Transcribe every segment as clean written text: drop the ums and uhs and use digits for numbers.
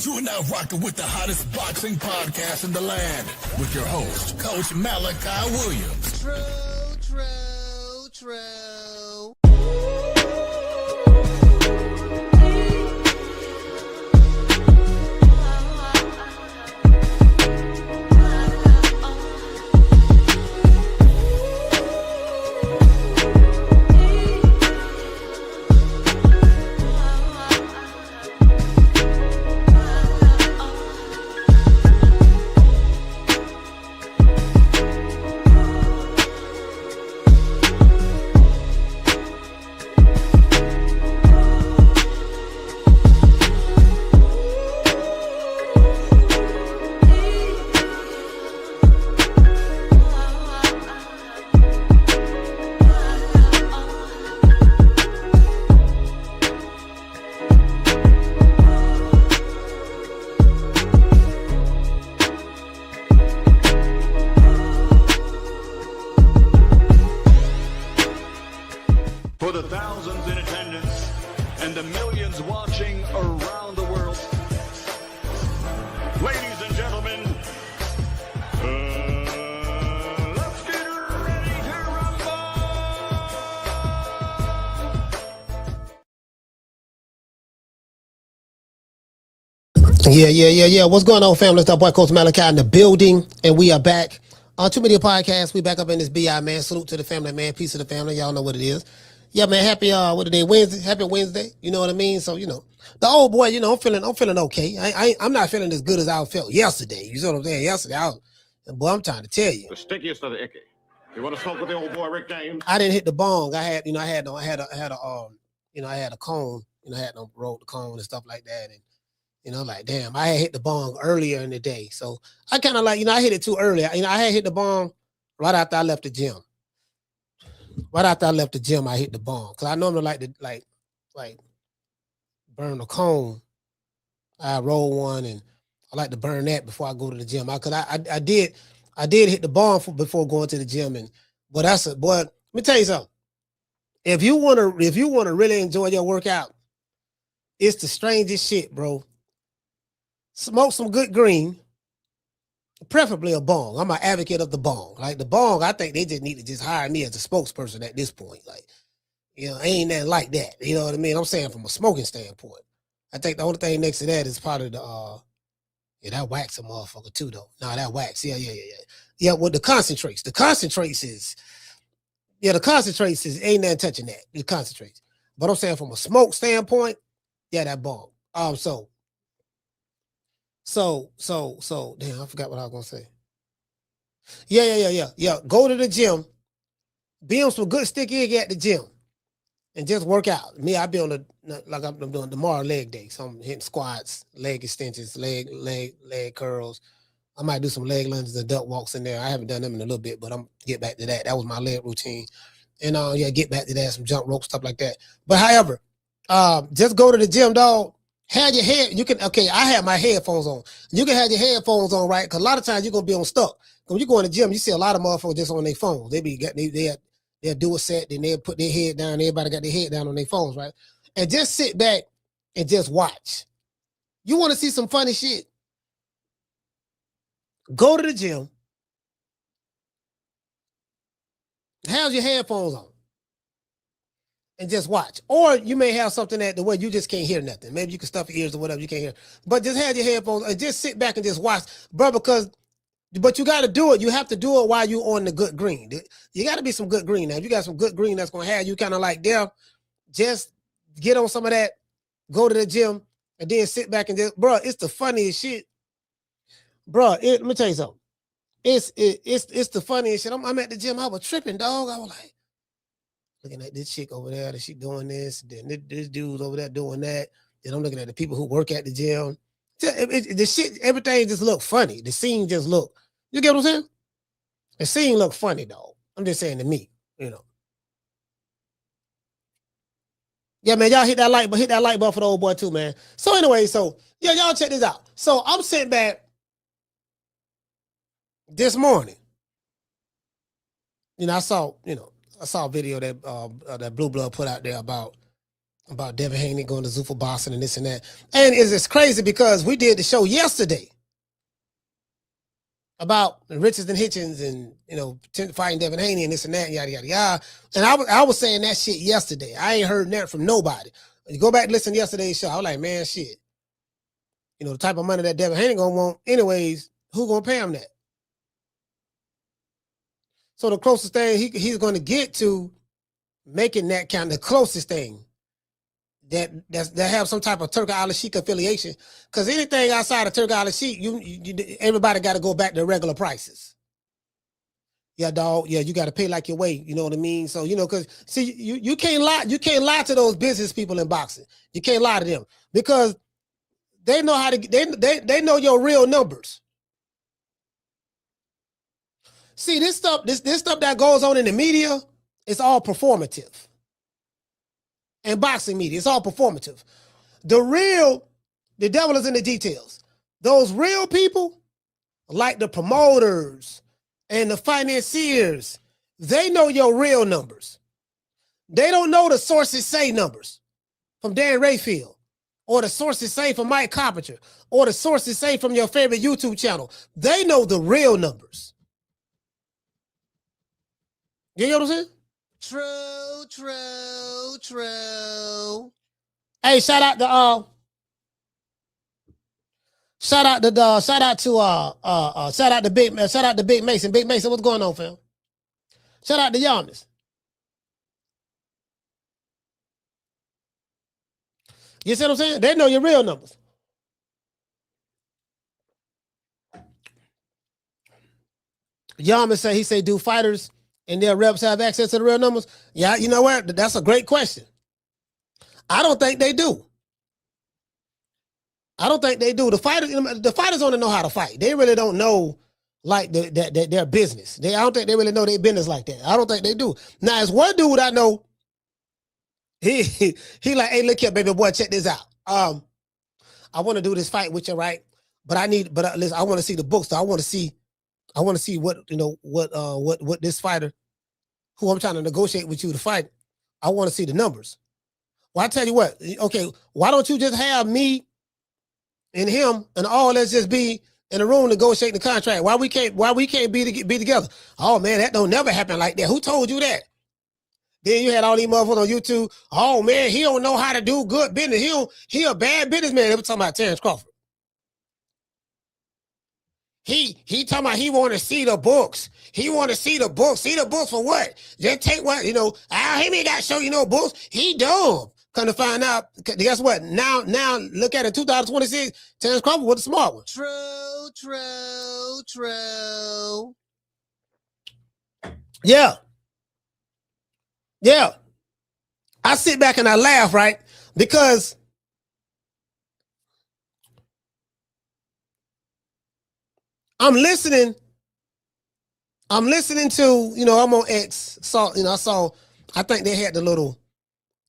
You are now rocking with the hottest boxing podcast in the land with your host, Coach Malachi Williams. True. For the thousands in attendance and the millions watching around the world, ladies and gentlemen, let's get ready to rumble! Yeah. What's going on, family? It's our boy Coach Malachi in the building, and we are back on Too Many Podcasts. We back up in this BI, man. Salute to the family, man. Peace to the family. Y'all know what it is. Yeah, man. Happy Wednesday. Happy Wednesday. You know what I mean? So, the old boy, I'm feeling okay. I'm not feeling as good as I felt yesterday. You know what I'm saying? Yesterday, I'm trying to tell you. The stickiest of the icky. You want to smoke with the old boy Rick James? I didn't hit the bong. I had a cone. I had rolled the cone and stuff like that, and like, damn, I had hit the bong earlier in the day. So I kind of I hit it too early. I had hit the bong right after I left the gym. Right after I left the gym, I hit the bong. Because I normally like to burn a cone. I roll one, and I like to burn that before I go to the gym. I did hit the bong before going to the gym. But let me tell you something. If you wanna really enjoy your workout, it's the strangest shit, bro. Smoke some good green, preferably a bong. I'm an advocate of the bong. Like the bong, I think they just need to just hire me as a spokesperson at this point. Ain't nothing like that. You know what I mean? I'm saying from a smoking standpoint. I think the only thing next to that is probably that wax a motherfucker too, though. No, that wax. Yeah. Yeah, with the concentrates. The concentrates is ain't nothing touching that. The concentrates. But I'm saying from a smoke standpoint, yeah, that bong. So, damn, I forgot what I was going to say. Yeah. Go to the gym, be on some good stick egg at the gym, and just work out. Me, I be on I'm doing tomorrow leg day. So I'm hitting squats, leg extensions, leg curls. I might do some leg lunges and duck walks in there. I haven't done them in a little bit, but I'm get back to that. That was my leg routine. And get back to that, some jump rope, stuff like that. But however, just go to the gym, dog. Have your head, I have my headphones on. You can have your headphones on, right? Because a lot of times you're going to be on stuck. When you go in the gym, you see a lot of motherfuckers just on their phones. They'll do a set, then they'll put their head down. Everybody got their head down on their phones, right? And just sit back and just watch. You want to see some funny shit? Go to the gym. Have your headphones on. And just watch. Or you may have something the way you just can't hear nothing. Maybe you can stuff your ears or whatever, you can't hear. But just have your headphones and just sit back and just watch. Bro, but you got to do it. You have to do it while you're on the good green. You got to be some good green. Now, if you got some good green that's going to have you kind of like there, just get on some of that, go to the gym, and then sit back and just, bro, it's the funniest shit. Bro, let me tell you something. It's the funniest shit. I'm at the gym. I was tripping, dog. I was like, looking at this chick over there, that she doing this, then this dude's over there doing that. Then I'm looking at the people who work at the gym. The shit, everything just look funny. The scene just look, you get what I'm saying? The scene look funny, dog. I'm just saying to me, Yeah, man, y'all hit that like button for the old boy too, man. So anyway, y'all check this out. So I'm sitting back this morning. I saw a video that Blue Blood put out there about about Devin Haney going to Zuffa Boxing and this and that. And it's crazy because we did the show yesterday about Richards and Hitchens and, fighting Devin Haney and this and that, and yada, yada, yada. And I was saying that shit yesterday. I ain't heard that from nobody. When you go back and listen to yesterday's show, I was like, man, shit. The type of money that Devin Haney gonna want anyways, who gonna pay him that? So the closest thing he's gonna get to making that kind of the closest thing that have some type of Turk al-Sheikh affiliation. Because anything outside of Turk al-Sheikh, everybody got to go back to regular prices. Yeah, dog. Yeah, you got to pay like your weight. You know what I mean? So because see, you can't lie. You can't lie to those business people in boxing. You can't lie to them because they know how to. They know your real numbers. See, this stuff that goes on in the media, it's all performative. And boxing media, it's all performative. The devil is in the details. Those real people, like the promoters and the financiers, they know your real numbers. They don't know the sources say numbers from Dan Rayfield, or the sources say from Mike Carpenter, or the sources say from your favorite YouTube channel. They know the real numbers. You know what I'm saying? True. Hey, shout out to Big Mason. Big Mason, what's going on, fam? Shout out to Giannis. You see what I'm saying? They know your real numbers. Giannis say, do fighters and their reps have access to the real numbers? Yeah, you know what? That's a great question. I don't think they do. The fighters only know how to fight. They really don't know like their business. I don't think they really know their business like that. I don't think they do. Now, there's one dude I know. He like, hey, look here, baby boy, check this out. I want to do this fight with you, right? But listen, I want to see the books. So I want to see what this fighter, who I'm trying to negotiate with you to fight, I want to see the numbers. Well, I tell you what, okay, why don't you just have me and him and all let's just be in the room negotiating the contract? Why we can't be together? Oh man, that don't never happen like that. Who told you that? Then you had all these motherfuckers on YouTube. Oh man, he don't know how to do good business. He a bad businessman. They were talking about Terrence Crawford. He talking about he want to see the books. He want to see the books. See the books for what? Just take what, Al Haney got to show you no books. He dumb. Come to find out, guess what? Now look at it, 2026, Terrence Crawford was the smart one. True. Yeah. I sit back and I laugh, right? Because I'm listening to, I'm on X. I think they had the little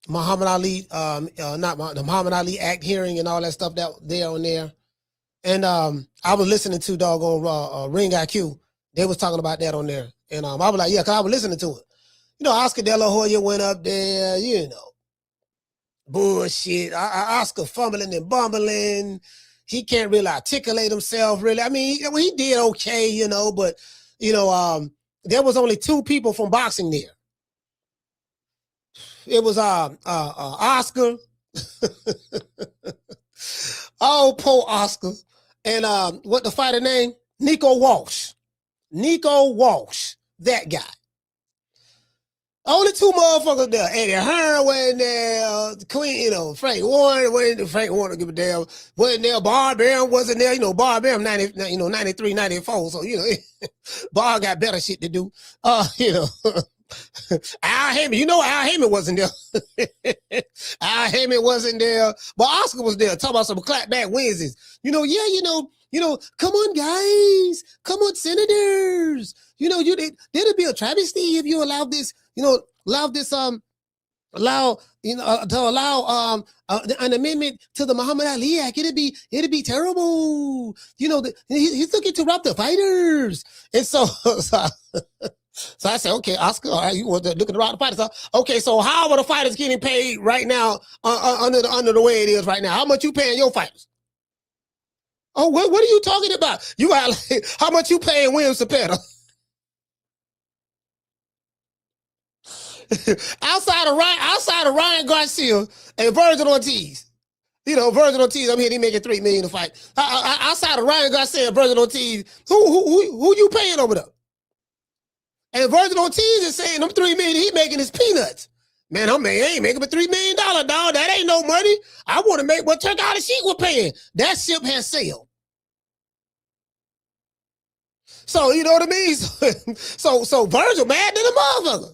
Muhammad Ali, the Muhammad Ali Act hearing and all that stuff that there on there. And I was listening to doggone Ring IQ. They was talking about that on there. And I was like, yeah, because I was listening to it. Oscar De La Hoya went up there, bullshit. Oscar fumbling and bumbling. He can't really articulate himself, really. I mean, he did okay, but, there was only two people from boxing there. It was Oscar. Oh, poor Oscar. And what the fighter name? Nico Walsh. That guy. Only two motherfuckers there. Eddie Hearn wasn't there. Queen, Frank Warren wasn't there. Frank Warren don't give a damn. Wasn't there. Bar Baron wasn't there. Bar Baron 93, 94. So, Bar got better shit to do. Al Haney, Al Haney wasn't there. Al Haney wasn't there. But Oscar was there. Talking about some clapback Wednesdays. Come on, guys. Come on, senators. There'd be a travesty if you allow this, an amendment to the Muhammad Ali Act. It'd be terrible. He's looking to rob the fighters. And so So I said, okay, Oscar, all right, you want to look at the fighters. Okay, so how are the fighters getting paid right now under the way it is right now? How much you paying your fighters? Oh, what are you talking about? You are like, how much you paying William Cepeda? outside of Ryan Garcia and Virgil Ortiz. You know, Virgil Ortiz, I'm here, he making $3 million to fight. Outside of Ryan Garcia and Virgil Ortiz, who you paying over there? And Virgil Ortiz is saying them $3 million he making is peanuts. Man, I ain't making but $3 million, dog. That ain't no money. I want to make what Turk Out of Sheik was paying. That ship has sailed. So, you know what I mean? So Virgil mad than a motherfucker.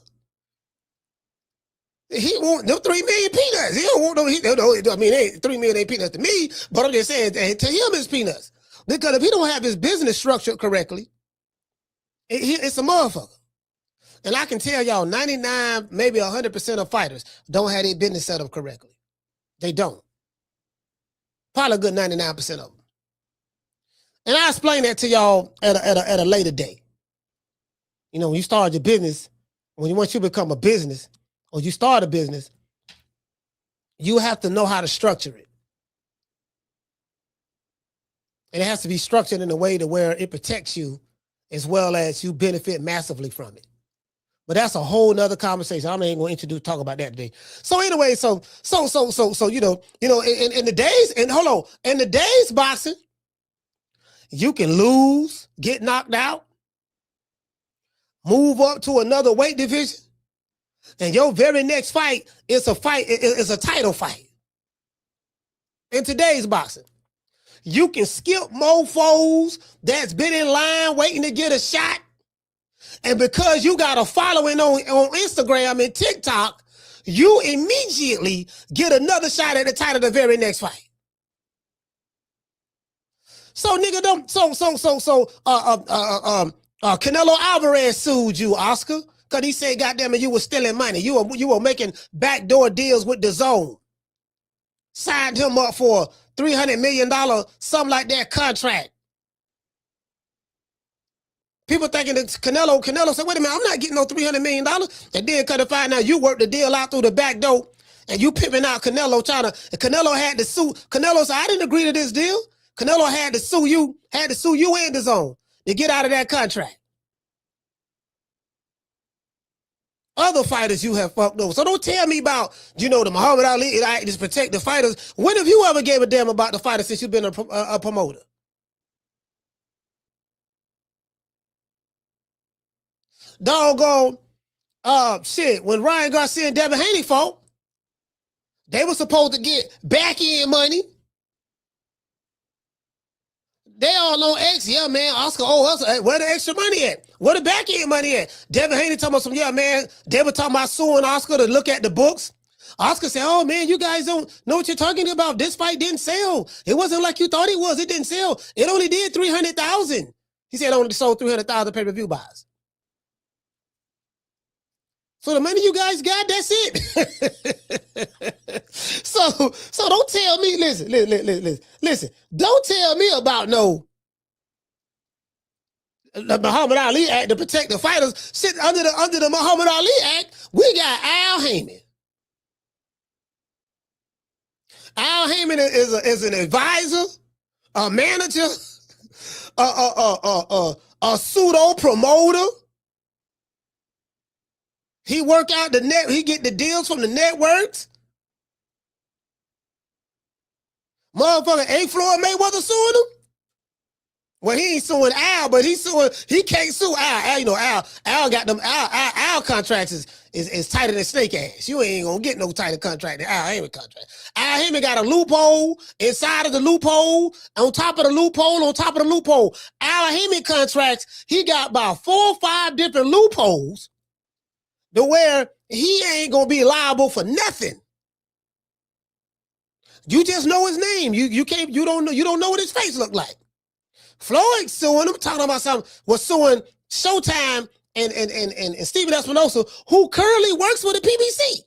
He want them $3 million peanuts. He don't want them. I mean, $3 million ain't peanuts to me, but I'm just saying to him it's peanuts. Because if he don't have his business structured correctly, it's a motherfucker. And I can tell y'all 99, maybe 100% of fighters don't have their business set up correctly. They don't. Probably a good 99% of them. And I'll explain that to y'all at a later date. You know, when you start your business, once you become a business, or you start a business, you have to know how to structure it. And it has to be structured in a way to where it protects you as well as you benefit massively from it. But that's a whole nother conversation. I'm not even going to talk about that today. So anyway, so you know, in the days, and hold on, in the days boxing, you can lose, get knocked out, move up to another weight division, and your very next fight is a title fight. In today's boxing, you can skip mofos that's been in line waiting to get a shot. And because you got a following on Instagram and TikTok, you immediately get another shot at the title of the very next fight. So nigga, Canelo Alvarez sued you, Oscar, because he said, goddamn it, you were stealing money. You were making backdoor deals with DAZN. Signed him up for $300 million, something like that contract. People thinking that Canelo said, wait a minute, I'm not getting no $300 million. And then cut to find out you worked the deal out through the back door and you pimping out Canelo and Canelo had to sue. Canelo said, I didn't agree to this deal. Canelo had to sue you and DAZN to get out of that contract. Other fighters you have fucked over. So don't tell me about, the Muhammad Ali, I just protect the fighters. When have you ever gave a damn about the fighters since you've been a promoter? Doggone, when Ryan Garcia and Devin Haney fought, they were supposed to get back-end money. They all on X, yeah, man, Oscar, where the extra money at? Where the back-end money at? Devin Haney talking about yeah, man, they were talking about suing Oscar to look at the books. Oscar said, oh, man, you guys don't know what you're talking about. This fight didn't sell. It wasn't like you thought it was. It didn't sell. It only did 300,000. He said it only sold 300,000 pay-per-view buys. So the money you guys got, that's it. So don't tell me, listen, don't tell me about the Muhammad Ali Act to protect the fighters. Sit under the Muhammad Ali Act, we got Al Haymon. Al Haymon is an advisor, a manager, a pseudo promoter. He work out he get the deals from the networks. Motherfucker, ain't Floyd Mayweather suing him? Well, he ain't suing Al, but he can't sue Al. Al got them, Al contracts is tighter than snake ass. You ain't gonna get no tighter contract than Al Haymon contract. Al Haymon got a loophole inside of the loophole, on top of the loophole, on top of the loophole. Al Haymon contracts, he got about 4 or 5 different loopholes to where he ain't gonna be liable for nothing. You just know his name. You don't know what his face look like. Floyd suing him, talking about something, was suing Showtime and Steven Espinosa, who currently works for the PBC.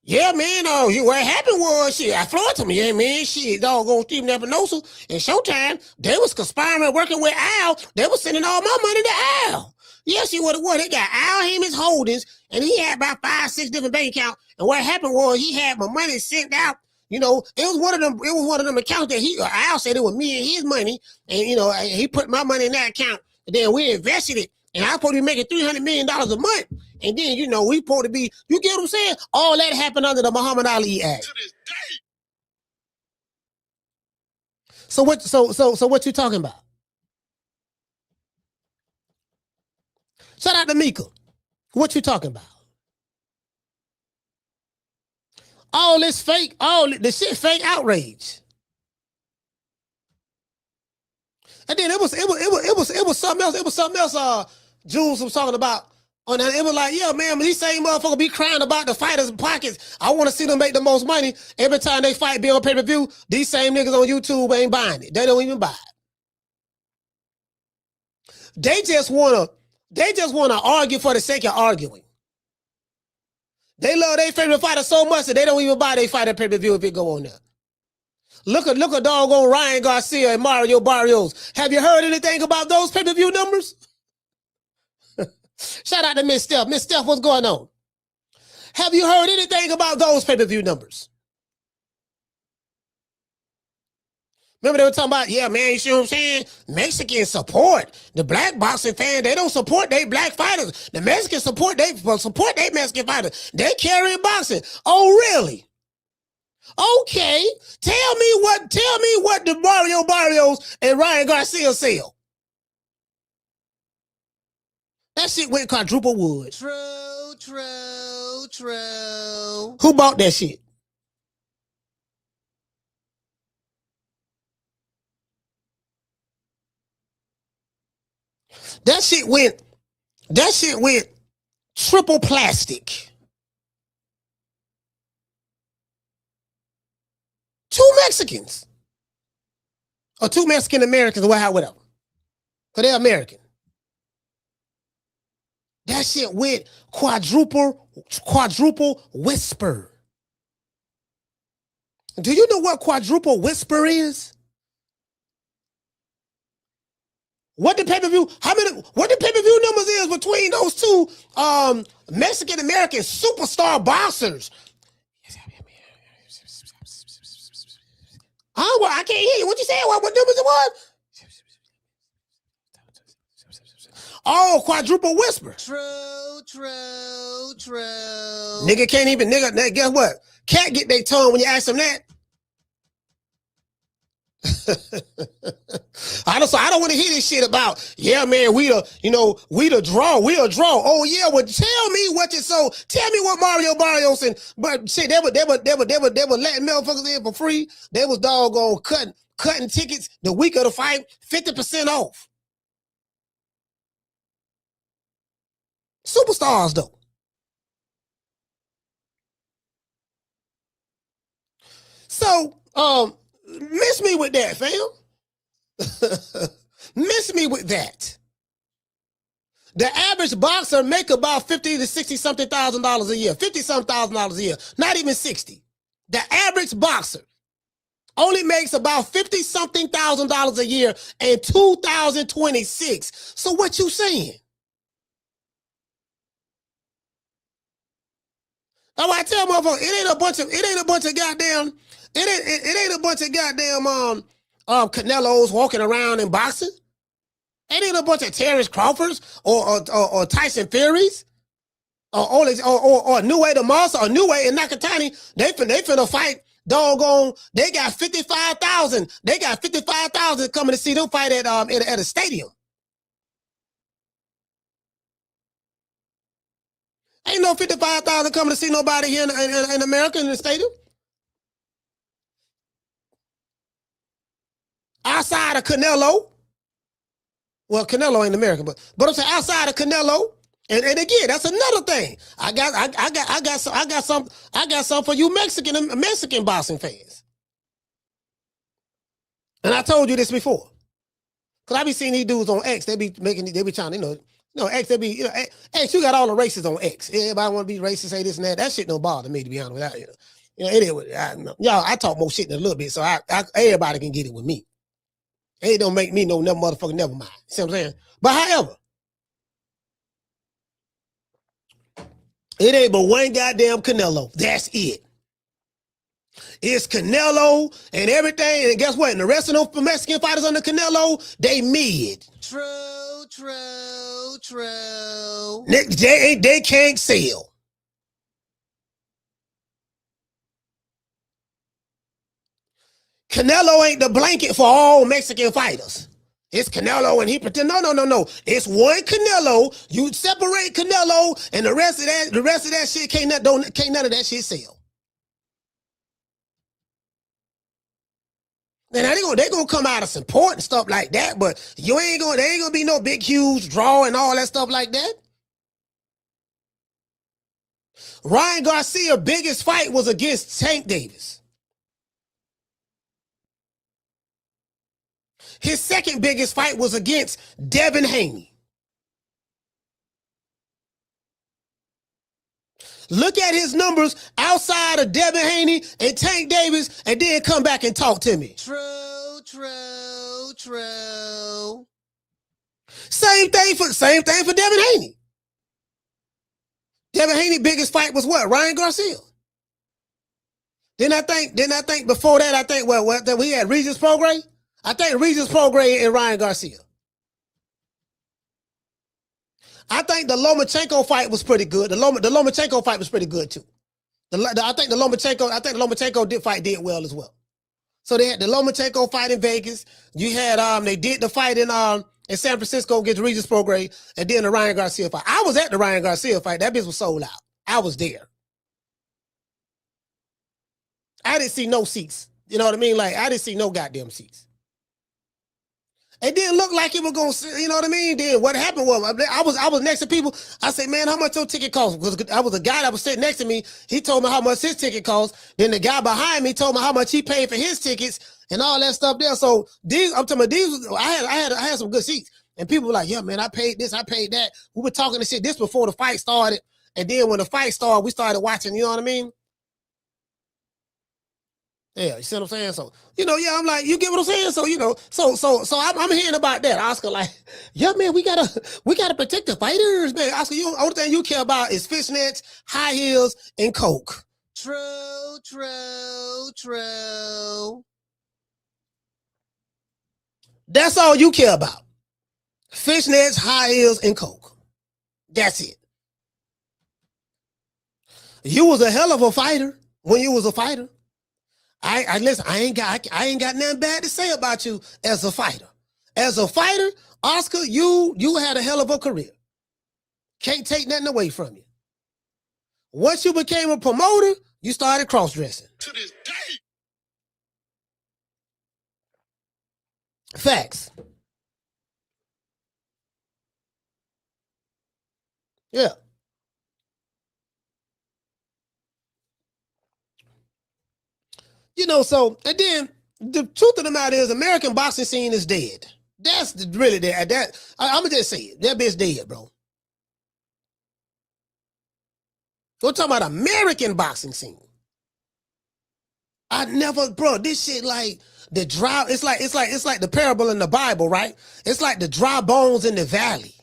Yeah, man, what happened was, shit, I Floyd told me, yeah, man, shit, doggone Stephen Espinosa and Showtime, they was conspiring working with Al. They was sending all my money to Al. Yeah, see what it was. They got Al Haymans Holdings, and he had about 5, 6 different bank accounts. And what happened was he had my money sent out. You know, it was one of them accounts that Al said it was me and his money. And, you know, he put my money in that account. And then we invested it. And I was supposed to be making $300 million a month. And then, you know, we supposed to be, you get what I'm saying? All that happened under the Muhammad Ali Act. To this day. So what you talking about? Shout out to Mika. What you talking about? All this fake, all the shit fake outrage. And then it was something else. It was something else. Jules was talking about. And it was like, yeah, man, these same motherfuckers be crying about the fighters' pockets. I want to see them make the most money. Every time they fight, be on pay-per-view, these same niggas on YouTube ain't buying it. They don't even buy it. They just wanna argue for the sake of arguing. They love their favorite fighter so much that they don't even buy their fighter pay-per-view if it go on there. Look at doggone Ryan Garcia and Mario Barrios. Have you heard anything about those pay-per-view numbers? Shout out to Miss Steph. Miss Steph, what's going on? Have you heard anything about those pay-per-view numbers? Remember they were talking about, yeah, man, you see what I'm saying? Mexicans support the black boxing fan. They don't support their black fighters. The Mexicans support their Mexican fighters. They carry boxing. Oh, really? Okay. Tell me what the Mario Barrios and Ryan Garcia sell. That shit went quadruple wood. True. Who bought that shit? That shit went triple plastic. 2 Mexicans. Or 2 Mexican Americans, or whatever. Because they're American. That shit went quadruple whisper. Do you know what quadruple whisper is? What the pay-per-view numbers is between those 2 Mexican American superstar boxers? I can't hear you. What you saying? What numbers it was? Oh, quadruple whisper. True. Nigga can't even, guess what? Can't get their tongue when you ask them that. I don't want to hear this shit about, yeah, man, we the draw. Oh yeah, well tell me what Mario Barrios and, but shit, they were letting motherfuckers in for free. They was doggone cutting tickets the week of the fight, 50% off. Superstars though. So, miss me with that, fam. Miss me with that. The average boxer make about $50,000 to $60,000 a year. $50,000 a year. Not even 60. The average boxer only makes about $50,000 a year in 2026. So what you saying? That's why I tell motherfuckers, it ain't a bunch of goddamn Canelos walking around in boxing. It ain't a bunch of Terrence Crawfords or Tyson Furies or Nue the Monster or Nue and Nakatani. They finna fight doggone. They got 55,000. They got 55,000 coming to see them fight at a stadium. Ain't no 55,000 coming to see nobody here in America in the stadium. Outside of Canelo. Well, Canelo ain't American, but I'm saying outside of Canelo. And again, that's another thing. I got some for you Mexican boxing fans. And I told you this before. Cause I be seeing these dudes on X, they be trying, No, X, they be, X, you got all the races on X. Everybody want to be racist, say this and that. That shit don't bother me, to be honest with you. It is. Y'all, I talk more shit than a little bit, so everybody can get it with me. It don't make me no never motherfucker never mind. See what I'm saying? But however, it ain't but one goddamn Canelo. That's it. It's Canelo and everything. And guess what? And the rest of those Mexican fighters under Canelo, they mid. True. They can't sell. Canelo ain't the blanket for all Mexican fighters. It's Canelo and he pretend. No. It's one Canelo. You separate Canelo and the rest of that shit can't none of that shit sell. Now they gonna come out of support and stuff like that, but there ain't gonna be no big huge draw and all that stuff like that. Ryan Garcia's biggest fight was against Tank Davis. His second biggest fight was against Devin Haney. Look at his numbers outside of Devin Haney and Tank Davis, and then come back and talk to me. True. Same thing for Devin Haney. Devin Haney's biggest fight was what? Ryan Garcia. Then I think before that, we had Regis Prograis. I think Regis Prograis and Ryan Garcia. I think the Lomachenko fight was pretty good. The Lomachenko fight was pretty good too. I think the Lomachenko fight did well as well. So they had the Lomachenko fight in Vegas. You had they did the fight in San Francisco against Regis Prograis, and then the Ryan Garcia fight. I was at the Ryan Garcia fight. That bitch was sold out. I was there. I didn't see no seats. You know what I mean? Like I didn't see no goddamn seats. It didn't look like it was going to, you know what I mean? Then what happened was, I was next to people. I said, man, how much your ticket cost? Because I was a guy that was sitting next to me. He told me how much his ticket cost. Then the guy behind me told me how much he paid for his tickets and all that stuff there. So I'm talking about these, I had some good seats. And people were like, yeah, man, I paid this, I paid that. We were talking this shit this before the fight started. And then when the fight started, we started watching, you know what I mean? Yeah, you see what I'm saying? So, I'm like, you get what I'm saying? So, so I'm hearing about that. Oscar like, yeah, man, we gotta protect the fighters, man. Oscar, only thing you care about is fishnets, high heels, and coke. True. That's all you care about. Fishnets, high heels, and coke. That's it. You was a hell of a fighter when you was a fighter. Listen, I ain't got nothing bad to say about you as a fighter. As a fighter, Oscar, you had a hell of a career. Can't take nothing away from you. Once you became a promoter, you started cross-dressing. To this day. Facts. Yeah. So, and then the truth of the matter is American boxing scene is dead. That's really dead. I'm going to just say it. That bitch dead, bro. We're talking about American boxing scene. This shit like the dry, it's like the parable in the Bible, right? It's like the dry bones in the valley.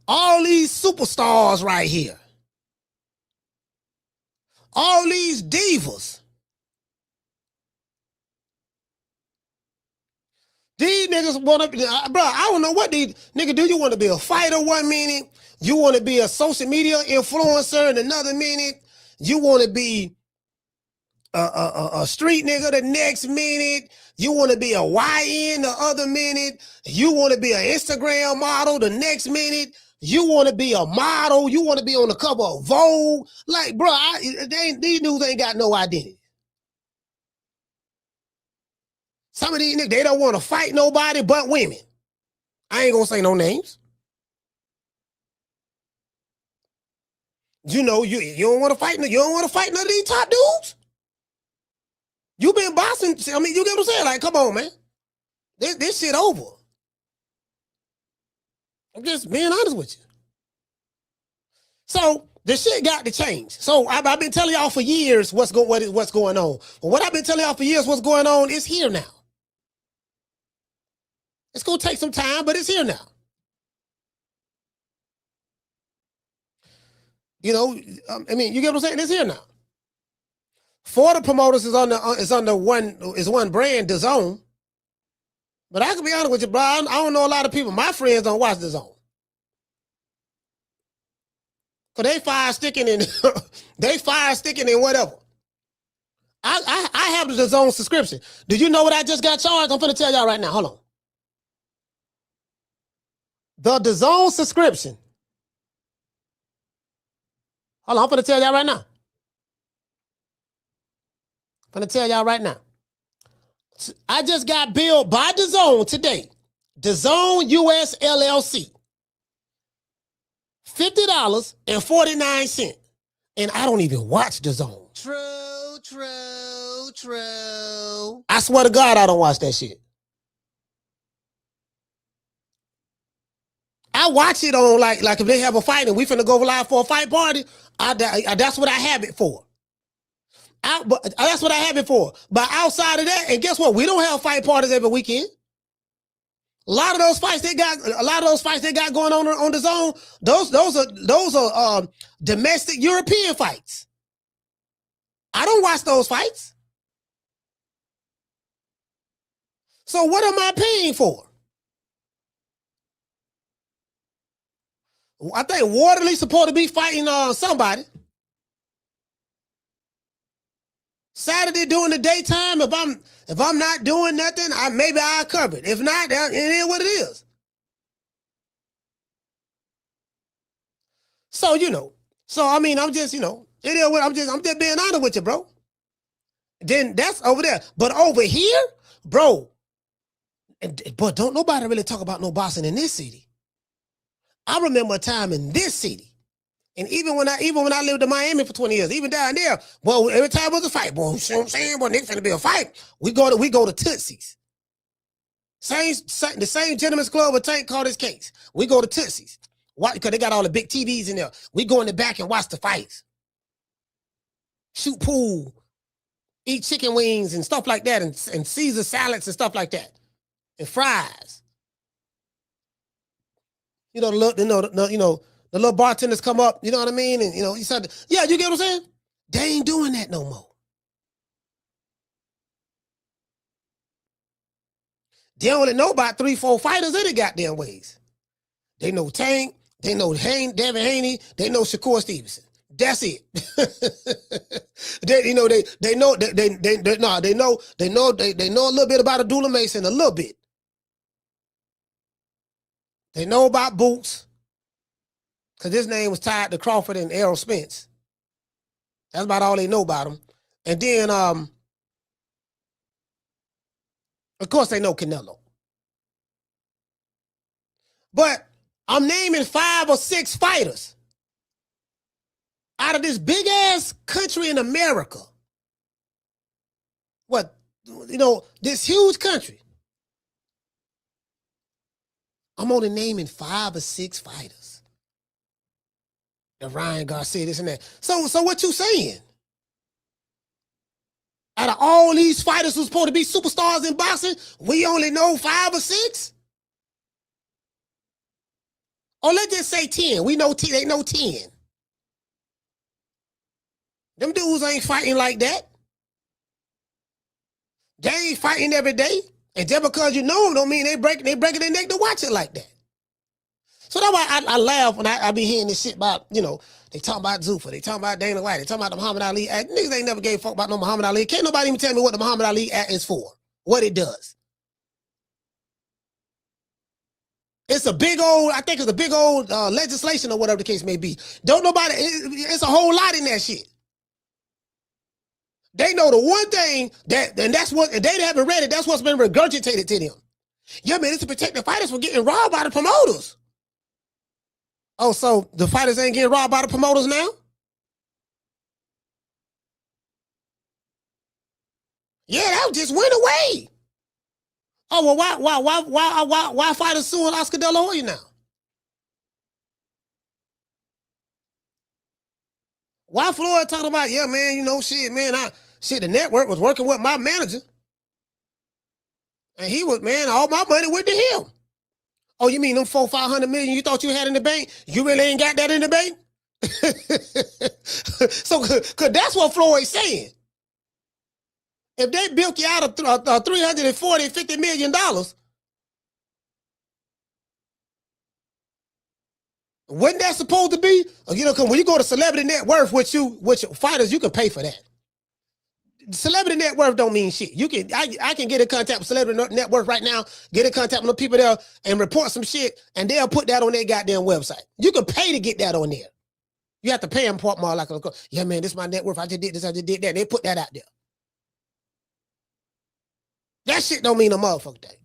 All these superstars right here. All these divas. These niggas want to be, bro, I don't know what these, nigga, do you want to be a fighter 1 minute? You want to be a social media influencer in another minute? You want to be a street nigga the next minute? You want to be a YN the other minute? You want to be an Instagram model the next minute? You want to be a model. You want to be on the cover of Vogue. Like, bro, these dudes ain't got no identity. Some of these niggas, they don't want to fight nobody but women. I ain't going to say no names. You don't want to fight. You don't want to fight none of these top dudes. You been boxing. I mean, you get what I'm saying? Like, come on, man. This shit over. I'm just being honest with you. So the shit got to change. So I've been telling y'all for years what's going on. But what I've been telling y'all for years what's going on is here now. It's gonna take some time, but it's here now. You know, I mean, you get what I'm saying? It's here now. For the promoters is under one brand, DAZN. But I can be honest with you, bro. I don't know a lot of people. My friends don't watch DAZN. Cause they fire sticking in whatever. I have the DAZN subscription. Do you know what I just got charged? I'm finna tell y'all right now. Hold on. The DAZN subscription. Hold on, I'm finna tell y'all right now. I just got billed by DAZN today. DAZN US LLC. $50.49. And I don't even watch DAZN. True. I swear to God, I don't watch that shit. I watch it on like if they have a fight and we finna go live for a fight party, that's what I have it for. That's what I have it for. But outside of that, and guess what? We don't have fight parties every weekend. A lot of those fights they got going on DAZN, those are domestic European fights. I don't watch those fights. So what am I paying for? I think Waterley's supposed to be fighting somebody. Saturday during the daytime, if I'm not doing nothing, maybe I'll cover it. If not, it is what it is. So I mean, I'm just, it is what I'm just being honest with you, bro. Then that's over there. But over here, bro, but don't nobody really talk about no boxing in this city. I remember a time in this city, and even when I lived in Miami for 20 years, even down there, well, every time was a fight, boy. You see what I'm saying? Boy, nigga finna be a fight. We go to Tootsie's. The same gentleman's club with Tank called his case. We go to Tootsie's. Why? Because they got all the big TVs in there. We go in the back and watch the fights. Shoot pool, eat chicken wings and stuff like that, and Caesar salads and stuff like that, and fries. The little bartenders come up, you know what I mean? And, he said, yeah, you get what I'm saying? They ain't doing that no more. They only know about 3-4 fighters any goddamn ways. They know Tank, they know Devin Haney, they know Shakur Stevenson. That's it. they know a little bit about Abdullah Mason, a little bit. They know about Boots, because his name was tied to Crawford and Errol Spence. That's about all they know about him. And then, of course, they know Canelo. But I'm naming 5 or 6 fighters out of this big-ass country in America. This huge country. I'm only naming 5 or 6 fighters. The Ryan Garcia, this and that. So what you saying? Out of all these fighters who's supposed to be superstars in boxing, we only know 5 or 6? Or let's just say 10. We know they know 10. Them dudes ain't fighting like that. They ain't fighting every day. And just because you know them don't mean they breaking their neck to watch it like that. So that's why I laugh when I be hearing this shit about, they talking about Zuffa, they talking about Dana White, they talking about the Muhammad Ali Act. Niggas ain't never gave a fuck about no Muhammad Ali. Can't nobody even tell me what the Muhammad Ali Act is for, what it does. It's a big old legislation or whatever the case may be. Don't nobody, it's a whole lot in that shit. They know the one thing and that's what, and they haven't read it, that's what's been regurgitated to them. Yeah, man, it's to protect the fighters from getting robbed by the promoters. Oh, so the fighters ain't getting robbed by the promoters now? Yeah, that just went away. Oh, well, why fighters suing Oscar De La Hoya now? Why Floyd talking about, yeah, man, you know, shit, man, the network was working with my manager. And he was, man, all my money went to him. Oh, you mean them 400-500 million you thought you had in the bank? You really ain't got that in the bank? So, cause that's what Floyd's saying. If they built you out of $350 million, wasn't that supposed to be? You know, cause when you go to celebrity net worth, which fighters, you can pay for that. Celebrity net worth don't mean shit. You can, I can get in contact with celebrity net worth right now, get in contact with the people there and report some shit, and they'll put that on their goddamn website. You can pay to get that on there. You have to pay them part more like, yeah, man, this is my net worth. I just did this, I just did that. And they put that out there. That shit don't mean a motherfucking thing.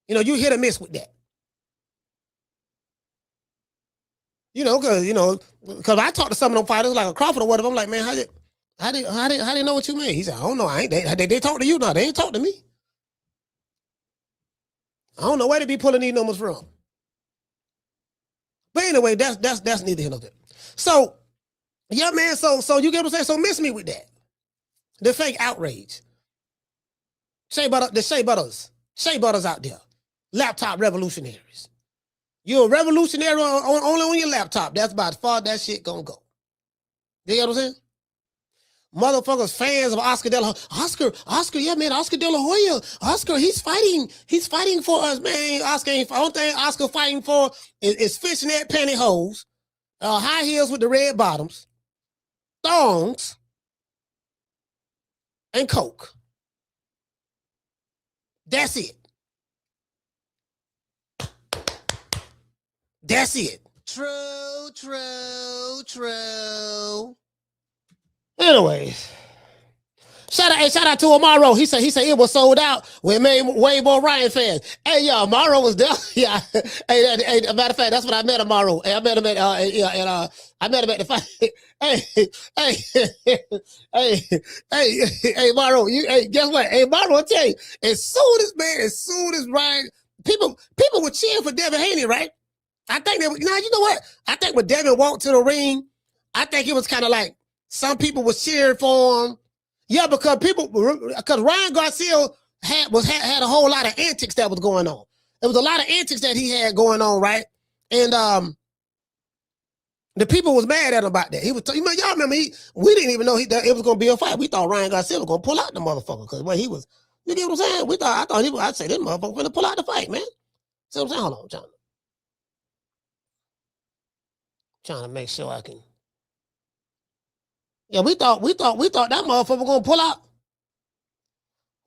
You know, you hit or miss with that. You know, cause I talked to some of them fighters like a Crawford or whatever. I'm like, man, how they know what you mean? He said, I don't know. They talk to you now. They ain't talk to me. I don't know where they be pulling these numbers from. But anyway, that's neither here nor there. So, yeah, man. So you get what I'm saying? So miss me with that. The fake outrage. Shea Butters out there. Laptop revolutionaries. You're a revolutionary only on your laptop. That's about as far that shit gonna go. You get what I'm saying? Motherfuckers, fans of Oscar De La Hoya. Oscar, yeah, man, Oscar De La Hoya. Oscar, he's fighting for us, man. Oscar ain't, only thing Oscar fighting for is fishnet pantyhose, high heels with the red bottoms, thongs, and coke. That's it. That's it. True. Anyways, shout out to Amaro. He said it was sold out. We made way more Ryan fans. Hey, yeah, Amaro was there. Yeah. Hey, matter of fact, that's when I met Amaro. Hey, I met him at I met him at the fight. Hey, Amaro. Guess what? Hey, Amaro, I'll tell you. As soon as Ryan, people were cheering for Devin Haney, right? I think they were. Now you know what? I think when Devin walked to the ring, I think it was kind of like. Some people were cheering for him. Yeah, because Ryan Garcia had a whole lot of antics that was going on. There was a lot of antics that he had going on, right? And the people was mad at him about that. He was, y'all remember, we didn't even know it was going to be a fight. We thought Ryan Garcia was going to pull out the motherfucker because when he was, you get what I'm saying? I'd say this motherfucker going to pull out the fight, man. See what I'm saying? Hold on, trying to make sure I can. Yeah, we thought that motherfucker was gonna pull out.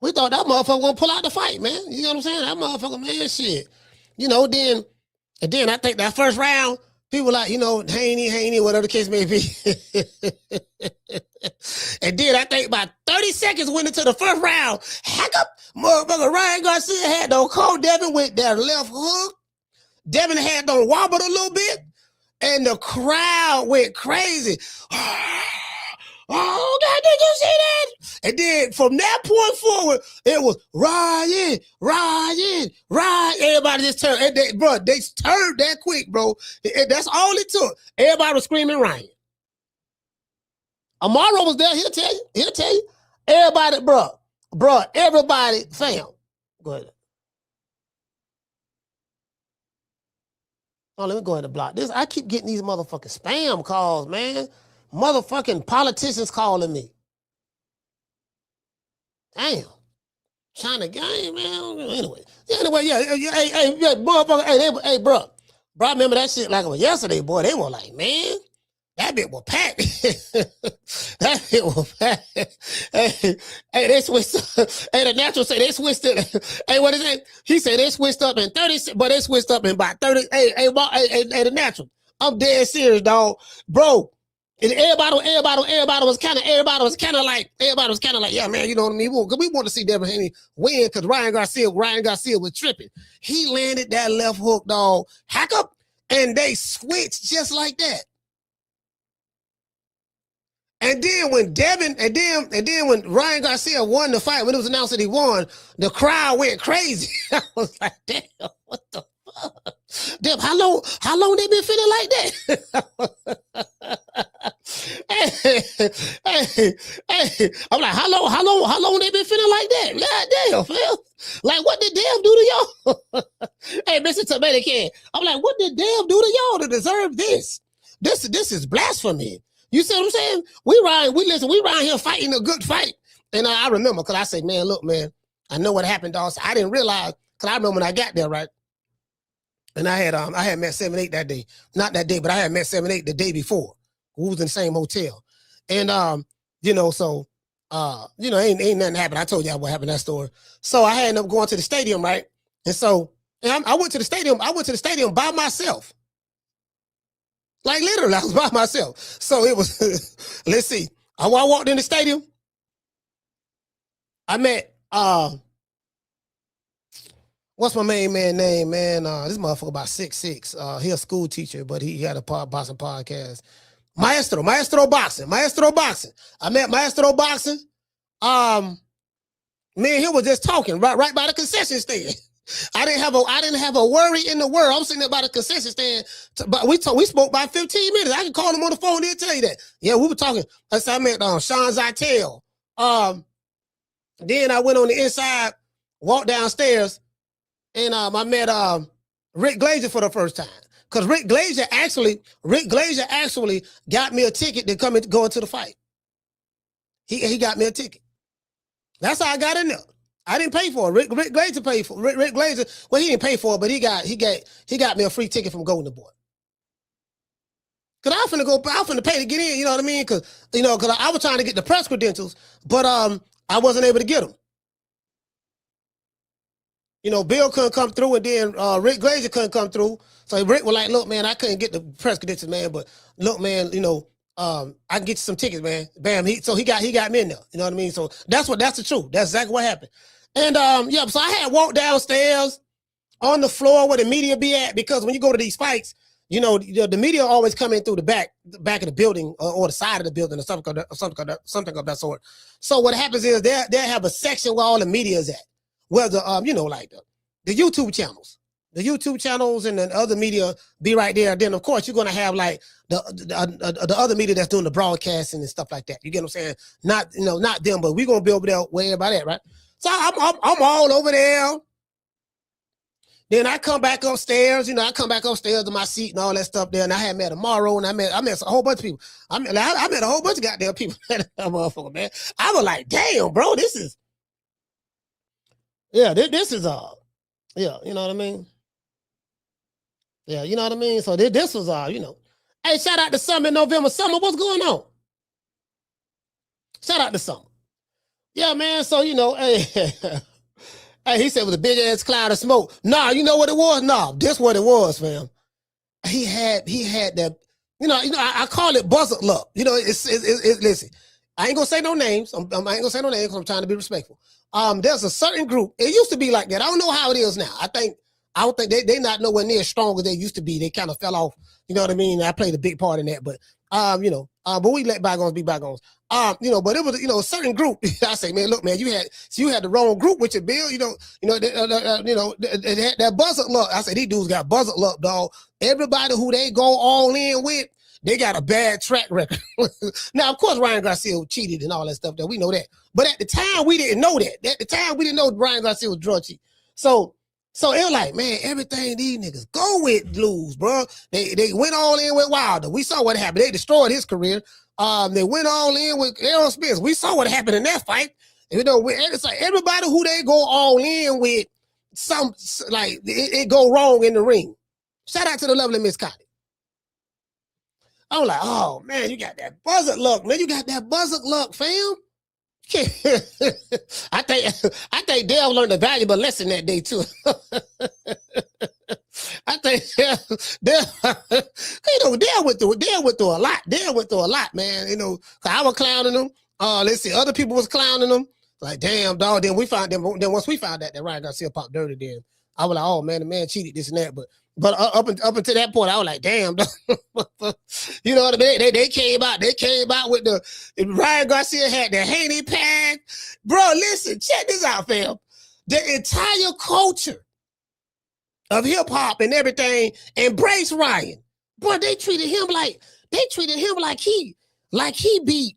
We thought that motherfucker was gonna pull out the fight, man. You know what I'm saying? That motherfucker, man, shit. You know, then I think that first round, people like, you know, Haney, whatever the case may be. And then I think about 30 seconds went into the first round. Hack up, motherfucker, Ryan Garcia had to call Devin with that left hook. Devin had to wobble a little bit, and the crowd went crazy. Oh, God, did you see that? And then from that point forward, it was Ryan. Everybody just turned. And they turned that quick, bro. And that's all it took. Everybody was screaming Ryan. Amaro was there. He'll tell you. Everybody, bro, everybody, fam. Go ahead. Oh, let me go ahead and block this. I keep getting these motherfucking spam calls, man. Motherfucking politicians calling me. Damn. China game, man. Anyway, yeah. Hey, motherfucker. Hey, bro. Bro, I remember that shit like it was yesterday, boy. They were like, man, that bit was packed. That bit was packed. Hey, they switched. Hey, the natural say they switched it. Hey, what is it? He said they switched up in 30, but they switched up in about 30. Hey, the natural. I'm dead serious, dog. Bro. And everybody was kind of like, yeah, man, you know what I mean? Because we want to see Devin Haney win because Ryan Garcia was tripping. He landed that left hook, dog. Hack up, and they switched just like that. And then when when Ryan Garcia won the fight, when it was announced that he won, the crowd went crazy. I was like, damn, what the fuck? Damn, how long they been feeling like that? hey. I'm like, how long they been feeling like that? God damn, fam. Like, what did Dev do to y'all? Hey, Mr. Tomato Can. I'm like, what did Dev do to y'all to deserve this? This is blasphemy. You see what I'm saying? We around here fighting a good fight. And I remember, because I said, man, look, man, I know what happened, dog. So I didn't realize, because I remember when I got there, right? And I had met 7-8 that day. Not that day, but I had met 7-8 the day before. We was in the same hotel. And you know, so ain't nothing happened. I told y'all what happened, that story. So I ended up going to the stadium, right? And so I went to the stadium by myself. Like literally, I was by myself. So it was, let's see. I walked in the stadium. I met what's my main man name, man? This motherfucker about 6'6". He a school teacher, but he had a boxing podcast. Maestro Boxing. I met Maestro Boxing. Me and him was just talking right by the concession stand. I didn't have a worry in the world. I'm sitting there by the concession stand, but we spoke about 15 minutes. I can call him on the phone and tell you that. Yeah, we were talking. That's how I met Sean Zytel. Then I went on the inside, walked downstairs, and I met Rick Glazier for the first time. Because Rick Glazier actually got me a ticket to go into the fight. He got me a ticket. That's how I got in there. I didn't pay for it. Rick Glazier paid for it. Rick Glazier, well, he didn't pay for it, but he got me a free ticket from Golden Boy. Cause I finna pay to get in, you know what I mean? Cause I was trying to get the press credentials, but I wasn't able to get them. You know, Bill couldn't come through, and then Rick Glazier couldn't come through. So Rick was like, look, man, I couldn't get the press credentials, man, but look, man, I can get you some tickets, man. Bam. He got me in there. You know what I mean? So that's the truth. That's exactly what happened. And so I had walked downstairs on the floor where the media be at, because when you go to these fights, the media always come in through the back of the building or the side of the building or something of that sort. So what happens is they'll have a section where all the media is at, where the like the YouTube channels. The YouTube channels and the other media be right there. Then of course you're gonna have like the other media that's doing the broadcasting and stuff like that. You get what I'm saying? Not them, but we're gonna be over there where everybody at, right? So I'm all over there. Then I come back upstairs. I come back upstairs to my seat and all that stuff there. And I had met Amaro, and I met a whole bunch of people. I met a whole bunch of goddamn people. That motherfucker, man. I was like, damn, bro, this is yeah, you know what I mean? Yeah, you know what I mean? So this was Hey, shout out to Summer in November. Summer, what's going on? Shout out to Summer. Yeah, man. So, hey, hey, he said it was a big ass cloud of smoke. Nah, you know what it was? Nah, this what it was, fam. He had that, I call it buzzard luck. Listen, I ain't gonna say no names. I ain't gonna say no names because I'm trying to be respectful. There's a certain group. It used to be like that. I don't know how it is now. I don't think they not nowhere near as strong as they used to be. They kind of fell off. You know what I mean? I played a big part in that, but but we let bygones be bygones. But it was a certain group. I say, man, look, man, you had the wrong group with your Bill. That buzzard luck. I said, these dudes got buzzard luck, dog. Everybody who they go all in with, they got a bad track record. Now, of course, Ryan Garcia cheated and all that stuff. That we know that, but at the time we didn't know that. At the time we didn't know Ryan Garcia was drug cheat. So it was like, man, everything these niggas go with lose, bro. They went all in with Wilder. We saw what happened. They destroyed his career. They went all in with Errol Spence. We saw what happened in that fight. It's like everybody who they go all in with, it go wrong in the ring. Shout out to the lovely Miss Connie. I'm like, oh man, you got that buzzard luck, man. You got that buzzard luck, fam. I think Dale learned a valuable lesson that day too. I think Dale went through a lot. Dale went through a lot, man. Cause I was clowning them. Let's see, other people was clowning them. Like, damn, dog. Then once we found out that Ryan Garcia popped dirty, then I was like, oh man, the man cheated, this and that. But up until that point, I was like, damn, you know what I mean? They came out with the Ryan Garcia had the Haney pack. Bro, listen, check this out, fam. The entire culture of hip hop and everything embraced Ryan. Bro, they treated him like They treated him like he beat,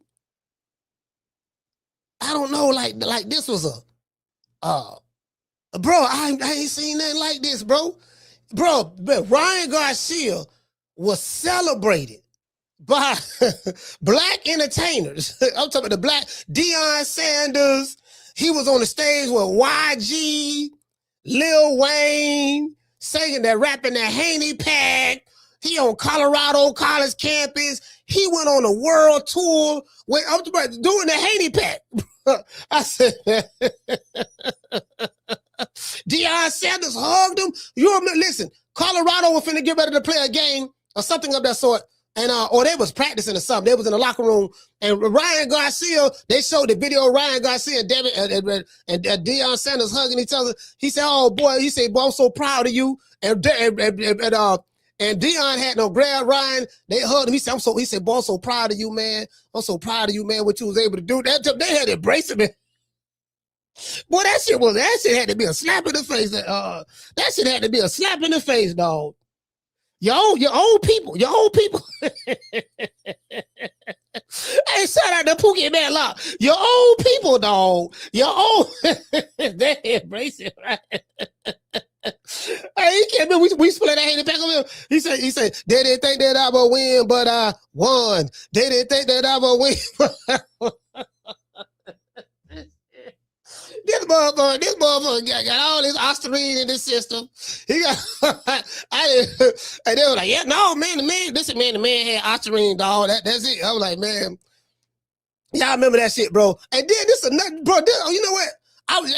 I don't know, like this was bro, I ain't seen nothing like this, bro. Bro, Ryan Garcia was celebrated by black entertainers. I'm talking about the black Deion Sanders. He was on the stage with YG, Lil Wayne, singing that, rapping that Haney pack. He on Colorado College campus. He went on a world tour with, I'm talking about doing the Haney pack. I said, Deion Sanders hugged him. You remember, listen, Colorado was finna get ready to play a game or something of that sort. And or they was practicing or something. They was in the locker room. And Ryan Garcia, they showed the video of Ryan Garcia and Deion Sanders hugging each other. He said, oh boy, he said, boy, I'm so proud of you. And Deion had no grab Ryan. They hugged him. He said, boy, I'm so proud of you, man. I'm so proud of you, man, what you was able to do. They had to embrace him. Boy, that shit had to be a slap in the face. That shit had to be a slap in the face, dog. Your old people. Hey, shout out to Pookie and Man Lock. Your old people, dog. Your old, they embrace it, right? Hey, he can't remember, we split that Haney back on him. He said, they didn't think that I would win, but I won. They didn't think that I would win, but I won. This motherfucker got all this ostarine in this system. He got, and they were like, yeah, no, man, the man had ostarine, dog. That's it. I was like, man, y'all remember that shit, bro. And then this another, bro, you know what?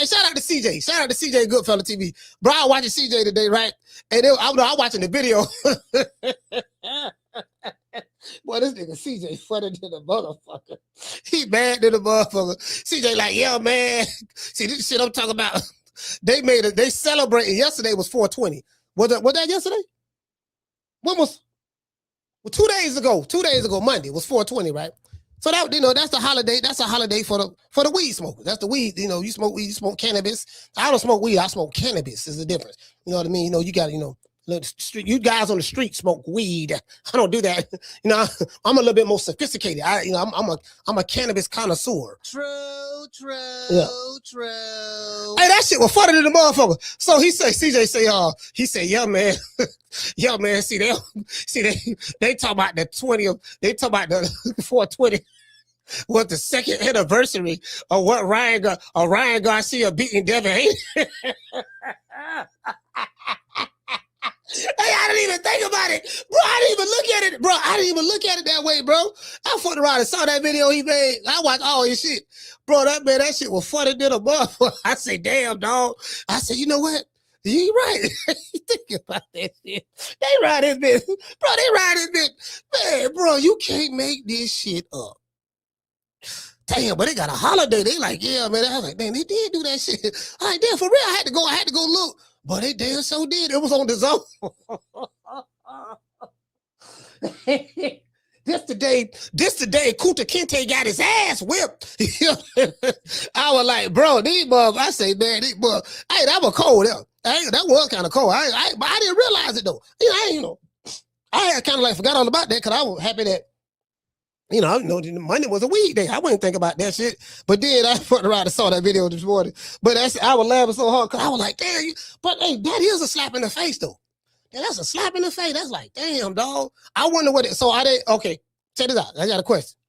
Shout out to CJ. Shout out to CJ Goodfella TV. Bro, I was watching CJ today, right? And I was watching the video. Boy, this nigga CJ funny to the motherfucker. He mad to the motherfucker. CJ like, yeah, man. See, this shit I'm talking about. They celebrated. Yesterday was 420. Was that yesterday? When was? Well, 2 days ago. 2 days ago, Monday was 420, right? So that, that's the holiday. That's a holiday for the weed smokers. That's the weed. You smoke weed, you smoke cannabis. I don't smoke weed. I smoke cannabis. Is the difference. You know what I mean? You got you guys on the street smoke weed. I don't do that. I'm a little bit more sophisticated. I'm a cannabis connoisseur. True. Yeah. Hey, that shit was funny to the motherfucker. So CJ say, yeah, man. Yeah, man. They talk about the 20th. They talk about the 420. Was the second anniversary of what Ryan Garcia beating Devin Haney. Hey, I didn't even think about it. Bro, I didn't even look at it. Bro, I didn't even look at it that way, bro. I fucked around and saw that video he made. I watched all his shit. Bro, that shit was funny to the motherfucker. I say, damn, dog. I said, you know what? You right. You think about that shit. They ride this bitch. Bro, they ride this bitch. Man, bro, you can't make this shit up. Damn, but they got a holiday. They like, yeah, man. I was like, man, they did do that shit. I like, damn, for real, I had to go look. But they damn so did. It was on the zone. This today, Kunta Kinte got his ass whipped. I was like, bro, these bugs. I say, man, these bugs. Hey, that was cold. That was kind of cold. But I didn't realize it though. I had kind of like forgot all about that because I was happy that. Monday was a weed day. I wouldn't think about that shit. But then I fucked around and saw that video this morning. But I was laughing so hard because I was like, damn, but hey, that is a slap in the face though. Yeah, that's a slap in the face. That's like, damn, dog. I wonder what it, so are they, okay, check this out. I got a question.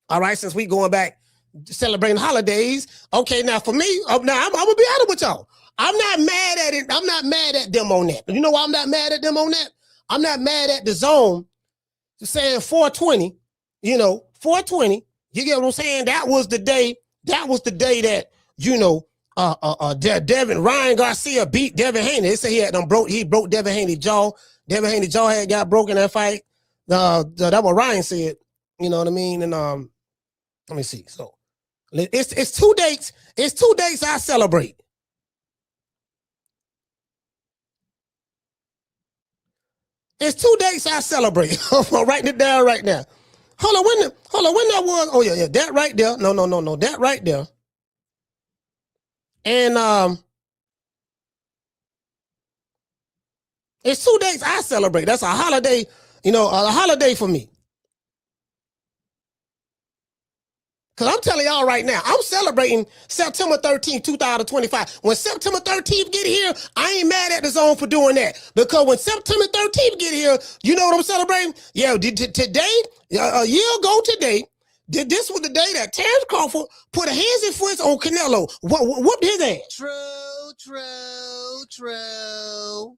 All right, since we going back celebrating holidays. Okay, now for me, now I'm gonna be honest with y'all. I'm not mad at it. I'm not mad at them on that. You know why I'm not mad at them on that? I'm not mad at the zone saying 420. 420, you get what I'm saying? That was the day that, Ryan Garcia beat Devin Haney. They say he broke Devin Haney's jaw. Devin Haney's jaw got broken in that fight. That what Ryan said. You know what I mean? And let me see. So it's 2 dates. It's 2 dates I celebrate. It's 2 dates I celebrate. I'm writing it down right now. Hold on, when that was? Oh yeah, that right there. No, that right there. And it's 2 days I celebrate. That's a holiday. a holiday for me. Because I'm telling y'all right now, I'm celebrating September 13th, 2025. When September 13th get here, I ain't mad at the zone for doing that. Because when September 13th get here, you know what I'm celebrating? Yeah, today, a year ago today, this was the day that Terrence Crawford put a hands and foot on Canelo. Whooped his ass. True.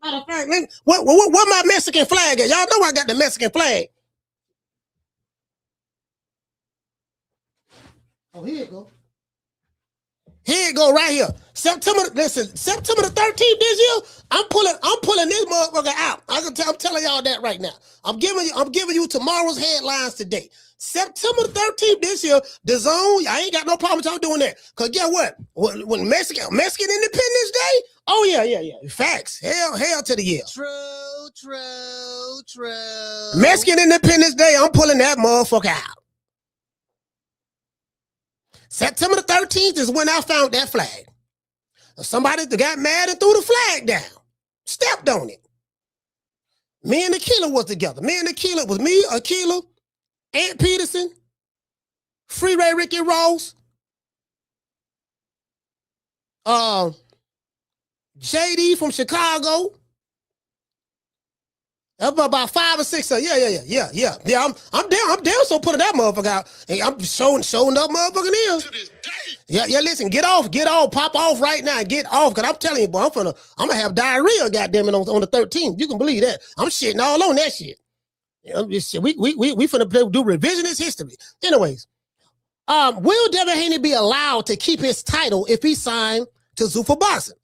Matter of fact, what my Mexican flag at? Y'all know I got the Mexican flag. Oh, here it go. Here it go right here. September the 13th this year, I'm pulling this motherfucker out. I'm telling y'all that right now. I'm giving you tomorrow's headlines today. September 13th this year, the zone, I ain't got no problem with y'all doing that. Cause guess what? When Mexican Independence Day, oh yeah. Facts. Hell to the year. True. Mexican Independence Day, I'm pulling that motherfucker out. September the 13th is when I found that flag. Somebody got mad and threw the flag down. Stepped on it. Me and Aquila was together. Aquila, Ant Peterson, Free Ray Ricky Ross, JD from Chicago. About 5 or 6. Yeah. I'm down. So putting that motherfucker out. Hey, I'm showing that motherfucker is. Yeah. Listen, get off, pop off right now, get off. Cause I'm telling you, boy, I'm gonna have diarrhea, goddamn it, on the 13th. You can believe that. I'm shitting all on that shit. We finna do revisionist history. Anyways, will Devin Haney be allowed to keep his title if he signed to Zuffa Boxing?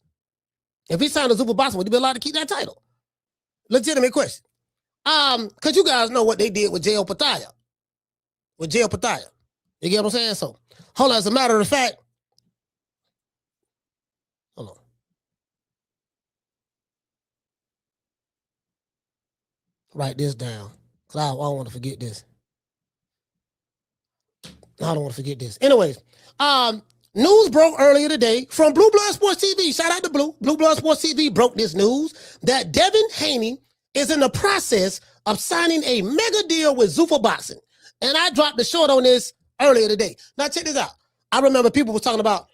If he signed to Zuffa Boxing, would he be allowed to keep that title? Legitimate question. Cause you guys know what they did with J.O. Pataya. You get what I'm saying? So, hold on. As a matter of fact, hold on. Write this down. Cause I don't want to forget this. I don't want to forget this. Anyways, news broke earlier today from Blue Blood Sports TV. Shout out to Blue. Blue Blood Sports TV broke this news that Devin Haney is in the process of signing a mega deal with Zuffa Boxing. And I dropped the short on this earlier today. Now check this out. I remember people were talking about,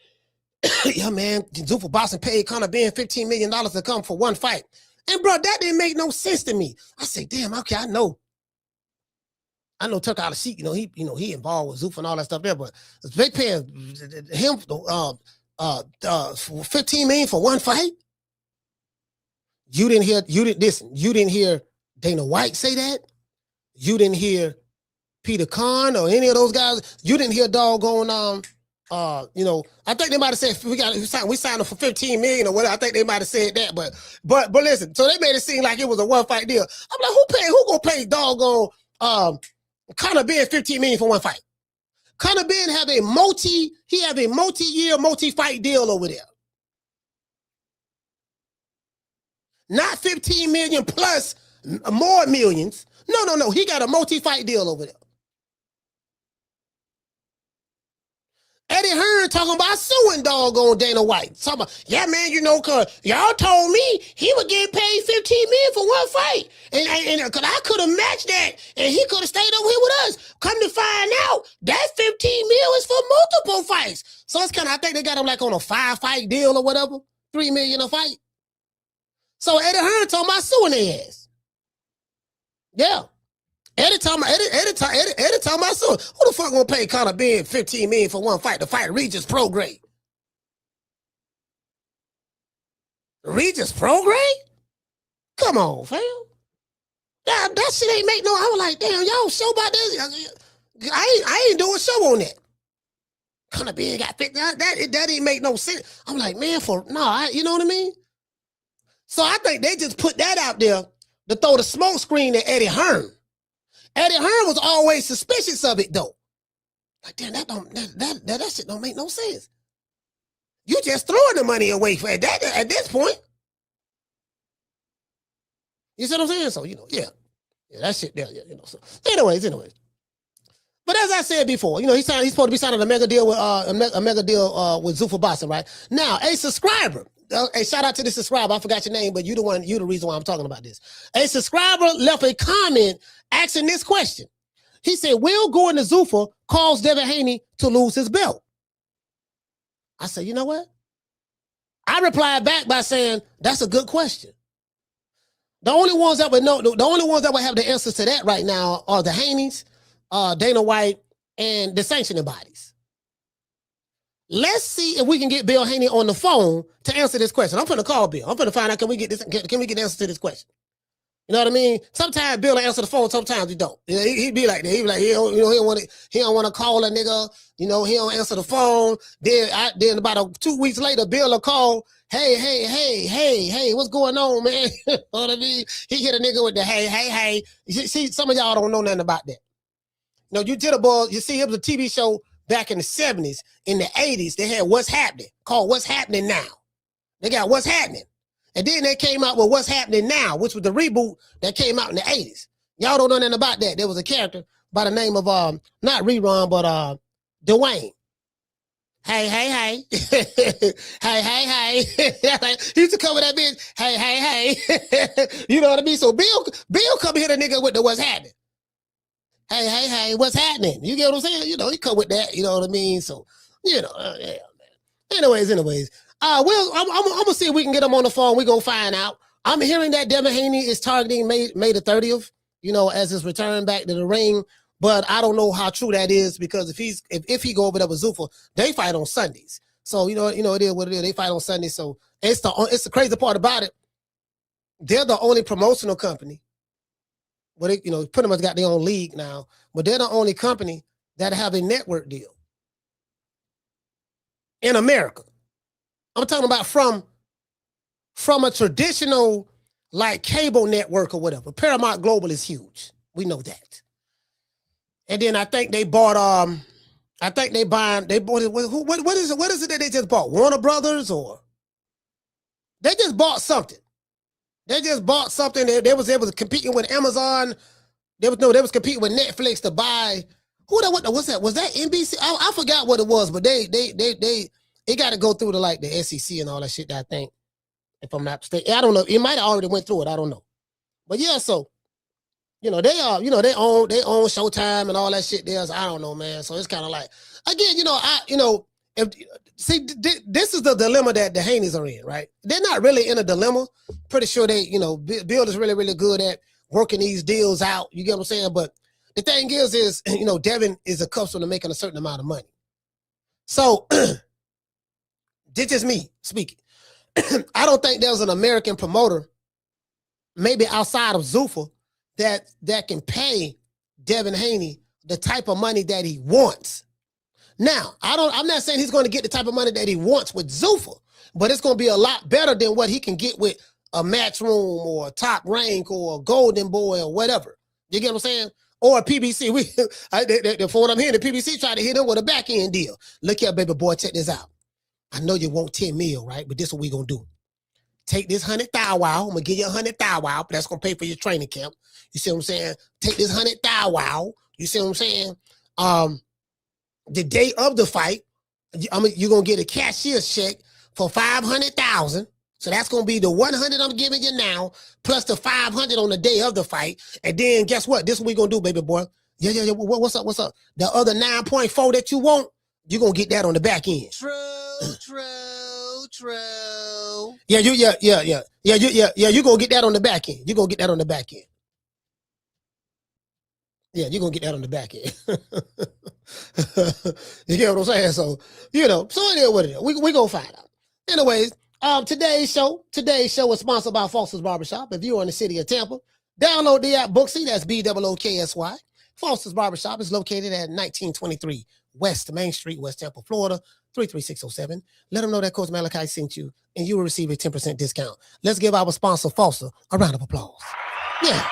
yeah, man, Zuffa Boxing paid Conor Ben $15 million to come for one fight. And bro, that didn't make no sense to me. I said, damn, okay, I know Tuck out of sheet, he involved with Zuffa and all that stuff there, but they paying him $15 million for one fight. You didn't hear Dana White say that. You didn't hear Peter Kahn or any of those guys. You didn't hear doggone I think they might have said we signed him for $15 million or whatever. I think they might have said that, but listen, so they made it seem like it was a one fight deal. I'm like, who gonna pay doggone Conor Ben $15 million for one fight? Conor Ben have a multi-year, multi-fight deal over there. Not 15 million plus more millions. No. He got a multi-fight deal over there. Eddie Hearn talking about suing doggone Dana White. Talking about, yeah, man, cause y'all told me he would get paid $15 million for one fight. And cause I could have matched that and he could have stayed over here with us. Come to find out, that $15 million is for multiple fights. So it's I think they got him like on a 5-fight deal or whatever. $3 million a fight. So Eddie Hearn talking about suing their ass. Yeah. Eddie talking about suing. Who the fuck gonna pay Conor Ben $15 million for one fight to fight Regis Prograis? Regis Prograis? Come on, fam. That shit ain't make no. I was like, damn, y'all show about this. I ain't doing a show on that. Conor Ben got $15. That ain't make no sense. I'm like, man, you know what I mean? So I think they just put that out there to throw the smoke screen at Eddie Hearn. Eddie Hearn was always suspicious of it though. Like, damn, that shit don't make no sense. You just throwing the money away for at this point. You see what I'm saying? So, yeah, that shit there, so anyways. But as I said before, he's supposed to be signing a mega deal with Zuffa Boxing, right? Now, a subscriber, Hey, shout out to the subscriber. I forgot your name, but you the reason why I'm talking about this. A subscriber left a comment asking this question. He said, will going to Zuffa cause Devin Haney to lose his belt? I said, you know what? I replied back by saying, that's a good question. The only ones that would know, the only ones that would have the answers to that right now are the Haneys, Dana White, and the sanctioning bodies. Let's see if we can get Bill Haney on the phone to answer this question. I'm finna call Bill. I'm finna find out, can we get the answer to this question? You know what I mean? Sometimes Bill will answer the phone, sometimes he don't. He'd be like that. He'd be like, he don't want to call a nigga. You know, he don't answer the phone. Then about 2 weeks later, Bill will call, hey, what's going on, man? You know what I mean? He hit a nigga with the hey. You see, some of y'all don't know nothing about that. You know, you jitterbug, you see, it was a TV show back in the 70s, in the 80s, they had What's Happening, called What's Happening Now. They got What's Happening. And then they came out with What's Happening Now, which was the reboot that came out in the 80s. Y'all don't know nothing about that. There was a character by the name of, not Rerun, but Dwayne. Hey. hey. He used to cover that bitch. Hey. You know what I mean? So Bill come here, the nigga with the What's Happening. Hey, what's happening? You get what I'm saying? You know, he come with that, you know what I mean? So, you know, yeah, man. Anyways. I'm gonna see if we can get him on the phone. We're gonna find out. I'm hearing that Devin Haney is targeting May the 30th, you know, as his return back to the ring. But I don't know how true that is, because if he go over there with Zuffa, they fight on Sundays. So you know it is what it is. They fight on Sundays. So it's the crazy part about it. They're the only promotional company. Well, they, you know, pretty much got their own league now, but they're the only company that have a network deal in America. I'm talking about from a traditional like cable network or whatever. Paramount Global is huge. We know that. And then I think they bought what is it that they just bought? Warner Brothers, or they just bought something. They just bought something that they was able to compete with Amazon. They was competing with Netflix to buy. What's that? Was that NBC? I forgot what it was, but it got to go through the SEC and all that shit. That I think, if I'm not mistaken, I don't know. It might have already went through it. I don't know. But yeah, so they own Showtime and all that shit there. So I don't know, man. So it's kind of like, again, this is the dilemma that the Haneys are in, right? They're not really in a dilemma. Pretty sure they, Bill is really, really good at working these deals out. You get what I'm saying? But the thing is, Devin is accustomed to making a certain amount of money. So this is me speaking. I don't think there's an American promoter, maybe outside of Zuffa, that can pay Devin Haney the type of money that he wants. Now, I'm not saying he's going to get the type of money that he wants with Zuffa, but it's going to be a lot better than what he can get with a Matchroom or a Top Rank or a Golden Boy or whatever. You get what I'm saying? Or a PBC. For what I'm hearing, the PBC tried to hit him with a back end deal. Look here, baby boy, check this out. I know you want 10 mil, right? But this is what we going to do. Take this 100,000 out. I'm going to give you 100,000 out, but that's going to pay for your training camp. You see what I'm saying? Take this 100,000 out. You see what I'm saying? The day of the fight, you're going to get a cashier's check for 500,000. So that's going to be the 100 I'm giving you now, plus the 500 on the day of the fight. And then guess what? This is what we going to do, baby boy. Yeah. What's up? The other 9.4 that you want, you're going to get that on the back end. True. Yeah. You're going to get that on the back end. You're going to get that on the back end. Yeah, you're going to get that on the back end. You get what I'm saying? So, so it is what it is. We going to find out. Anyways, today's show is sponsored by Foster's Barbershop. If you're in the city of Tampa, download the app Booksy. That's BOOKSY. Foster's Barbershop is located at 1923 West Main Street, West Tampa, Florida, 33607. Let them know that Coach Malachi sent you, and you will receive a 10% discount. Let's give our sponsor, Foster, a round of applause. Yeah.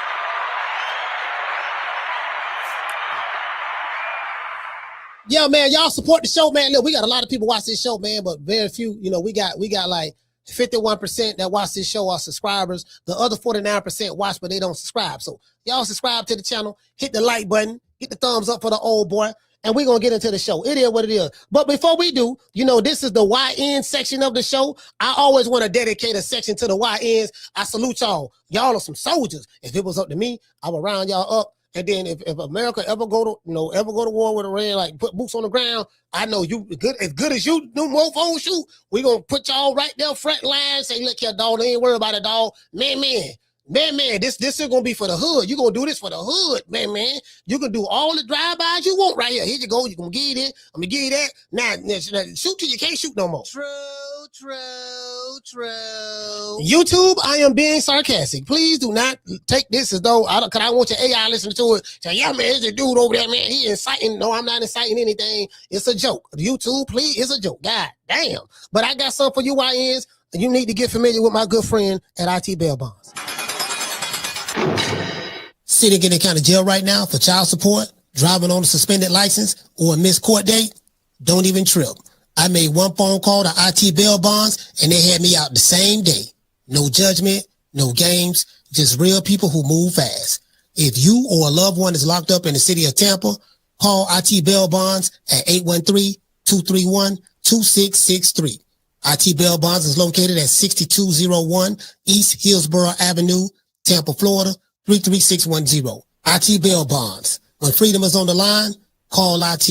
Yeah, man, y'all support the show, man. Look, we got a lot of people watch this show, man, but very few, we got like 51% that watch this show are subscribers. The other 49% watch, but they don't subscribe. So y'all subscribe to the channel, hit the like button, hit the thumbs up for the old boy. and we're going to get into the show. It is what it is. But before we do, you know, this is the YN section of the show. I always want to dedicate a section to the YNs. I salute y'all. Y'all are some soldiers. If it was up to me, I would round y'all up. And then if America ever go to war with Iran, like put boots on the ground, I know you good as you do mofos shoot. We gonna put y'all right there front line. Say, look here, dog. They ain't worry about it, dog. Man. This is gonna be for the hood. You gonna do this for the hood, man. You can do all the drive-bys you want right here. Here you go. You gonna give it. I'm gonna give you that. Now shoot till you can't shoot no more. True. YouTube, I am being sarcastic. Please do not take this as though I want your AI listening to it. Say, yeah, man, there's a dude over there, man. He inciting. No, I'm not inciting anything. It's a joke. YouTube, please, it's a joke. God damn. But I got something for you YNs. You need to get familiar with my good friend at IT Bail Bonds. Sitting in the county jail right now for child support, driving on a suspended license, or a missed court date? Don't even trip. I made one phone call to IT Bail Bonds, and they had me out the same day. No judgment, no games, just real people who move fast. If you or a loved one is locked up in the city of Tampa, call IT Bail Bonds at 813-231-2663. IT Bail Bonds is located at 6201 East Hillsborough Avenue, Tampa, Florida, 33610. IT Bail Bonds. When freedom is on the line, call IT.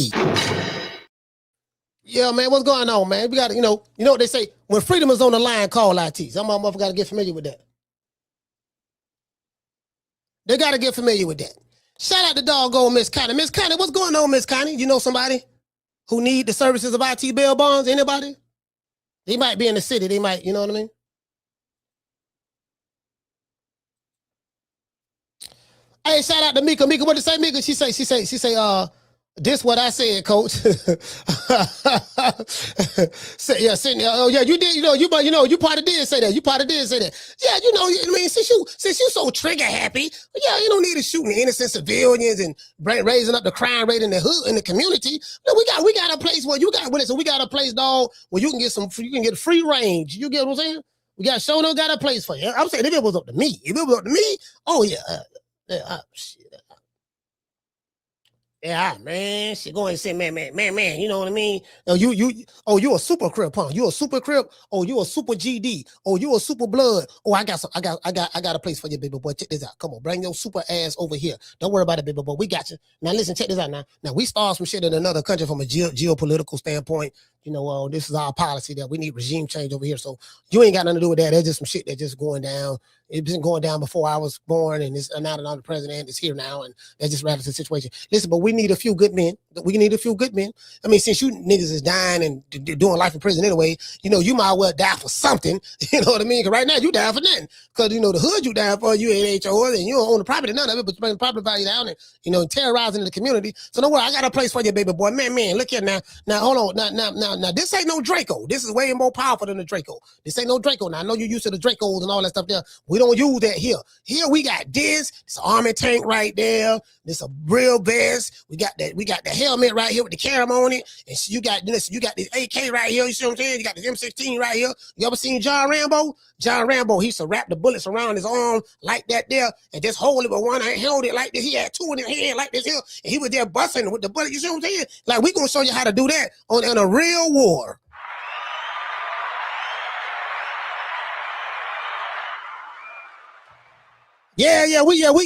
Yeah, man, what's going on, man? We got to, you know what they say? When freedom is on the line, call IT. Some motherfuckers got to get familiar with that. They got to get familiar with that. Shout out to doggone Miss Connie. Miss Connie, what's going on, Miss Connie? You know somebody who need the services of IT Bail Bonds? Anybody? They might be in the city. They might, you know what I mean? Hey, shout out to Mika. Mika, what did say, Mika? She say, this what I said, coach. Sydney, oh yeah, you did, you probably did say that. You probably did say that. Yeah, I mean, since you so trigger happy, yeah, you don't need to shooting innocent civilians and raising up the crime rate in the hood, in the community. No, we got a place where we got a place, dog, where you can get free range. You get what I'm saying? We got got a place for you. I'm saying if it was up to me, oh yeah, shit. Yeah, man, she go and say, man, you know what I mean? You a super crip, huh? You a super crip? Oh, you a super GD? Oh, you a super blood? Oh, I got a place for you, baby boy. Check this out. Come on, bring your super ass over here. Don't worry about it, baby boy. We got you. Now listen, check this out now. Now we start some shit in another country from a geopolitical standpoint. This is our policy that we need regime change over here. So you ain't got nothing to do with that. There's just some shit that's just going down. It's been going down before I was born, and now that I'm the president, it's here now, and that's just rather the situation. Listen, but we need a few good men. We need a few good men. I mean, since you niggas is dying and doing life in prison anyway, you might well die for something. You know what I mean? Because right now you die for nothing. Because the hood you die for, you ain't HO, and you don't own the property, none of it, but you bring the property value down and terrorizing the community. So don't worry, I got a place for you, baby boy. Man, look here now. Now hold on. Now this ain't no Draco. This is way more powerful than the Draco. This ain't no Draco. Now I know you're used to the Dracos and all that stuff there. We don't use that here. Here we got this army tank right there. This a real vest. We got the helmet right here with the carom on it. And so you got this AK right here. You see what I'm saying? You got the M16 right here. You ever seen John Rambo? John Rambo, he used to wrap the bullets around his arm like that there and just hold it with one hand, held it like this. He had two in his hand like this here. And he was there busting with the bullet. You see what I'm saying? Like, we gonna show you how to do that on a real war. Yeah, we got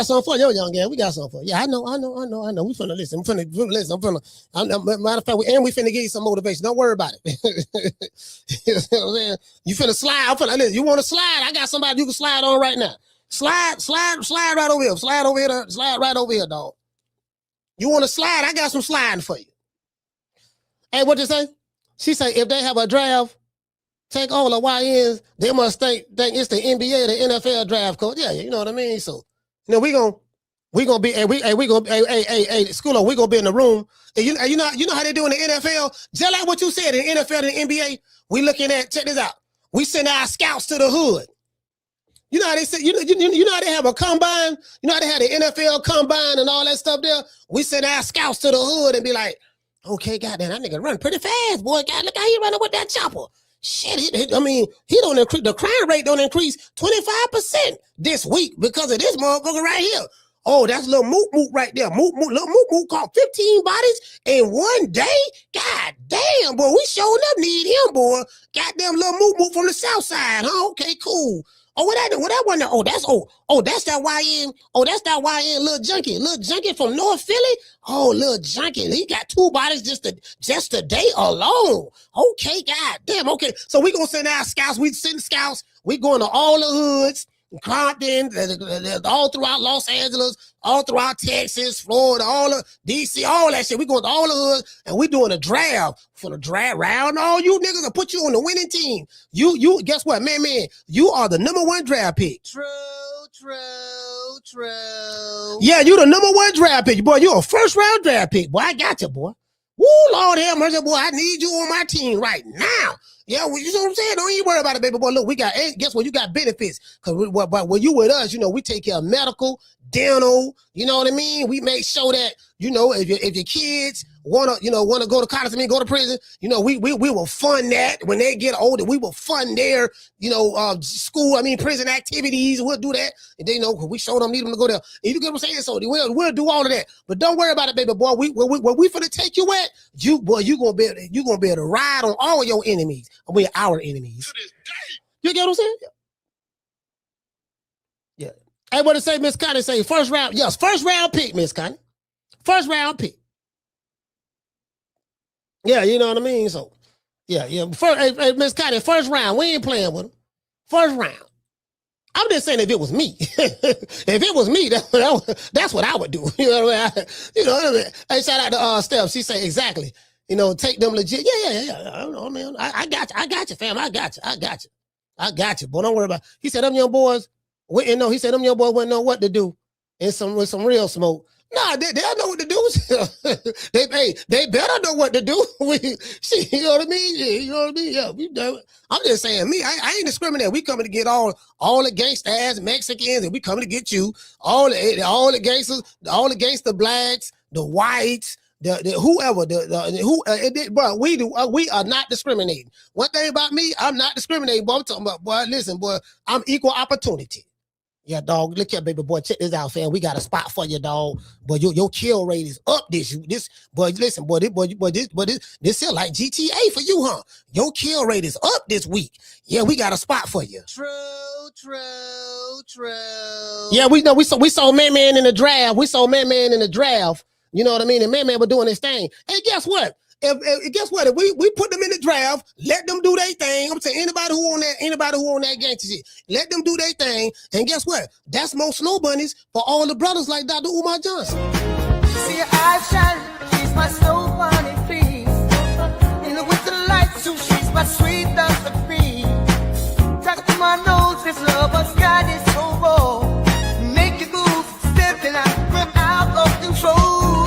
something for you, young guy. We got something for you. Yeah, I know. We finna listen. Matter of fact, we finna give you some motivation. Don't worry about it. You finna slide. Listen, you want to slide? I got somebody you can slide on right now. Slide right over here. Slide right over here, dog. You want to slide? I got some sliding for you. Hey, what you say? She say if they have a draft, take all the YNs, they must think it's the NBA, the NFL draft code. Yeah, you know what I mean? So, we gonna be, Schooler, we gonna be in the room. And you know how they do in the NFL? Just like what you said in the NFL and the NBA, we looking at, check this out. We send our scouts to the hood. You know how they say, you know how they have a combine? You know how they have the NFL combine and all that stuff there? We send our scouts to the hood and be like, okay, goddamn, that nigga run pretty fast, boy. God, look how he running with that chopper. Shit, he don't increase, the crime rate don't increase 25% this week because of this motherfucker right here. Oh, that's little moot moot right there. Little moot moot caught 15 bodies in one day. God damn, boy, we showing up need him, boy. Goddamn little moot moot from the south side, huh? Okay, cool. Oh, what that one? Oh, that's that YN. Oh, that's that YN little junkie from North Philly. Oh, little junkie. He got 2 bodies just a day alone. Okay, god damn. Okay, so we gonna send our scouts. We send scouts. We going to all the hoods, Compton, all throughout Los Angeles, all throughout Texas, Florida, all of DC, all that shit. We going to all the hoods, and we doing a draft for the draft round. All you niggas will put you on the winning team. You guess what, man, you are the #1 draft pick. True. Yeah, you the #1 draft pick, boy. You a first-round draft pick, boy. I got you, boy. Woo, Lord have mercy, boy. I need you on my team right now. Yeah, well, you know what I'm saying? Don't even worry about it, baby boy. Look, we got, guess what? You got benefits. Because when you with us, we take care of medical, dental, you know what I mean? We make sure that, if your kids wanna go to college, go to prison, we will fund that. When they get older, we will fund their, school, prison activities. We'll do that. And then, we show them, need them to go there. You get what I'm saying? So we'll do all of that. But don't worry about it, baby boy. Where we finna take you at, you gonna be able to ride on all your enemies. We're our enemies. You get what I'm saying? Yeah. Hey, what to say, Miss Connie? Say first round. Yes, first round pick, Miss Connie. First round pick. Yeah, you know what I mean? So, yeah. First, hey, Miss Connie, first round. We ain't playing with him. First round. I'm just saying if it was me. If it was me, that's what I would do. You know what I mean? Hey, shout out to Steph. She say exactly. Take them legit. Yeah. I don't know, man. I got you, fam. I got you. Boy, don't worry about it. He said them young boys wouldn't know. He said them young boys wouldn't know what to do with some real smoke. Nah, they know what to do. they better know what to do. You know what I mean? Yeah, you know what I mean? Yeah, we do it. I'm just saying, me, I ain't discriminating. We coming to get all the gangsters, Mexicans, and we coming to get you. All the gangsters, all the gangster blacks, the whites, the whoever, but we are not discriminating. One thing about me, I'm not discriminating, but I'm talking about, boy, listen, boy, I'm equal opportunity. Yeah, dog. Look here, baby boy. Check this out, fam. We got a spot for you, dog. But your kill rate is up this. Boy, listen, boy, this feel like GTA for you, huh? Your kill rate is up this week. Yeah, we got a spot for you. True. Yeah, we know. We saw Man in the draft. You know what I mean? And Man was doing his thing. Hey, guess what? If we put them in the draft, let them do their thing. I'm saying anybody who on that gangster shit, let them do their thing. And guess what? That's more snow bunnies for all the brothers like Dr. Umar Johnson. See your eyes shine, she's my snow bunny, please. In the winter lights, so she's my sweet Dr. Free. Talk to my nose, this lover's got is so raw. Make you move, stepping out, grip out of control.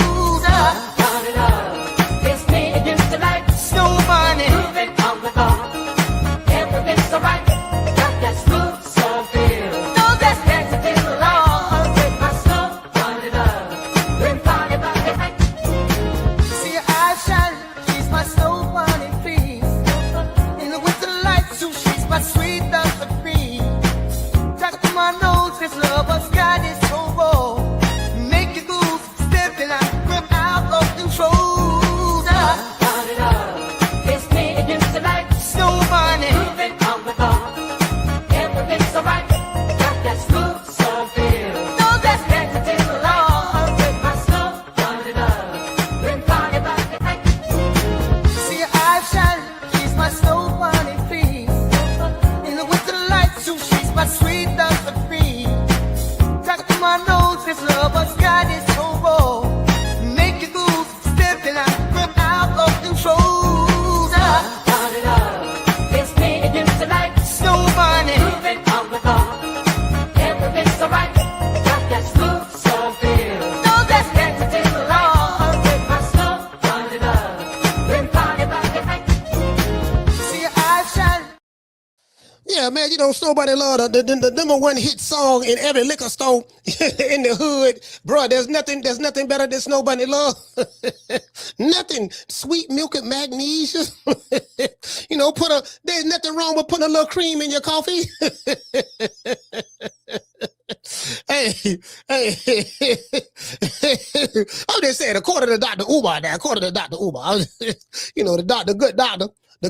Yeah, man, Snowbody love the #1 hit song in every liquor store in the hood. Bro, there's nothing better than Snowbody love. Nothing. Sweet milk and magnesia. There's nothing wrong with putting a little cream in your coffee. Hey, I'm just saying, according to Dr. Umar now, according to Dr. Umar, the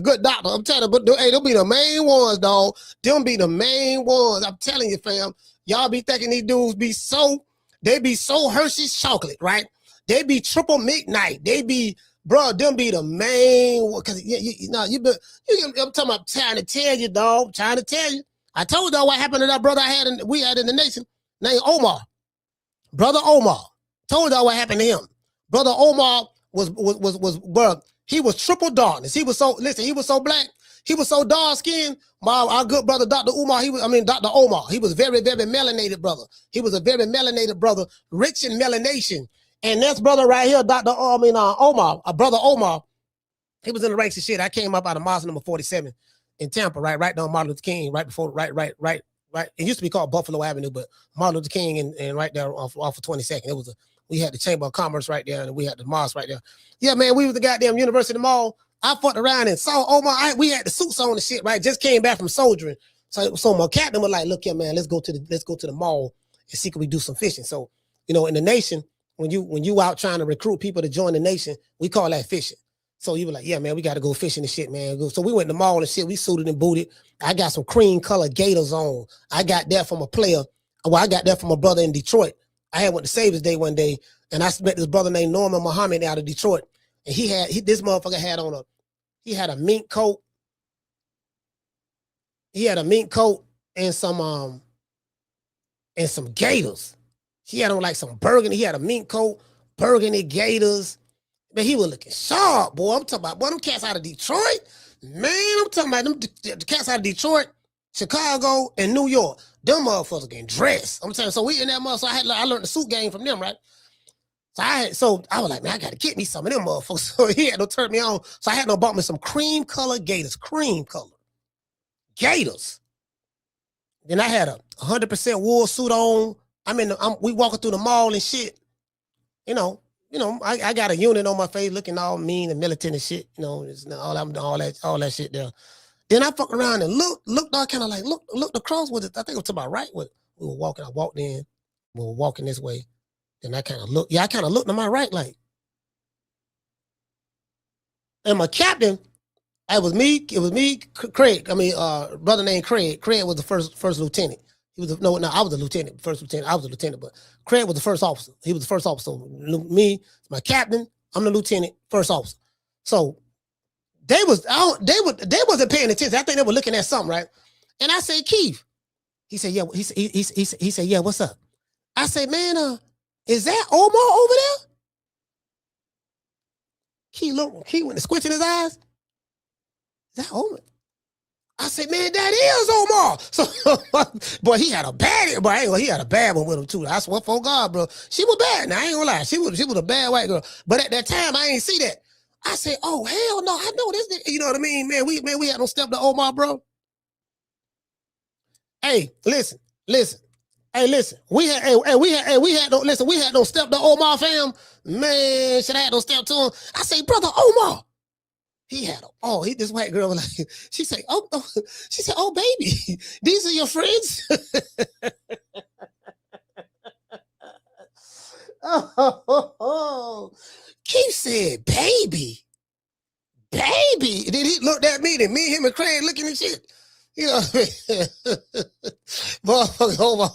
good doctor, I'm telling you, but hey, they'll be the main ones, dog. Them be the main ones. I'm telling you, fam. Y'all be thinking these dudes they be so Hershey's chocolate, right? They be triple midnight. They be, bro, them be the main one. Cause I'm talking about trying to tell you, dog, trying to tell you. I told y'all what happened to that brother we had in the nation named Omar. Brother Omar. Told y'all what happened to him. Brother Omar was bro, he was triple darkness. He was so black. He was so dark skinned. Our good brother, Dr. Omar, Dr. Omar. He was very, very melanated brother. He was a very melanated brother, rich in melanation. And this brother right here, Omar, brother Omar, he was in the ranks of shit. I came up out of Mosque number 47 in Tampa, right down Martin Luther King, right before, right. It used to be called Buffalo Avenue, but Martin Luther King and right there off of 22nd. We had the Chamber of Commerce right there, and we had the mosque right there. Yeah, man, we was the goddamn University Mall. I fucked around and saw Omar. We had the suits on and shit, right? Just came back from soldiering. So my captain was like, look here, man, let's go to the mall and see can we do some fishing. So, in the nation, when you out trying to recruit people to join the nation, we call that fishing. So you were like, yeah, man, we got to go fishing and shit, man. So we went to the mall and shit. We suited and booted. I got some cream color Gators on. I got that from a player. Well, I got that from a brother in Detroit. I had went to Savior's Day one day, and I met this brother named Norman Muhammad out of Detroit. And this motherfucker had on he had a mink coat. He had a mink coat and some Gators. He had on like some burgundy. He had a mink coat, burgundy Gators. Man, he was looking sharp, boy. I'm talking about, boy, them cats out of Detroit. Man, I'm talking about them the cats out of Detroit, Chicago, and New York. Them motherfuckers getting dressed. I'm telling you, so we in that motherfucker. So I learned the suit game from them, right? So I was like, man, I got to get me some of them motherfuckers. So he had to turn me on. So I had to bought me some cream color Gators. Then I had a 100% wool suit on. We walking through the mall and shit. I got a unit on my face looking all mean and militant and shit. All that shit there. Then I fuck around and looked kind of like, looked across with it. I think it was to my right. We were walking. I walked in. We were walking this way. Then I kind of looked. Yeah, I kind of looked to my right like. And my captain, it was me, Craig. Brother named Craig. Craig was the first lieutenant. I was the lieutenant, first lieutenant. I was the lieutenant, but Craig was the first officer. He was the first officer. Me, my captain, I'm the lieutenant, first officer. So they wasn't paying attention. I think they were looking at something, right? And I said, Keith. He said, yeah. He said, yeah, what's up? I said, man, is that Omar over there? Keith went to squinching his eyes. Is that Omar? I said, man, that is Omar. So, boy, he had a bad one with him too. I swear for God, bro. She was bad. Now I ain't gonna lie. She was a bad white girl. But at that time, I ain't see that. I said, oh hell no, I know this. You know what I mean, man? We had no step to Omar, bro. Hey, listen. Hey, listen. We had no step to Omar, fam. Man, should I have no step to him? I say, brother Omar. He had this white girl was like, she said, oh baby, these are your friends. Keith said, baby. Then he looked at me, and me, him, and Craig looking at shit. Motherfucker, Omar.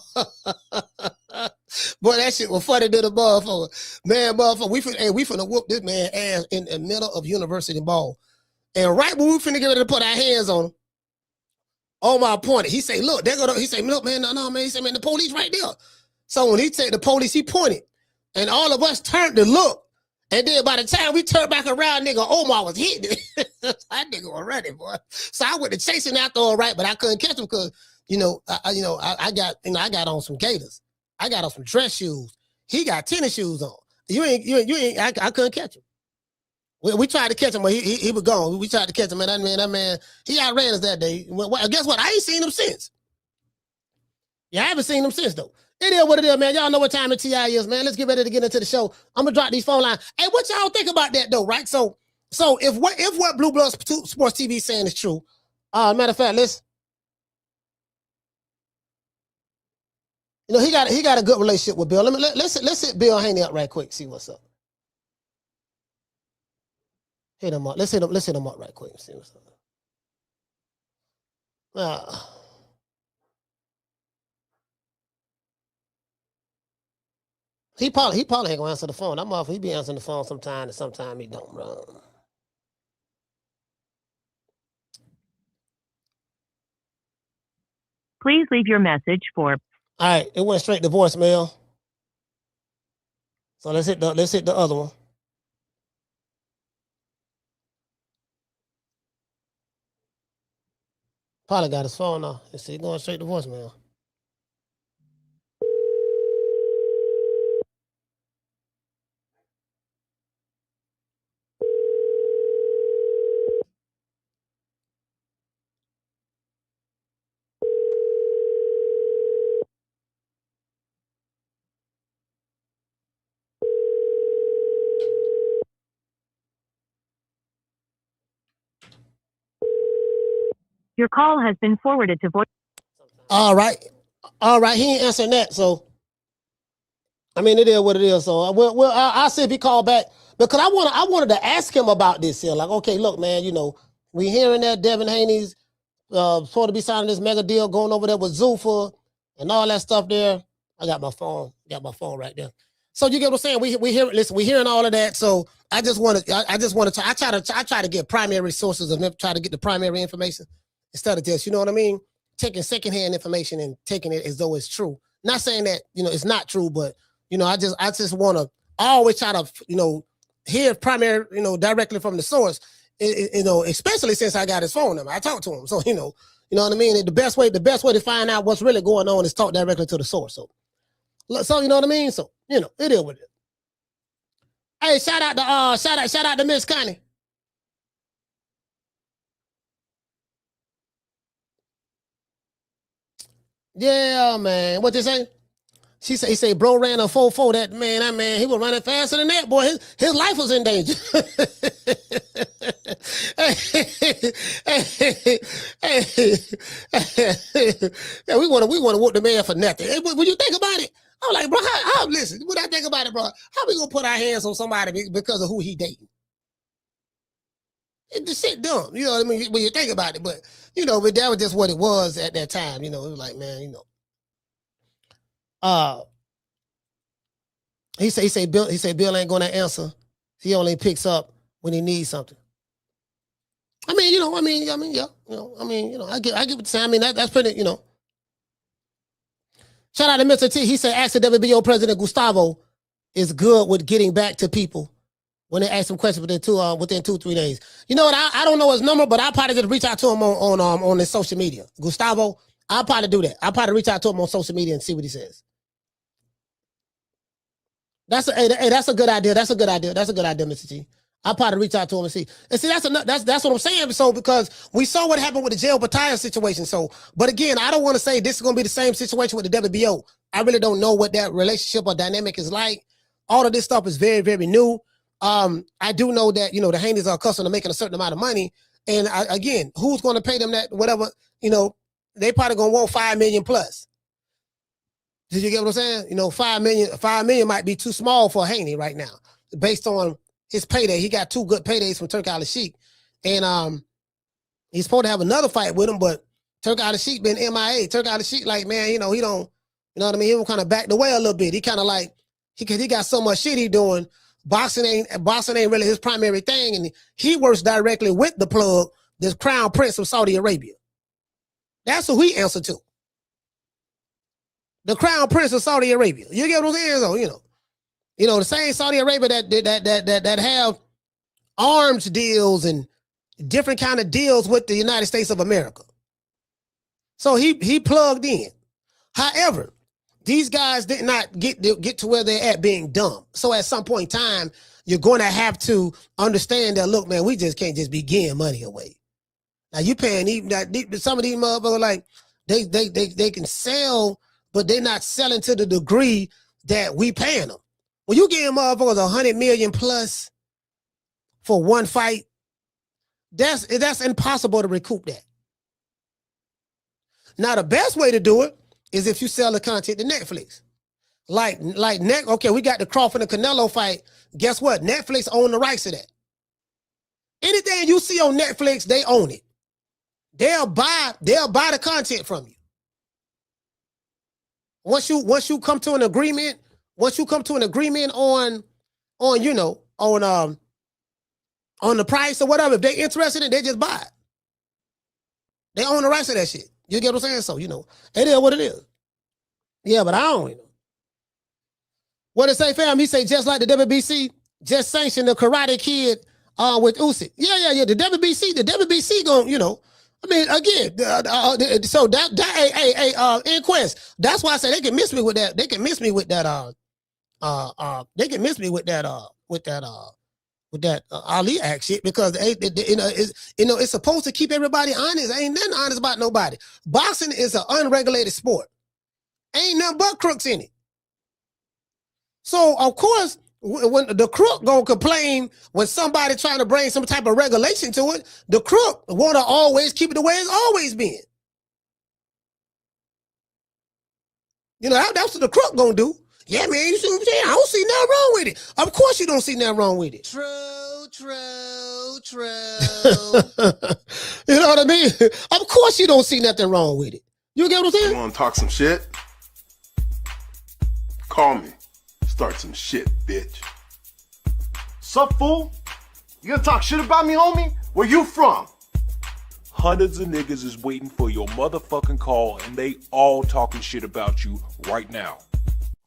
Boy, that shit was funny to the motherfucker. Man, motherfucker, we finna whoop this man ass in the middle of University Mall. And right when we finna get ready to put our hands on him, Omar pointed. He say, look, he say, look, man, no, man. He said, man, the police right there. So when he said the police, he pointed. And all of us turned to look. And then by the time we turned back around, nigga, Omar was hitting it. That nigga was running, boy. So I went to chasing after him, right? But I couldn't catch him because, I got on some Gators. I got on some dress shoes. He got tennis shoes on. I couldn't catch him. We tried to catch him, but he was gone. We tried to catch him, and that man, he outran us that day. Well, guess what? I ain't seen him since. Yeah, I haven't seen him since, though. It is what it is, man. Y'all know what time the TI is, man. Let's get ready to get into the show. I'm going to drop these phone lines. Hey, what y'all think about that, though, right? So if what Blue Blood Sports TV is saying is true, matter of fact, You know, he got a good relationship with Bill. Let's hit Bill Haney up right quick. See what's up. Hit him up. Let's hit him up right quick. See what's up. He probably ain't gonna answer the phone. I'm off. He be answering the phone sometime, and sometime he don't, bro. Please leave your message for. All right, it went straight to voicemail. So let's hit the other one. Probably got his phone off. Let's see, going straight to voicemail. Your call has been forwarded to voice. All right. He ain't answering that. So, I mean, it is what it is. So, I'll see if he called back because I wanted to ask him about this here. Like, okay, look, man, you know, we hearing that Devin Haney's supposed to be signing this mega deal, going over there with Zuffa and all that stuff there. I got my phone right there. So you get what I'm saying? We hearing all of that. So I try to get primary sources and try to get the primary information instead of just, you know what I mean, taking secondhand information and taking it as though it's true. Not saying that, you know, it's not true, but you know, I just want to always try to, you know, hear primary, you know, directly from the source. You know, especially since I got his phone number. I talked to him, so you know what I mean. And the best way to find out what's really going on is talk directly to the source. So you know what I mean. So you know, it is what it is. Hey, shout out to Miss Connie. Yeah, man. What you say? He say, bro ran a 4.4. That man, he was running faster than that, boy. His life was in danger. Yeah, we want to whoop the man for nothing. Hey, when you think about it, I'm like, bro, listen, when I think about it, bro, how we gonna put our hands on somebody because of who he dating? It's shit dumb, you know what I mean? When you think about it, but you know, but that was just what it was at that time. You know, it was like, man, you know. He say Bill ain't gonna answer. He only picks up when he needs something. I mean, yeah, I get what you're saying. I mean, that's pretty, you know. Shout out to Mr. T. He said, ask the WBO president Gustavo is good with getting back to people when they ask him questions within 2-3 days. You know what? I don't know his number, but I'll probably just reach out to him on his social media. Gustavo, I'll probably do that. I'll probably reach out to him on social media and see what he says. That's a good idea. That's a good idea, Mr. T. I'll probably reach out to him and see. And see, that's what I'm saying. So because we saw what happened with the jail battalion situation. So, but again, I don't want to say this is going to be the same situation with the WBO. I really don't know what that relationship or dynamic is like. All of this stuff is very, very new. I do know that, you know, the Haneys are accustomed to making a certain amount of money. And again, who's going to pay them that, whatever, you know, they probably going to want $5 million plus. Did you get what I'm saying? You know, $5 million might be too small for Haney right now, based on his payday. He got 2 good paydays from Turk Al-Sheikh. And he's supposed to have another fight with him, but Turk Al-Sheikh been MIA. Turk Al-Sheikh, like, man, you know, he don't, you know what I mean? He kind of backed away a little bit. He kind of like, he got so much shit he doing. Boxing ain't really his primary thing. And he works directly with the plug, the crown prince of Saudi Arabia. That's who he answered to. The crown prince of Saudi Arabia. You get what I'm saying? So, you know, the same Saudi Arabia that have arms deals and different kind of deals with the United States of America. So he plugged in. However, these guys did not get to where they're at being dumb. So at some point in time, you're going to have to understand that, look, man, we just can't just be giving money away. Now you paying some of these motherfuckers, like they can sell, but they're not selling to the degree that we paying them. When you give motherfuckers $100 million plus for one fight, that's impossible to recoup that. Now the best way to do it is if you sell the content to Netflix. Okay, we got the Crawford and Canelo fight. Guess what? Netflix own the rights to that. Anything you see on Netflix, they own it. They'll buy the content from you. Once you come to an agreement, on the price or whatever, if they're interested in it, they just buy it. They own the rights to that shit. You get what I'm saying? So, it is what it is. Yeah, but I don't know. What it say, fam? He say, just like the WBC just sanctioned the Karate Kid with Usyk. Yeah. The WBC going, I mean, again, so that Inquest. That's why I say they can miss me with that. They can miss me with that. Ali Act shit because it's supposed to keep everybody honest. Ain't nothing honest about nobody. Boxing is an unregulated sport. Ain't nothing but crooks in it. So of course, when the crook gonna complain when somebody trying to bring some type of regulation to it, the crook want to always keep it the way it's always been. That's what the crook gonna do. Yeah, man, you see what I'm saying? I don't see nothing wrong with it. Of course you don't see nothing wrong with it. True. You know what I mean? Of course you don't see nothing wrong with it. You get what I'm saying? You want to talk some shit? Call me. Start some shit, bitch. Sup, fool? You gonna talk shit about me, homie? Where you from? Hundreds of niggas is waiting for your motherfucking call, and they all talking shit about you right now.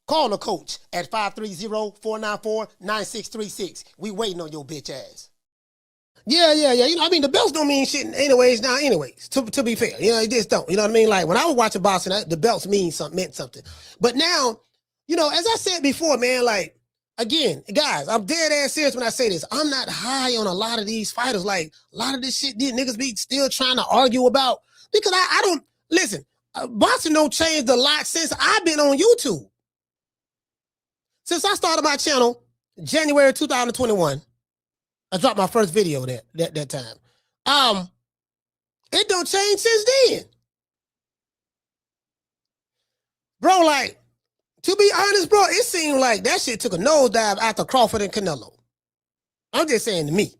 Call the coach at 530-494-9636. We waiting on your bitch ass. Yeah. The belts don't mean shit anyways. To be fair, it just don't. You know what I mean? Like when I was watching boxing, the belts meant something. But now, as I said before, man, like, again, guys, I'm dead ass serious when I say this. I'm not high on a lot of these fighters. Like, a lot of this shit these niggas be still trying to argue about. Because I don't, listen, boxing don't change a lot since I've been on YouTube. Since I started my channel, January 2021, I dropped my first video that time. It don't change since then. Bro, like, to be honest, bro, it seemed like that shit took a nosedive after Crawford and Canelo. I'm just saying to me.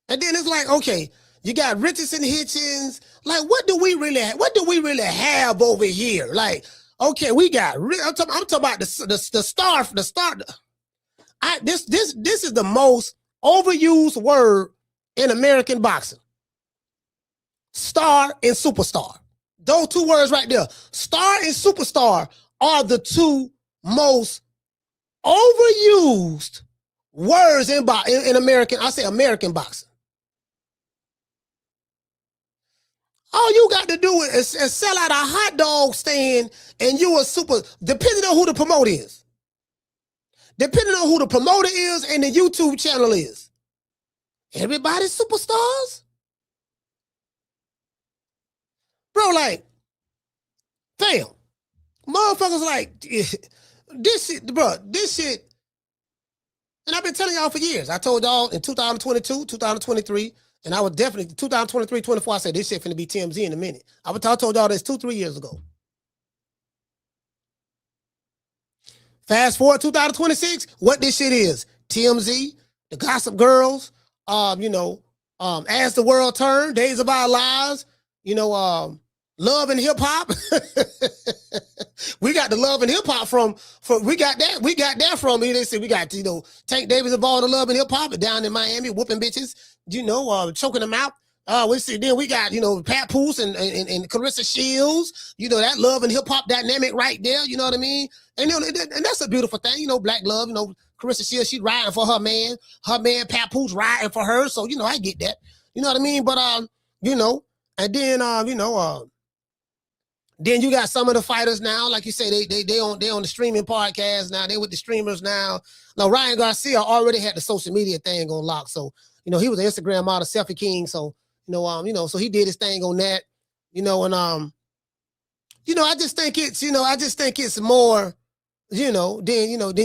And then it's like, okay, you got Richardson, Hitchens. Like, what do we really have over here? Like, okay, we got. I'm talking about the star. This is the most overused word in American boxing. Star and superstar. Those two words right there. Star and superstar are the two most overused words in American. I say American boxing. All you got to do is sell out a hot dog stand and you a super, depending on who the promoter is. Depending on who the promoter is and the YouTube channel is. Everybody's superstars? Bro, like, fam, motherfuckers like, this shit, and I've been telling y'all for years. I told y'all in 2022, 2023, and I was definitely 2023, 24. I said this shit finna be TMZ in a minute. I told y'all this 2-3 years ago. Fast forward 2026, what this shit is? TMZ, the Gossip Girls, As the World Turns, Days of Our Lives, Love and Hip Hop. We got the Love and Hip Hop from we got that from they said we got Tank Davis involved in Love and Hip Hop down in Miami whooping bitches, choking them out. Then we got Pat Poose and Clarissa Shields, that Love and Hip Hop dynamic right there, you know what I mean? And and that's a beautiful thing, Black love, Clarissa Shields, she riding for her man Pat Poose riding for her, so I get that, you know what I mean? But and then then you got some of the fighters now, like you say, they on the streaming podcast now. They with the streamers now. Now Ryan Garcia already had the social media thing on lock, so he was an Instagram model, selfie king. So so he did his thing on that. I just think it's more. Then you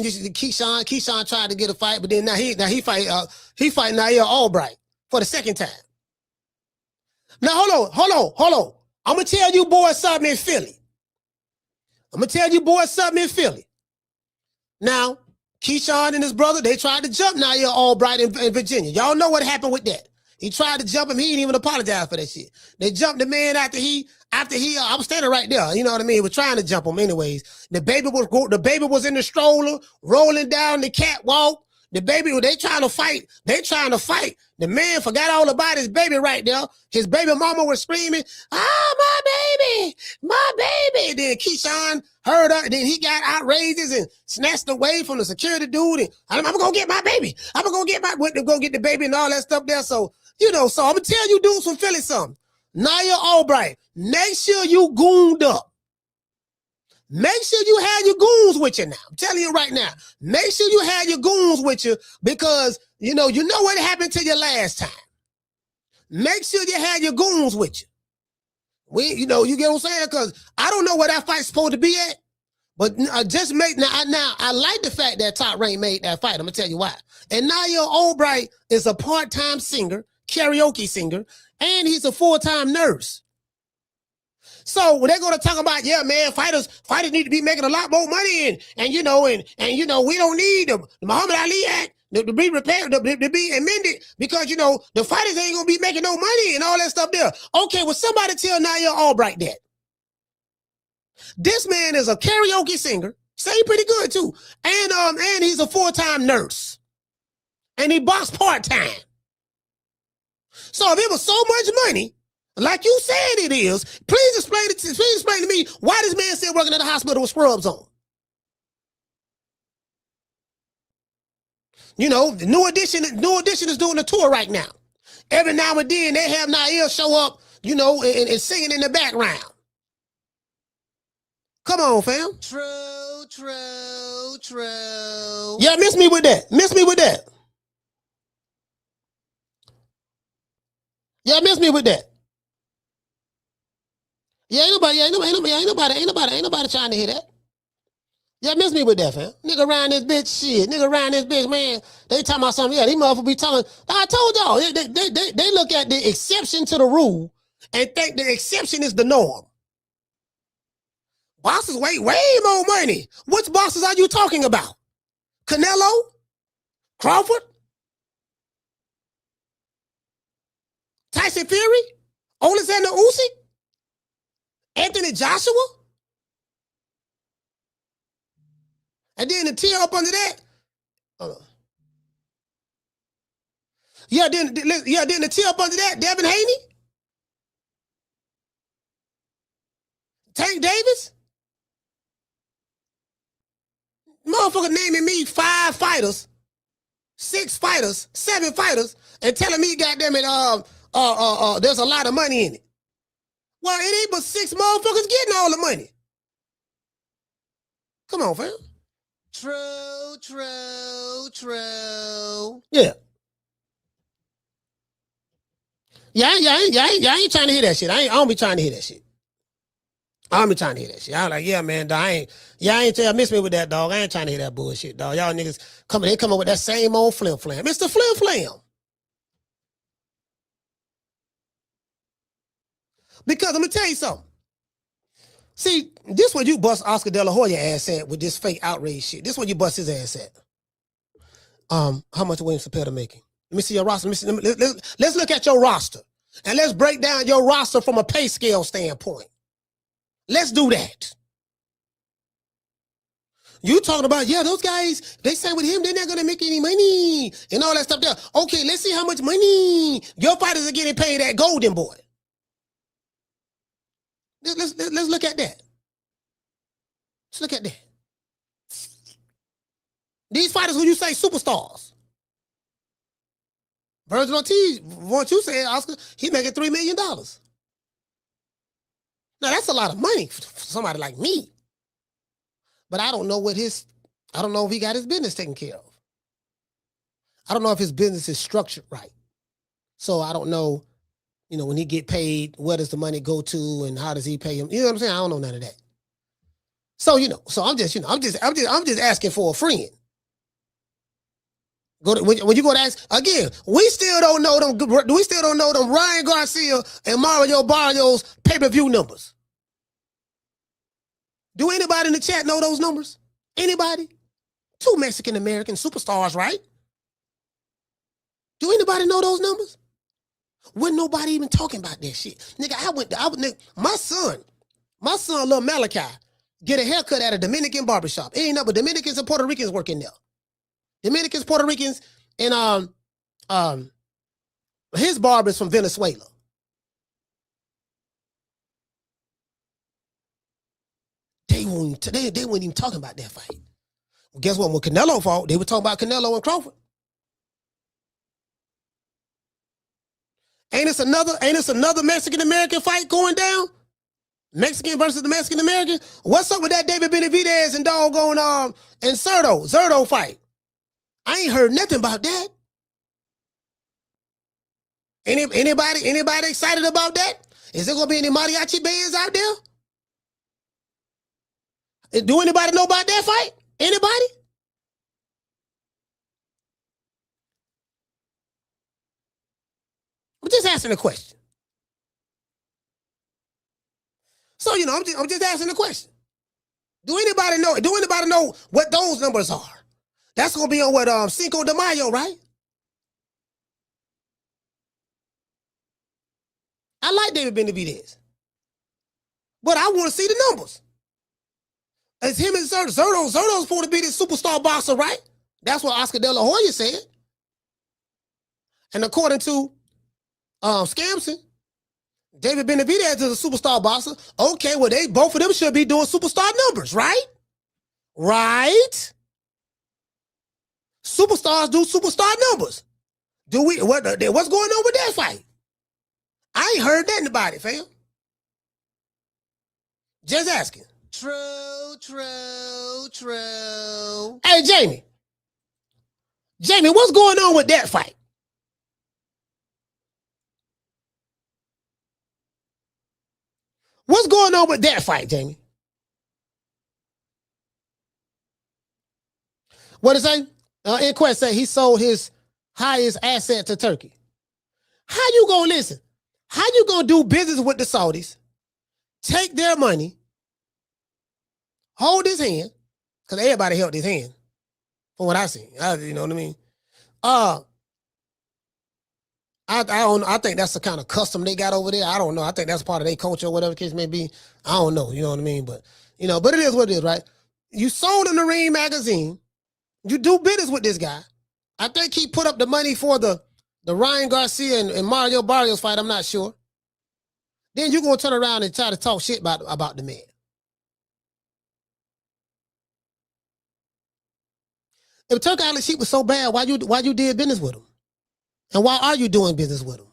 see Keyshawn. Keyshawn tried to get a fight, but then now he fight Nair Albright for the second time. Now hold on. I'm gonna tell you boys something in Philly. I'm going to tell you boys something in Philly. Now, Keyshawn and his brother, they tried to jump Nair Albright in Virginia. Y'all know what happened with that. He tried to jump him. He didn't even apologize for that shit. They jumped the man after he, I was standing right there. You know what I mean? He was trying to jump him anyways. The baby was in the stroller, rolling down the catwalk. The baby, they trying to fight. The man forgot all about his baby right there. His baby mama was screaming, my baby. Then Keyshawn heard her. Then he got outrageous and snatched away from the security dude. And I'm going to get my baby. Went to go get the baby and all that stuff there. So, so I'm going to tell you dudes from Philly something. Nair Albright, make sure you gooned up. Make sure you have your goons with you now. I'm telling you right now. Make sure you have your goons with you because, you know what happened to you last time. Make sure you have your goons with you. You get what I'm saying? Because I don't know where that fight's supposed to be at, but now I like the fact that Top Rank made that fight. I'm going to tell you why. And Nair Albright is a part-time singer, karaoke singer, and he's a full-time nurse. So when they're going to talk about, yeah, man, fighters need to be making a lot more money and we don't need the Muhammad Ali Act to be repaired, to be amended because, the fighters ain't going to be making no money and all that stuff there. Okay, well, somebody tell Nair Albright that. This man is a karaoke singer, say pretty good too, and he's a full-time nurse, and he boxed part-time. So if it was so much money, like you said it is, please explain to me why this man still working at the hospital with scrubs on. The New Edition is doing a tour right now. Every now and then they have Nair show up, and singing in the background. Come on, fam. True. Yeah, miss me with that. Yeah, miss me with that. Yeah, ain't nobody trying to hear that. Yeah, miss me with that, fam. Nigga around this bitch, man. They talking about something. Yeah, these motherfuckers be talking. I told y'all, they look at the exception to the rule and think the exception is the norm. Bosses way more money. Which bosses are you talking about? Canelo? Crawford? Tyson Fury? Alexander Usyk? Anthony Joshua? And then the tier up under that. Then the tier up under that, Devin Haney? Tank Davis? Motherfucker naming me 5 fighters, 6 fighters, 7 fighters, and telling me, goddamn it, there's a lot of money in it. Well, it ain't but 6 motherfuckers getting all the money. Come on, fam. True. Yeah. Yeah, I ain't trying to hear that shit. I don't be trying to hear that shit. I'm trying to hear that shit. I'm like, yeah, man, dog, miss me with that, dog. I ain't trying to hear that bullshit, dog. Y'all niggas come up with that same old flim flam. It's the flim flam. Because I'm gonna tell you something. See, this what you bust Oscar De La Hoya ass at with this fake outrage shit. This what you bust his ass at. How much William Cepeda making? Let me see your roster. Let's look at your roster. And let's break down your roster from a pay scale standpoint. Let's do that. You talking about, yeah, those guys, they signed with him, they're not going to make any money and all that stuff there. Okay, let's see how much money your fighters are getting paid at Golden Boy. Let's look at that. Let's look at that. These fighters who you say superstars. Virgil Ortiz, what you said, Oscar, he making $3 million. Now, that's a lot of money for somebody like me. But I don't know I don't know if he got his business taken care of. I don't know if his business is structured right. So I don't know, when he get paid, where does the money go to and how does he pay him? You know what I'm saying? I don't know none of that. So, so I'm just asking for a friend. When you go to ask, again, we still don't know them Ryan Garcia and Mario Barrios pay-per-view numbers. Do anybody in the chat know those numbers? Anybody? 2 Mexican-American superstars, right? Do anybody know those numbers? Wasn't nobody even talking about that shit. Nigga, nigga, my son, little Malachi, get a haircut at a Dominican barbershop. It ain't nothing but Dominicans and Puerto Ricans working there. Dominicans, Puerto Ricans, and his barber's from Venezuela. They weren't even talking about that fight. Well, guess what? When Canelo fought, they were talking about Canelo and Crawford. Ain't this another Mexican-American fight going down? Mexican versus the Mexican-American? What's up with that David Benavidez and doggone and Zerto fight? I ain't heard nothing about that. Anybody excited about that? Is there gonna be any mariachi bands out there? Do anybody know about that fight? Anybody? I'm just asking a question. So, I'm just asking a question. Do anybody know what those numbers are? That's gonna be on what Cinco de Mayo, right? I like David Benavidez, but I want to see the numbers. It's him and Zerto. Zerto's supposed to be this superstar boxer, right? That's what Oscar De La Hoya said. And according to Scamson, David Benavidez is a superstar boxer. Okay, well, both of them should be doing superstar numbers, right? Right? Superstars do superstar numbers. What's going on with that fight? I ain't heard nothing about it, fam. Just asking. True. Hey, Jamie, what's going on with that fight? What's going on with that fight, Jamie? What it say? Inquest say he sold his highest asset to Turkey. How you gonna listen? How you gonna do business with the Saudis? Take their money, hold his hand, because everybody held his hand, from what I see. You know what I mean? I think that's the kind of custom they got over there. I don't know. I think that's part of their culture or whatever the case may be. I don't know. You know what I mean? But but it is what it is, right? You sold him the Ring magazine. You do business with this guy. I think he put up the money for the Ryan Garcia and Mario Barrios fight. I'm not sure. Then you're going to turn around and try to talk shit about the man. If Turk Ali Sheik was so bad, why you did business with him? And why are you doing business with him?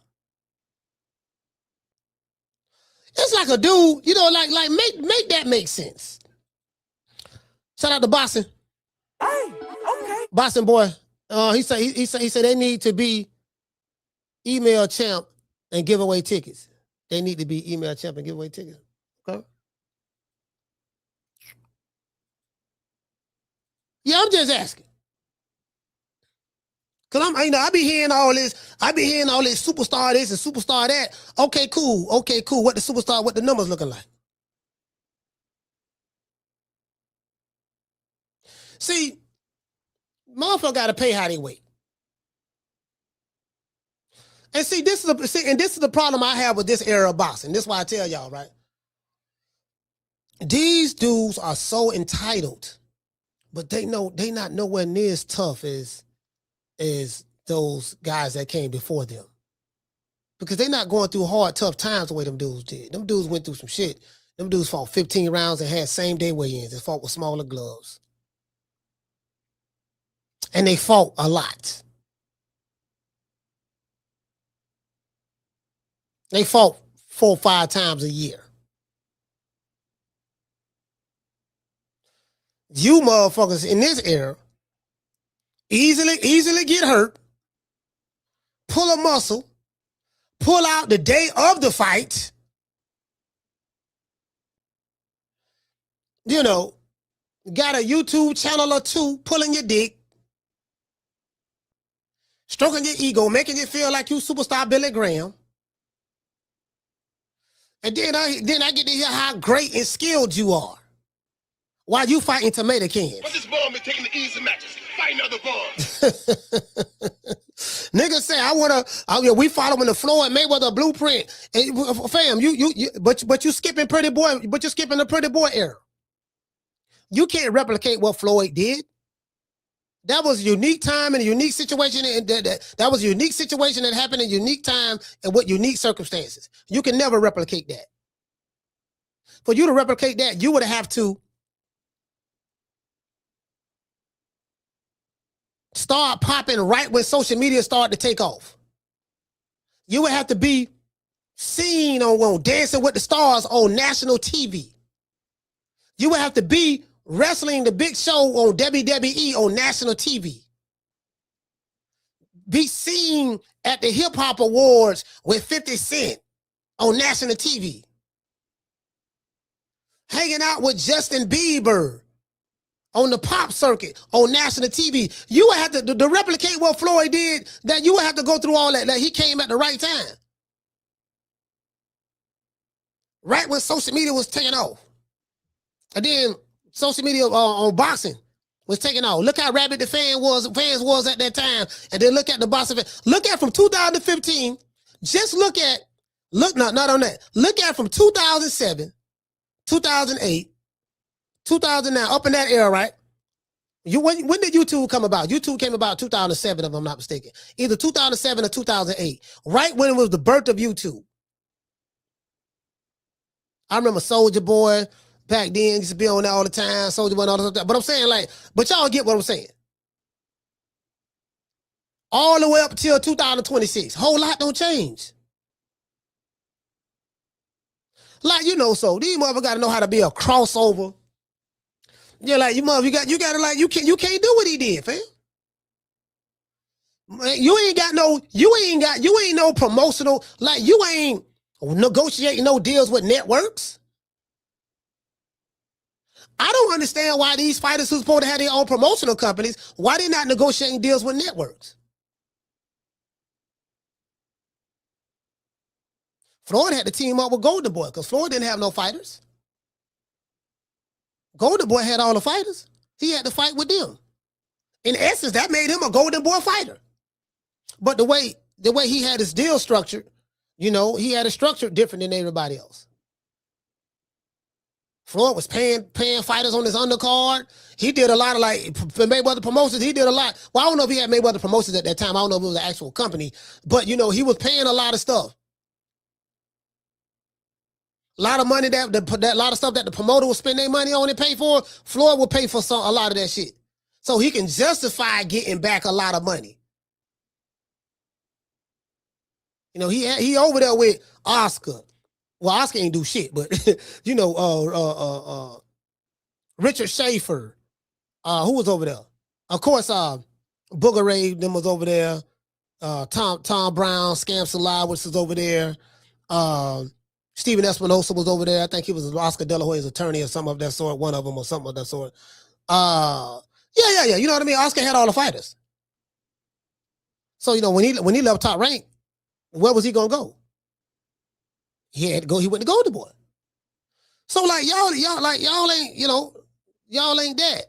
It's like a dude, like make that make sense. Shout out to Boxing. Hey, okay. Boxing boy. He said they need to be email champ and give away tickets. They need to be email champ and give away tickets. Okay. Yeah, I'm just asking. Cause I be hearing all this. I be hearing all this superstar this and superstar that. Okay, cool. What the numbers looking like? See, motherfucker got to pay how they wait. And see, this is the problem I have with this era of boxing. This is why I tell y'all, right? These dudes are so entitled, but they not nowhere near as tough as those guys that came before them. Because they're not going through hard, tough times the way them dudes did. Them dudes went through some shit. Them dudes fought 15 rounds and had same-day weigh-ins. They fought with smaller gloves. And they fought a lot. They fought 4 or 5 times a year. You motherfuckers in this era easily get hurt, pull a muscle, pull out the day of the fight, got a YouTube channel or 2 pulling your dick, stroking your ego, making you feel like you superstar Billy Graham. And then I get to hear how great and skilled you are. while you fighting tomato cans. But this bum is taking the easy matches, fighting other bums. Niggas say we following the Floyd Mayweather blueprint. And, fam, but you skipping pretty boy, but you're skipping the pretty boy era. You can't replicate what Floyd did. That was a unique time and a unique situation, and that was a unique situation that happened in a unique time and with unique circumstances. You can never replicate that. For you to replicate that, you would have to start popping right when social media started to take off. You would have to be seen on Dancing with the Stars on national TV. You would have to be wrestling the big show on WWE on national TV. Be seen at the Hip Hop Awards with 50 Cent on national TV. Hanging out with Justin Bieber on the pop circuit on national TV. You would have to replicate what Floyd did, that you would have to go through all that. Like, he came at the right time. Right when social media was taking off. And then social media on boxing was taking off. Look how rabid the fans was at that time. And then look at the boxing fan. Look at from 2015. Just look not on that. Look at from 2007, 2008, 2009, up in that era, right? When did YouTube come about? YouTube came about 2007, if I'm not mistaken. Either 2007 or 2008. Right when it was the birth of YouTube. I remember Soulja Boy back then, used to be on there all the time. Soulja Boy and all that. But I'm saying, like, but y'all get what I'm saying. All the way up till 2026. Whole lot don't change. Like, so these motherfuckers gotta know how to be a crossover. Yeah, like you gotta like you can't do what he did, fam. You ain't no promotional, like you ain't negotiating no deals with networks. I don't understand why these fighters who's supposed to have their own promotional companies, why they not negotiating deals with networks. Floyd had to team up with Golden Boy because Floyd didn't have no fighters. Golden Boy had all the fighters. He had to fight with them. In essence, that made him a Golden Boy fighter. But the way he had his deal structured, he had it structured different than everybody else. Floyd was paying fighters on his undercard. He did a lot of, like, for Mayweather Promotions, he did a lot. Well, I don't know if he had Mayweather Promotions at that time. I don't know if it was an actual company. But, he was paying a lot of stuff. A lot of money that lot of stuff that the promoter will spend their money on and pay for, Floyd will pay for a lot of that shit. So he can justify getting back a lot of money. He over there with Oscar. Well, Oscar ain't do shit, but Richard Schaefer, who was over there? Of course, Booger Ray, them was over there. Tom Brown, Scam Salah, which was over there. Steven Espinosa was over there. I think he was Oscar De La Hoya's attorney or something of that sort, one of them or something of that sort. Yeah. You know what I mean? Oscar had all the fighters. So, when he left Top Rank, where was he gonna go? He had to go. He went to Golden Boy. So, like, y'all ain't that.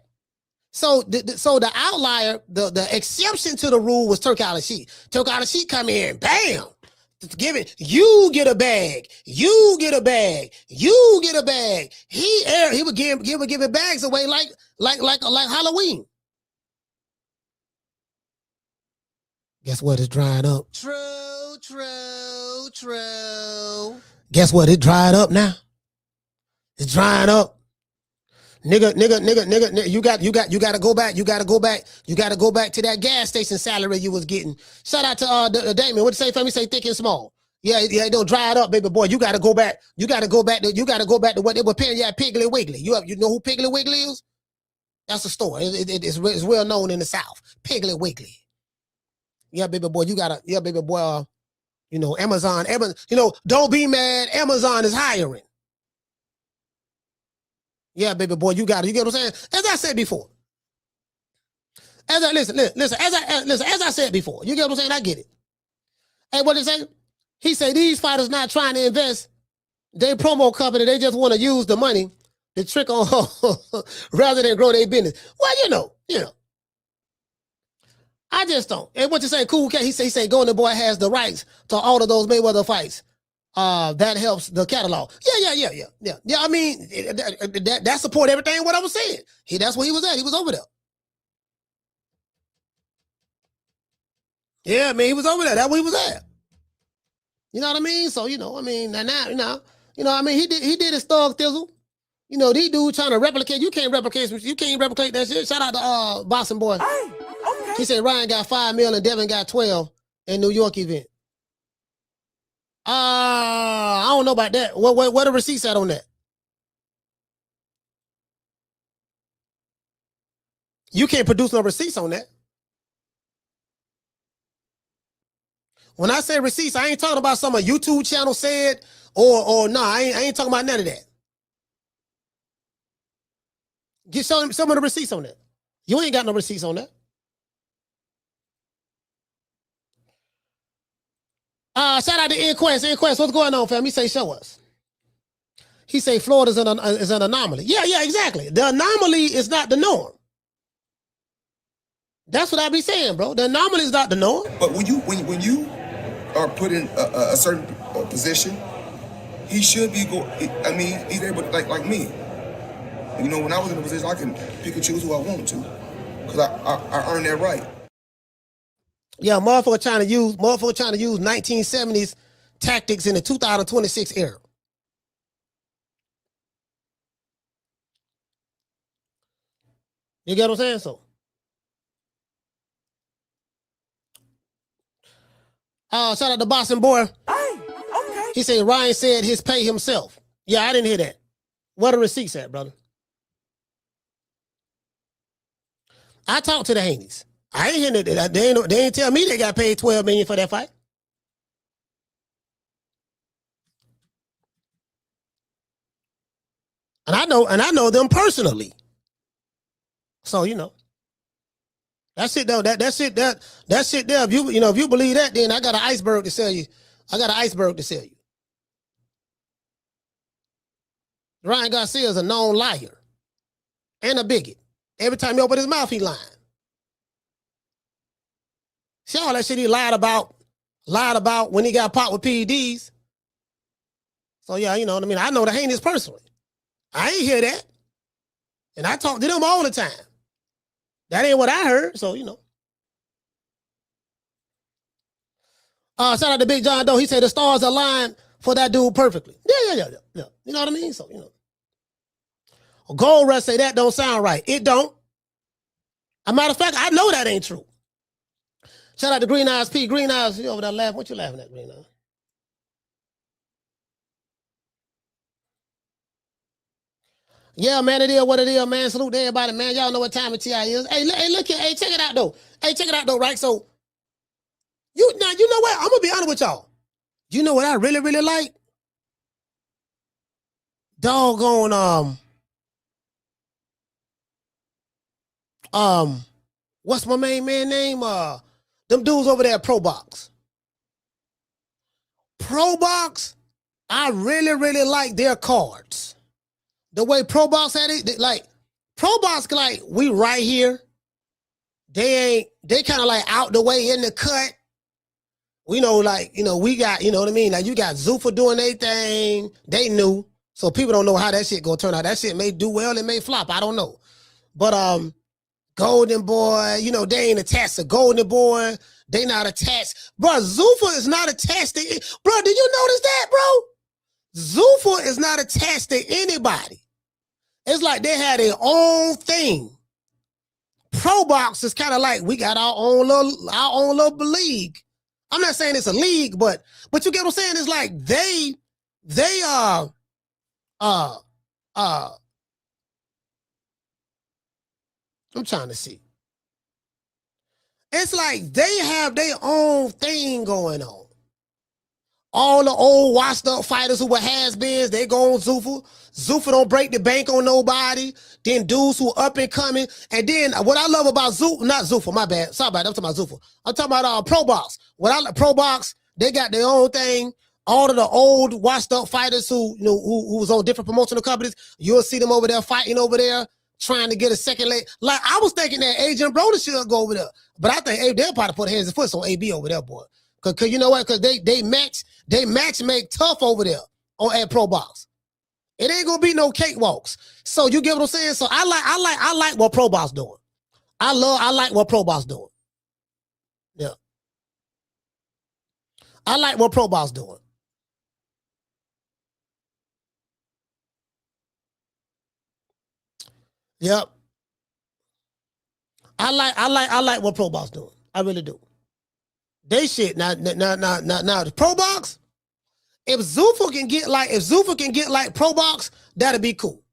So the outlier, the exception to the rule was Turk Al Sheet. Turk Al Sheet come in, bam. You get a bag. You get a bag. You get a bag. He would give bags away like Halloween. Guess what? It's drying up. True. Guess what? It dried up now. It's drying up. Nigga, you got to go back. You got to go back to that gas station salary you was getting. Shout out to Damien. What you say for me? Say thick and small. Yeah, don't dry it up, baby boy. You got to go back. You got to go back to what they were paying you at Piggly Wiggly. You know who Piggly Wiggly is? That's a store. It's well known in the South. Piggly Wiggly. Yeah, baby boy. Baby boy. Amazon. Don't be mad. Amazon is hiring. Yeah, baby boy, you got it. You get what I'm saying? As I said before. Listen. As I said before, you get what I'm saying? I get it. Hey, what did he say? He said these fighters not trying to invest. They promo company. They just want to use the money the trick on her rather than grow their business. Well, you know. I just don't. And what you say, cool cat? He say, Golden Boy has the rights to all of those Mayweather fights. That helps the catalog. Yeah. I mean, that support everything what I was saying. That's where he was at. He was over there. Yeah, man, he was over there. That's where he was at. You know what I mean? So, now, I mean, he did his thug thizzle. These dudes trying to replicate. You can't replicate that shit. Shout out to Boxing Boy. Hey, okay. He said Ryan got 5 million and Devin got 12 in New York event. I don't know about that. What the receipts at on that? You can't produce no receipts on that. When I say receipts, I ain't talking about some a YouTube channel said or no, I ain't talking about none of that. Get some of the receipts on that. You ain't got no receipts on that. Shout out to Inquest. Inquest, what's going on, fam? He say, show us. He say Florida is an anomaly. Yeah, exactly. The anomaly is not the norm. That's what I be saying, bro. The anomaly is not the norm. But when you are put in a certain position, he should be he's able to, like me. When I was in a position, I can pick and choose who I want to, because I earned that right. Yeah, motherfucker trying to use 1970s tactics in the 2026 era. You get what I'm saying? So, shout out to Boxing Boy. Hey, okay. He said Ryan said his pay himself. Yeah, I didn't hear that. Where the receipts at, brother? I talked to the Haneys. I ain't hearing that. They ain't tell me they got paid $12 million for that fight. And I know them personally. So that shit though. That shit there. If you believe that, then I got an iceberg to sell you. Ryan Garcia is a known liar and a bigot. Every time he open his mouth, he lying. See all that shit he lied about when he got popped with PEDs. So yeah, you know what I mean? I know the Haneys personally. I ain't hear that. And I talk to them all the time. That ain't what I heard, so shout out to Big John Doe. He said the stars aligned for that dude perfectly. Yeah. You know what I mean? So, Gold Rush say that don't sound right. It don't. As a matter of fact, I know that ain't true. Shout out to Green Eyes P. Green Eyes, you over there laughing. What you laughing at, Green Eyes? Yeah, man, it is what it is, man. Salute to everybody, man. Y'all know what time of TI is. Hey, look here. Hey, check it out, though. Right? So, you know what? I'm going to be honest with y'all. You know what I really, really like? Doggone, what's my main man name? Them dudes over there at Pro Box. Pro Box, I really, really like their cards. The way Pro Box had it, Pro Box, we right here. They kind of out the way in the cut. We know, we got, you know what I mean? You got Zuffa doing their thing. They knew. So people don't know how that shit gonna turn out. That shit may do well, it may flop. I don't know. But Golden Boy, they ain't attached to Golden Boy. They not attached. Bro, Zuffa is not attached to it. Bro, did you notice that, bro? Zuffa is not attached to anybody. It's like they had their own thing. Pro Box is kind of we got our own little league. I'm not saying it's a league, but you get what I'm saying? It's they I'm trying to see. It's they have their own thing going on. All the old washed up fighters who were has-beens, they go on Zuffa. Zuffa don't break the bank on nobody. Then dudes who up and coming. And then what I love about Zuffa, not Zuffa, my bad. Sorry about that. I'm talking about Zuffa. I'm talking about Pro Box. Pro Box, they got their own thing. all of the old washed up fighters who was on different promotional companies, you'll see them over there fighting over there, trying to get a second leg. Like I was thinking that Agent Brody should go over there, but I think they'll probably put hands and foot on AB over there, boy. Cause you know what? Cause they match make tough over there at Pro Box. It ain't gonna be no cakewalks. So you get what I'm saying? So I like what Pro Box doing. I like what Pro Box doing. Yeah. I like what Pro Box doing. Yep. I like what Pro Box doing. I really do. They shit now the Pro Box. If Zuffa can get like Pro Box, that'd be cool.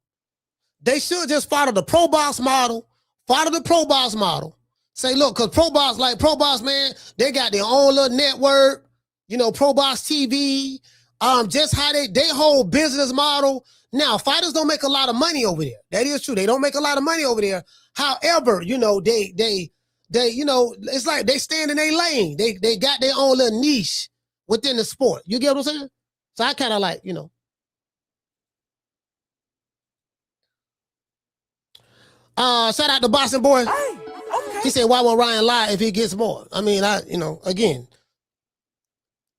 They should just follow the Pro Box model. Follow the Pro Box model. Say, look, because Pro Box, man, they got their own little network, Pro Box TV, just how they whole business model. Now, fighters don't make a lot of money over there. That is true. They don't make a lot of money over there. However, they it's like they stand in their lane. They got their own little niche within the sport. You get what I'm saying? So I kind of like, shout out to Boston Boy. Hey, okay. He said, why won't Ryan lie if he gets more? I mean, again,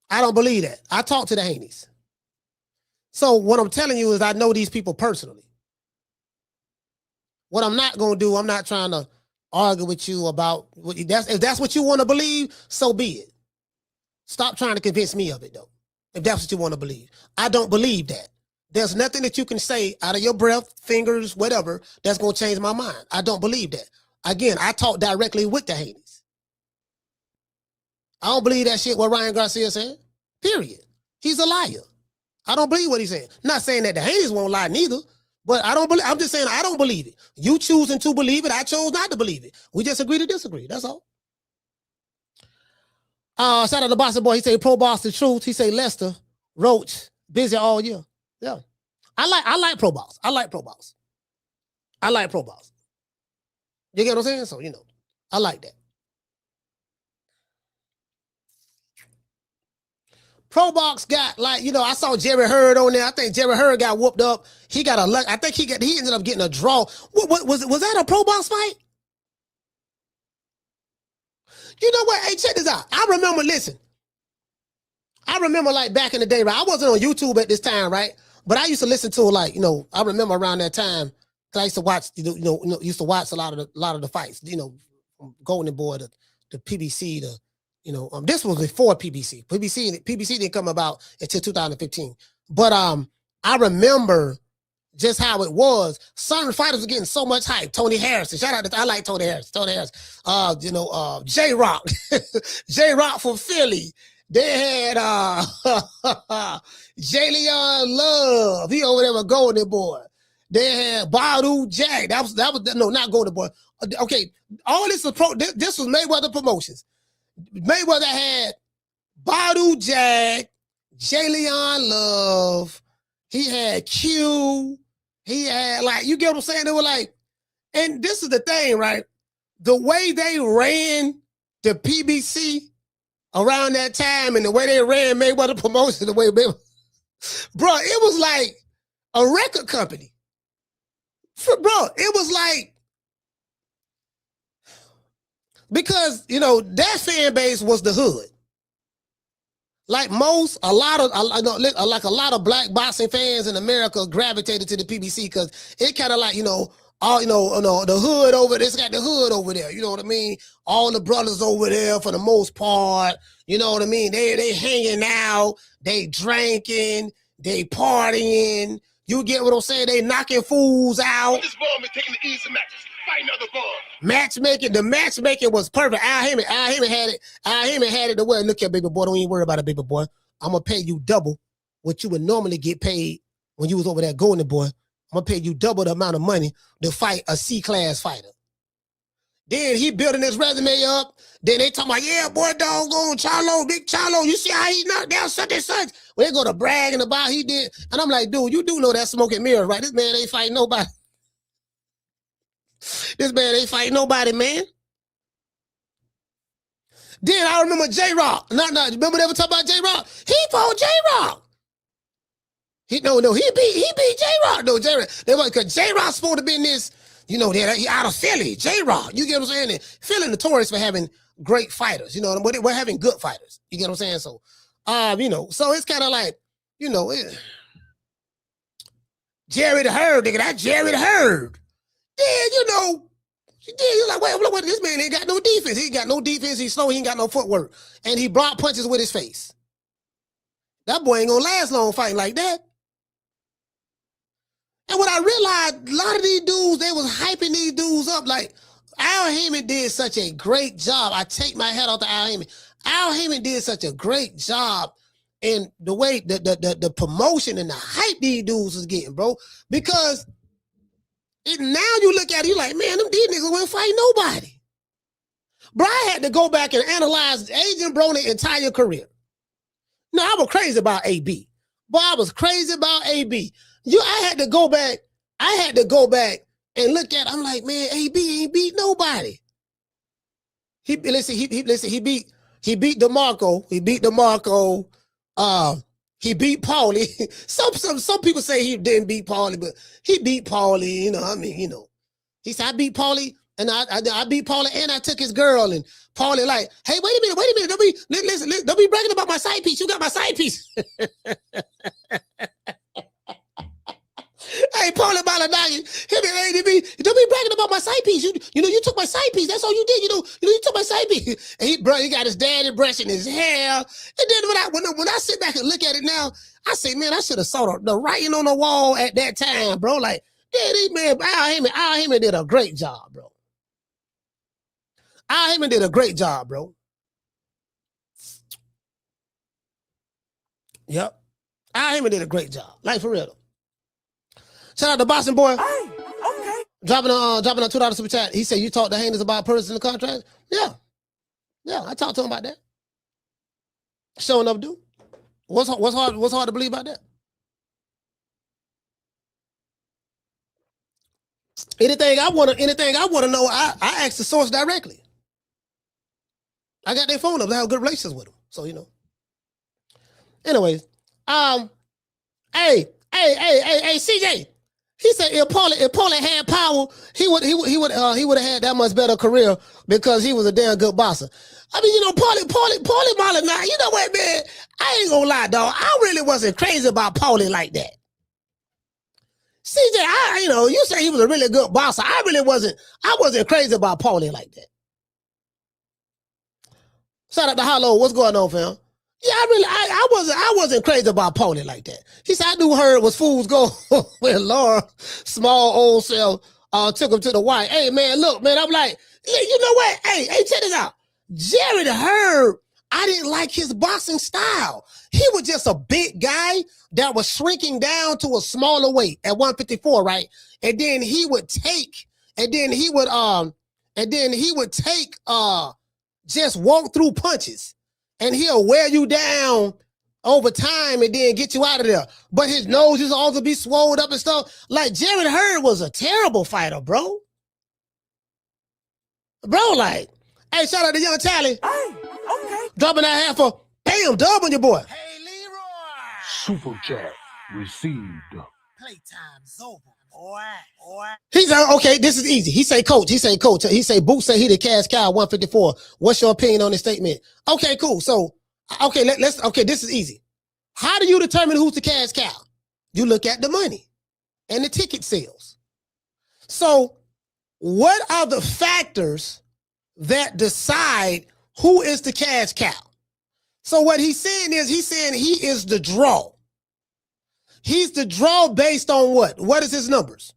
I don't believe that. I talked to the Haneys. So what I'm telling you is I know these people personally. What I'm not going to do, I'm not trying to argue with you about if that's what you want to believe, so be it. Stop trying to convince me of it, though. If that's what you want to believe. I don't believe that. There's nothing that you can say out of your breath, fingers, whatever, that's going to change my mind. I don't believe that. Again, I talk directly with the Haneys. I don't believe that shit what Ryan Garcia said. Period. He's a liar. I don't believe what he's saying. Not saying that the Haneys won't lie neither, but I'm just saying I don't believe it. You choosing to believe it, I chose not to believe it. We just agree to disagree. That's all. Shout out to Boston Boy. He say Pro Box the truth. He say Lester Roach busy all year. Yeah. I like Pro Box. I like Pro Box. I like Pro Box. You get what I'm saying? So, I like that. Pro Box got I saw Jerry Hurd on there. I think Jerry Hurd got whooped up. He got I think he ended up getting a draw. What was that a Pro Box fight? You know what? Hey, check this out. I remember like back in the day, right? I wasn't on YouTube at this time, right? But I used to listen to I remember around that time because I used to watch, used to watch a lot of the fights, from Golden Boy to PBC to, this was before PBC. PBC didn't come about until 2015. But I remember just how it was. Certain fighters were getting so much hype. Tony Harrison. Shout out I like Tony Harris. J-Rock. J-Rock from Philly. They had Jalen Love. He over there with Golden Boy. They had Badu Jack. That was not Golden Boy. Okay, all this was this was Mayweather Promotions. Mayweather had Badu Jack, Jalen Love. He had Q. He had you get what I'm saying? They were and this is the thing, right? The way they ran the PBC around that time and the way they ran Mayweather Promotions, the way Mayweather, bro, it was like a record company. Bro, it was because, that fan base was the hood. A lot of black boxing fans in America gravitated to the PBC because it kind of the hood over there. It's got the hood over there. You know what I mean? All the brothers over there for the most part. You know what I mean? They hanging out, they drinking, they partying. You get what I'm saying? They knocking fools out. This ball is taking the easy matches. Fight another ball. The matchmaking was perfect. Al Heyman had it. Al Heyman had it the way. Look here, baby boy. Don't even worry about it, baby boy. I'm gonna pay you double what you would normally get paid when you was over there Golden Boy. I'm gonna pay you double the amount of money to fight a C-class fighter. Then he building his resume up. Then they talking about, yeah, boy, doggone Charlo, big Charlo. You see how he knocked down such and such? When they go to bragging about he did. And I'm like, dude, you do know that smoke and mirrors, right? This man ain't fighting nobody. This man ain't fighting nobody, man. Then I remember J-Rock. Remember they were talking about J-Rock? He fought J-Rock. He beat J-Rock. No, J-Rock. Because J-Rock's supposed to be in this, he out of Philly. J-Rock. You get what I'm saying? And Philly notorious for having great fighters. We're having good fighters. You get what I'm saying? So, so it's kind of like, Jerry the Herd, nigga, that Jerry the Herd. Then, you're like, wait, this man ain't got no defense. He ain't got no defense. He's slow. He ain't got no footwork. And he blocked punches with his face. That boy ain't gonna last long fighting like that. And what I realized, a lot of these dudes, they was hyping these dudes up. Like, Al Heyman did such a great job. I take my hat off to Al Heyman. Al Heyman did such a great job in the way the promotion and the hype these dudes was getting, bro. Because now you look at it, you're like, man, these niggas wouldn't fight nobody. Bro, I had to go back and analyze Adrian Broner's entire career. No, I was crazy about AB. Boy, I was crazy about AB. I had to go back and look at it. I'm like, man, AB ain't beat nobody. He beat DeMarco. He beat DeMarco. He beat Paulie. Some people say he didn't beat Paulie, but he beat Paulie. He said, I beat Paulie, and I beat Paulie, and I took his girl. And Paulie like, hey, wait a minute. Don't be bragging about my side piece. You got my side piece. Hey, Paulie Baladagi, don't be bragging about my side piece. You took my side piece. That's all you did. You took my side piece. And he got his daddy brushing his hair. And then when I sit back and look at it now, I say, man, I should have saw the writing on the wall at that time, bro. Like, man, Al Heyman did a great job, bro. Al Heyman did a great job, bro. Yep. Al Heyman did a great job. Like, for real. Shout out to Boston boy. Hey, okay. Dropping a $2 super chat. He said, you talked to Haneys about personal contracts? Yeah, I talked to him about that. Sure enough, dude. What's hard to believe about that? Anything I want to know, I ask the source directly. I got their phone up. I have good relations with them. So, Anyways, hey, CJ. He said if Paulie had power, he would have had that much better career because he was a damn good boxer. I mean, Paulie Malignaggi, you know what, man? I ain't gonna lie, dog. I really wasn't crazy about Paulie like that. CJ, you say he was a really good boxer. I wasn't crazy about Paulie like that. Shout out to Hollow. What's going on, fam? Yeah, I wasn't crazy about Paulie like that. He said, I knew her was fool's gold when Laura, small old self, took him to the white. Hey, man, look, man, I'm like, you know what? Hey, check this out. Jerry the Herb, I didn't like his boxing style. He was just a big guy that was shrinking down to a smaller weight at 154, right? And then he would take, just walk through punches. And he'll wear you down over time and then get you out of there. But his nose is also be swollen up and stuff. Like, Jerry Hurd was a terrible fighter, bro. Like, hey, shout out to Young Tally. Hey, okay. Dropping that half a bam, dub on your boy. Hey, Leroy. Super chat received. Playtime's over, boy. He's okay, this is easy. He say coach. He say Boots say he the cash cow 154. What's your opinion on this statement? Okay, cool. So, this is easy. How do you determine who's the cash cow? You look at the money and the ticket sales. So, what are the factors that decide who is the cash cow? So what he's saying is he is the draw. He's the draw based on what? What is his numbers?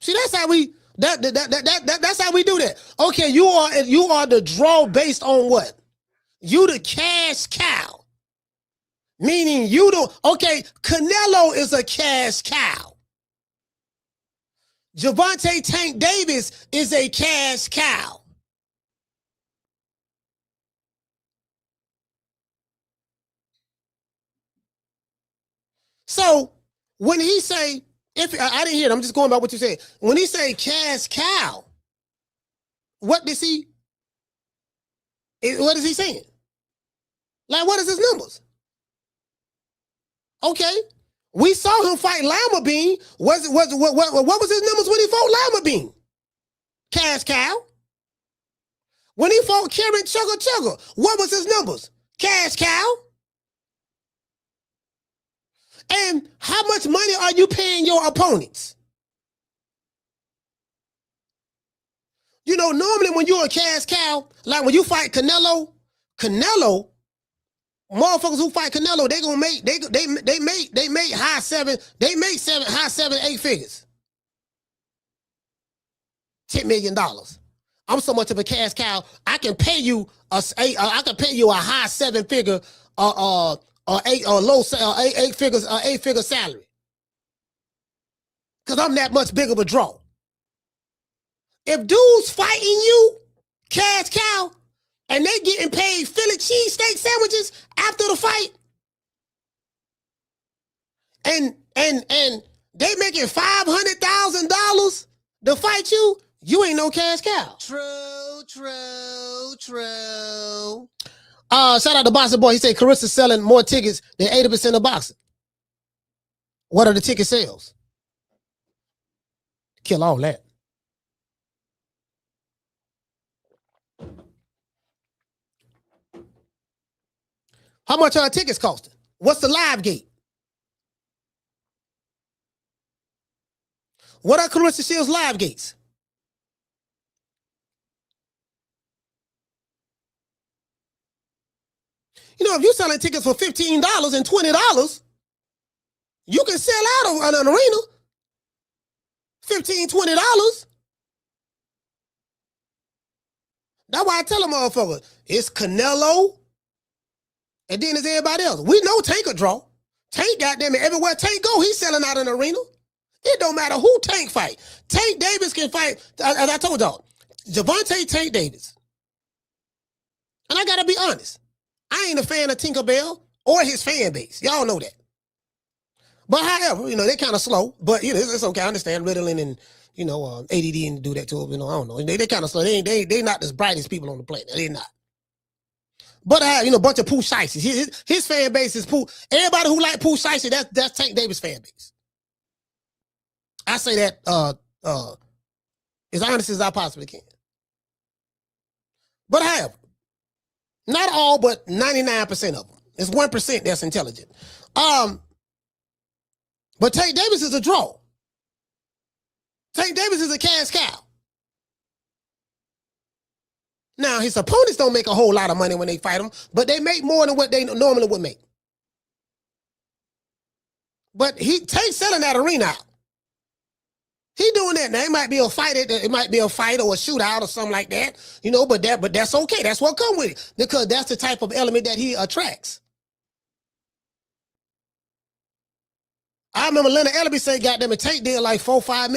See, that's how we that's how we do that. Okay, you are the draw based on what? You the cash cow. Meaning you don't. Okay, Canelo is a cash cow. Gervonta Tank Davis is a cash cow. So when he say, if I didn't hear it, I'm just going by what you said. When he say cash cow, what is he saying? Like, what is his numbers? Okay. We saw him fight Lima Bean. What was his numbers when he fought Lima Bean? Cash cow. When he fought Karen Chugga Chugga, what was his numbers? Cash cow. And how much money are you paying your opponents? You know, normally when you're a cash cow, like when you fight Canelo, motherfuckers who fight Canelo, they gonna make they make high 7, 8 figures. $10 million. I'm so much of a cash cow. I can pay you a high 7-figure eight figure salary. Cause I'm that much big of a draw. If dudes fighting you, cash cow, and they getting paid Philly cheesesteak sandwiches after the fight, and they making $500,000 to fight you, you ain't no cash cow. True. Shout out to Boxing Boy. He said Carissa's selling more tickets than 80% of boxing. What are the ticket sales? Kill all that. How much are tickets costing? What's the live gate? What are Clarissa Shields' live gates? You know, if you're selling tickets for $15 and $20, you can sell out of an arena. $15, $20. That's why I tell them, motherfucker, it's Canelo, and then there's everybody else. We know Tank a draw. Tank, goddamn it, everywhere Tank go, he's selling out an arena. It don't matter who Tank fight. Tank Davis can fight, as I told y'all, Javante Tank Davis. And I gotta be honest, I ain't a fan of Tinkerbell or his fan base. Y'all know that. But however, you know, they kind of slow, but you know, it's okay. I understand Ritalin and, you know, ADD and do that to them. You know, I don't know. They kind of slow. They not the brightest people on the planet. They're not. But I have, you know, a bunch of Pooh Shiesty. His fan base is Pooh. Everybody who like Pooh Shiesty, that's Tank Davis fan base. I say that as honest as I possibly can. But however, not all, but 99% of them. It's 1% that's intelligent. But Tank Davis is a draw. Tank Davis is a cash cow. Now, his opponents don't make a whole lot of money when they fight him, but they make more than what they normally would make. But Tank's selling that arena out. He doing that. Now, it might be a fight. It might be a fight or a shootout or something like that, you know, but that's okay. That's what comes with it, because that's the type of element that he attracts. I remember Leonard Ellerby say, goddamn it, Tank did like $4-5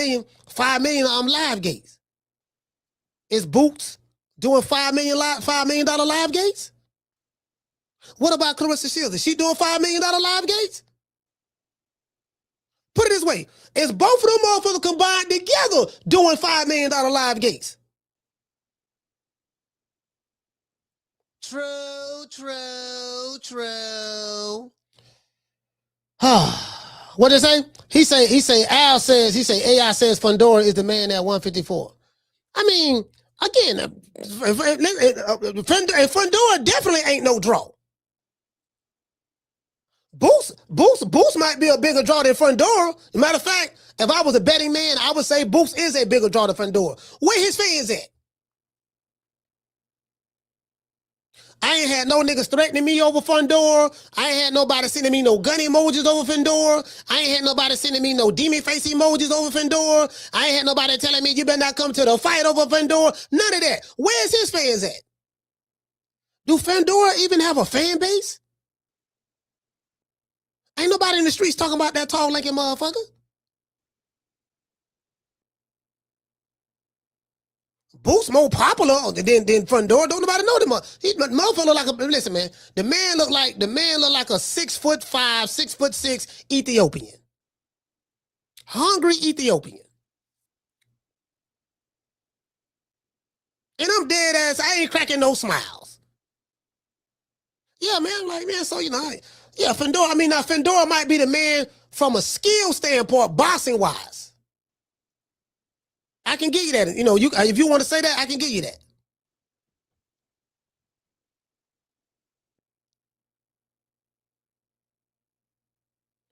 million live gates. Is Boots doing $5 million live gates? What about Clarissa Shields? Is she doing $5 million live gates? Put it this way. Is both of them motherfuckers combined together doing $5 million live gates? True. What did it say? He say AI says Fundora is the man at 154. I mean, again, Fundora definitely ain't no draw. Boost might be a bigger draw than Fundora. As a matter of fact, if I was a betting man, I would say Boost is a bigger draw than Fundora. Where his fans at? I ain't had no niggas threatening me over Fundora. I ain't had nobody sending me no gun emojis over Fundora. I ain't had nobody sending me no demon face emojis over Fundora. I ain't had nobody telling me you better not come to the fight over Fundora. None of that. Where's his fans at? Do Fundora even have a fan base? Ain't nobody in the streets talking about that tall, lanky motherfucker. Boost more popular than Fundora. Don't nobody know them. Motherfucker look like a, listen, man. The man look like a 6'5", 6'6" Ethiopian. Hungry Ethiopian. And I'm dead ass. I ain't cracking no smiles. Yeah, man. I'm like, man, so, you know, yeah, Fedora. I mean, now Fedora might be the man from a skill standpoint, boxing wise. I can give you that. You know, if you want to say that, I can give you that.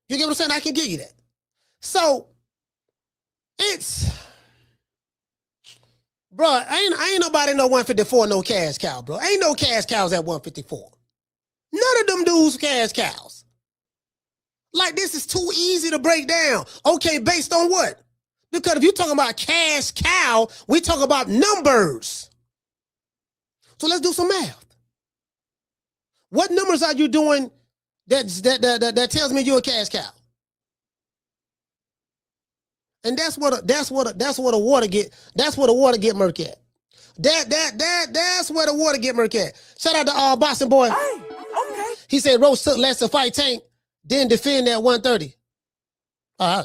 You get what I'm saying? I can give you that. So it's, bro, ain't nobody no 154 no cash cow, bro. Ain't no cash cows at 154. None of them dudes cash cows. Like, this is too easy to break down. Okay, based on what? Because if you're talking about cash cow, we talk about numbers. So let's do some math. What numbers are you doing that tells me you're a cash cow? And that's what a water get murk at. That's where the water get murk at. Shout out to Boxing Boy. Hey, okay. He said Roach took less to fight Tank, then defend at 130. Yeah.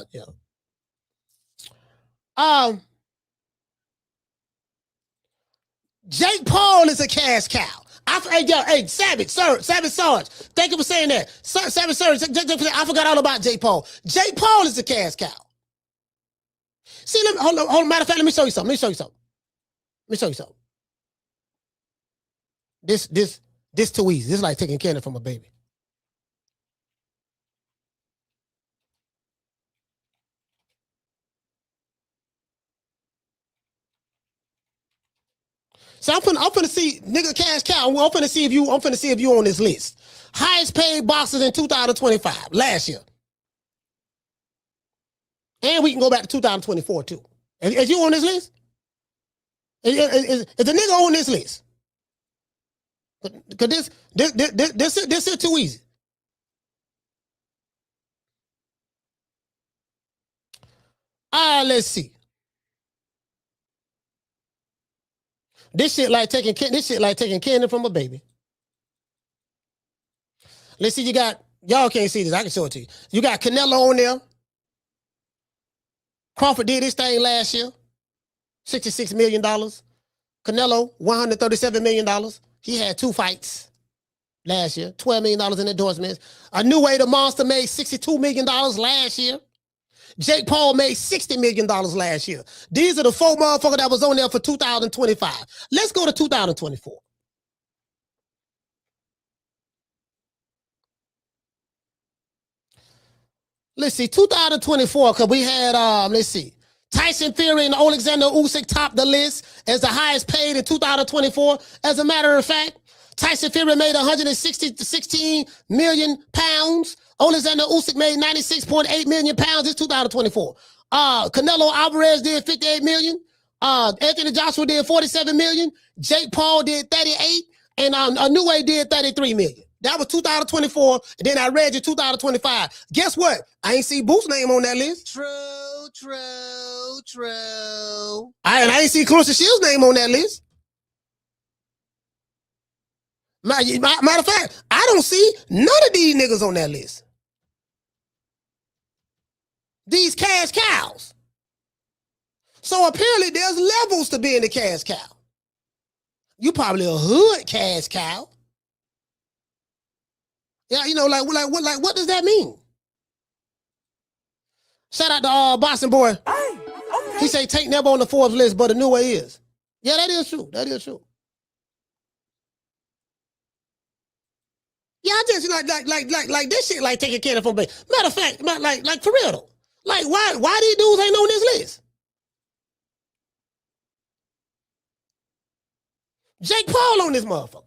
Jake Paul is a cash cow. Hey, Savage Sarge, thank you for saying that. Savage Sarge, I forgot all about Jake Paul. Jake Paul is a cash cow. See, hold on. Matter of fact, let me show you something. This too easy. This is like taking candy from a baby. So I'm finna see nigga cash cow. I'm finna see if you on this list. Highest paid boxers in 2025, last year. And we can go back to 2024 too. Is you on this list? Is the nigga on this list? Because this is too easy. Let's see. This shit like taking candy from a baby. Let's see. Y'all can't see this. I can show it to you. You got Canelo on there. Crawford did his thing last year. $66 million. Canelo, $137 million. He had 2 fights last year. $12 million in endorsements. A new way the monster made $62 million last year. Jake Paul made $60 million last year. These are the 4 motherfuckers that was on there for 2025. Let's go to 2024. Let's see, 2024, because we had, let's see, Tyson Fury and Alexander Usyk topped the list as the highest paid in 2024. As a matter of fact, Tyson Fury made 116 million pounds. Alexander Usyk made 96.8 million pounds in 2024. Canelo Alvarez did 58 million. Anthony Joshua did 47 million. Jake Paul did 38. And Inoue did 33 million. That was 2024. And then I read you 2025. Guess what? I ain't see Boost's name on that list. True. I ain't see Clarissa Shields' name on that list. Matter of fact, I don't see none of these niggas on that list. These cash cows. So apparently there's levels to being a cash cow. You probably a hood cash cow. Yeah, you know, like what does that mean? Shout out to Boxing Boy. Hey, okay. He say Tank never on the Forbes list, but Inoue is. Yeah, that is true. Yeah, I just like this shit like taking care of from. Matter of fact, like for real though. Like why these dudes ain't on this list? Jake Paul on this motherfucker.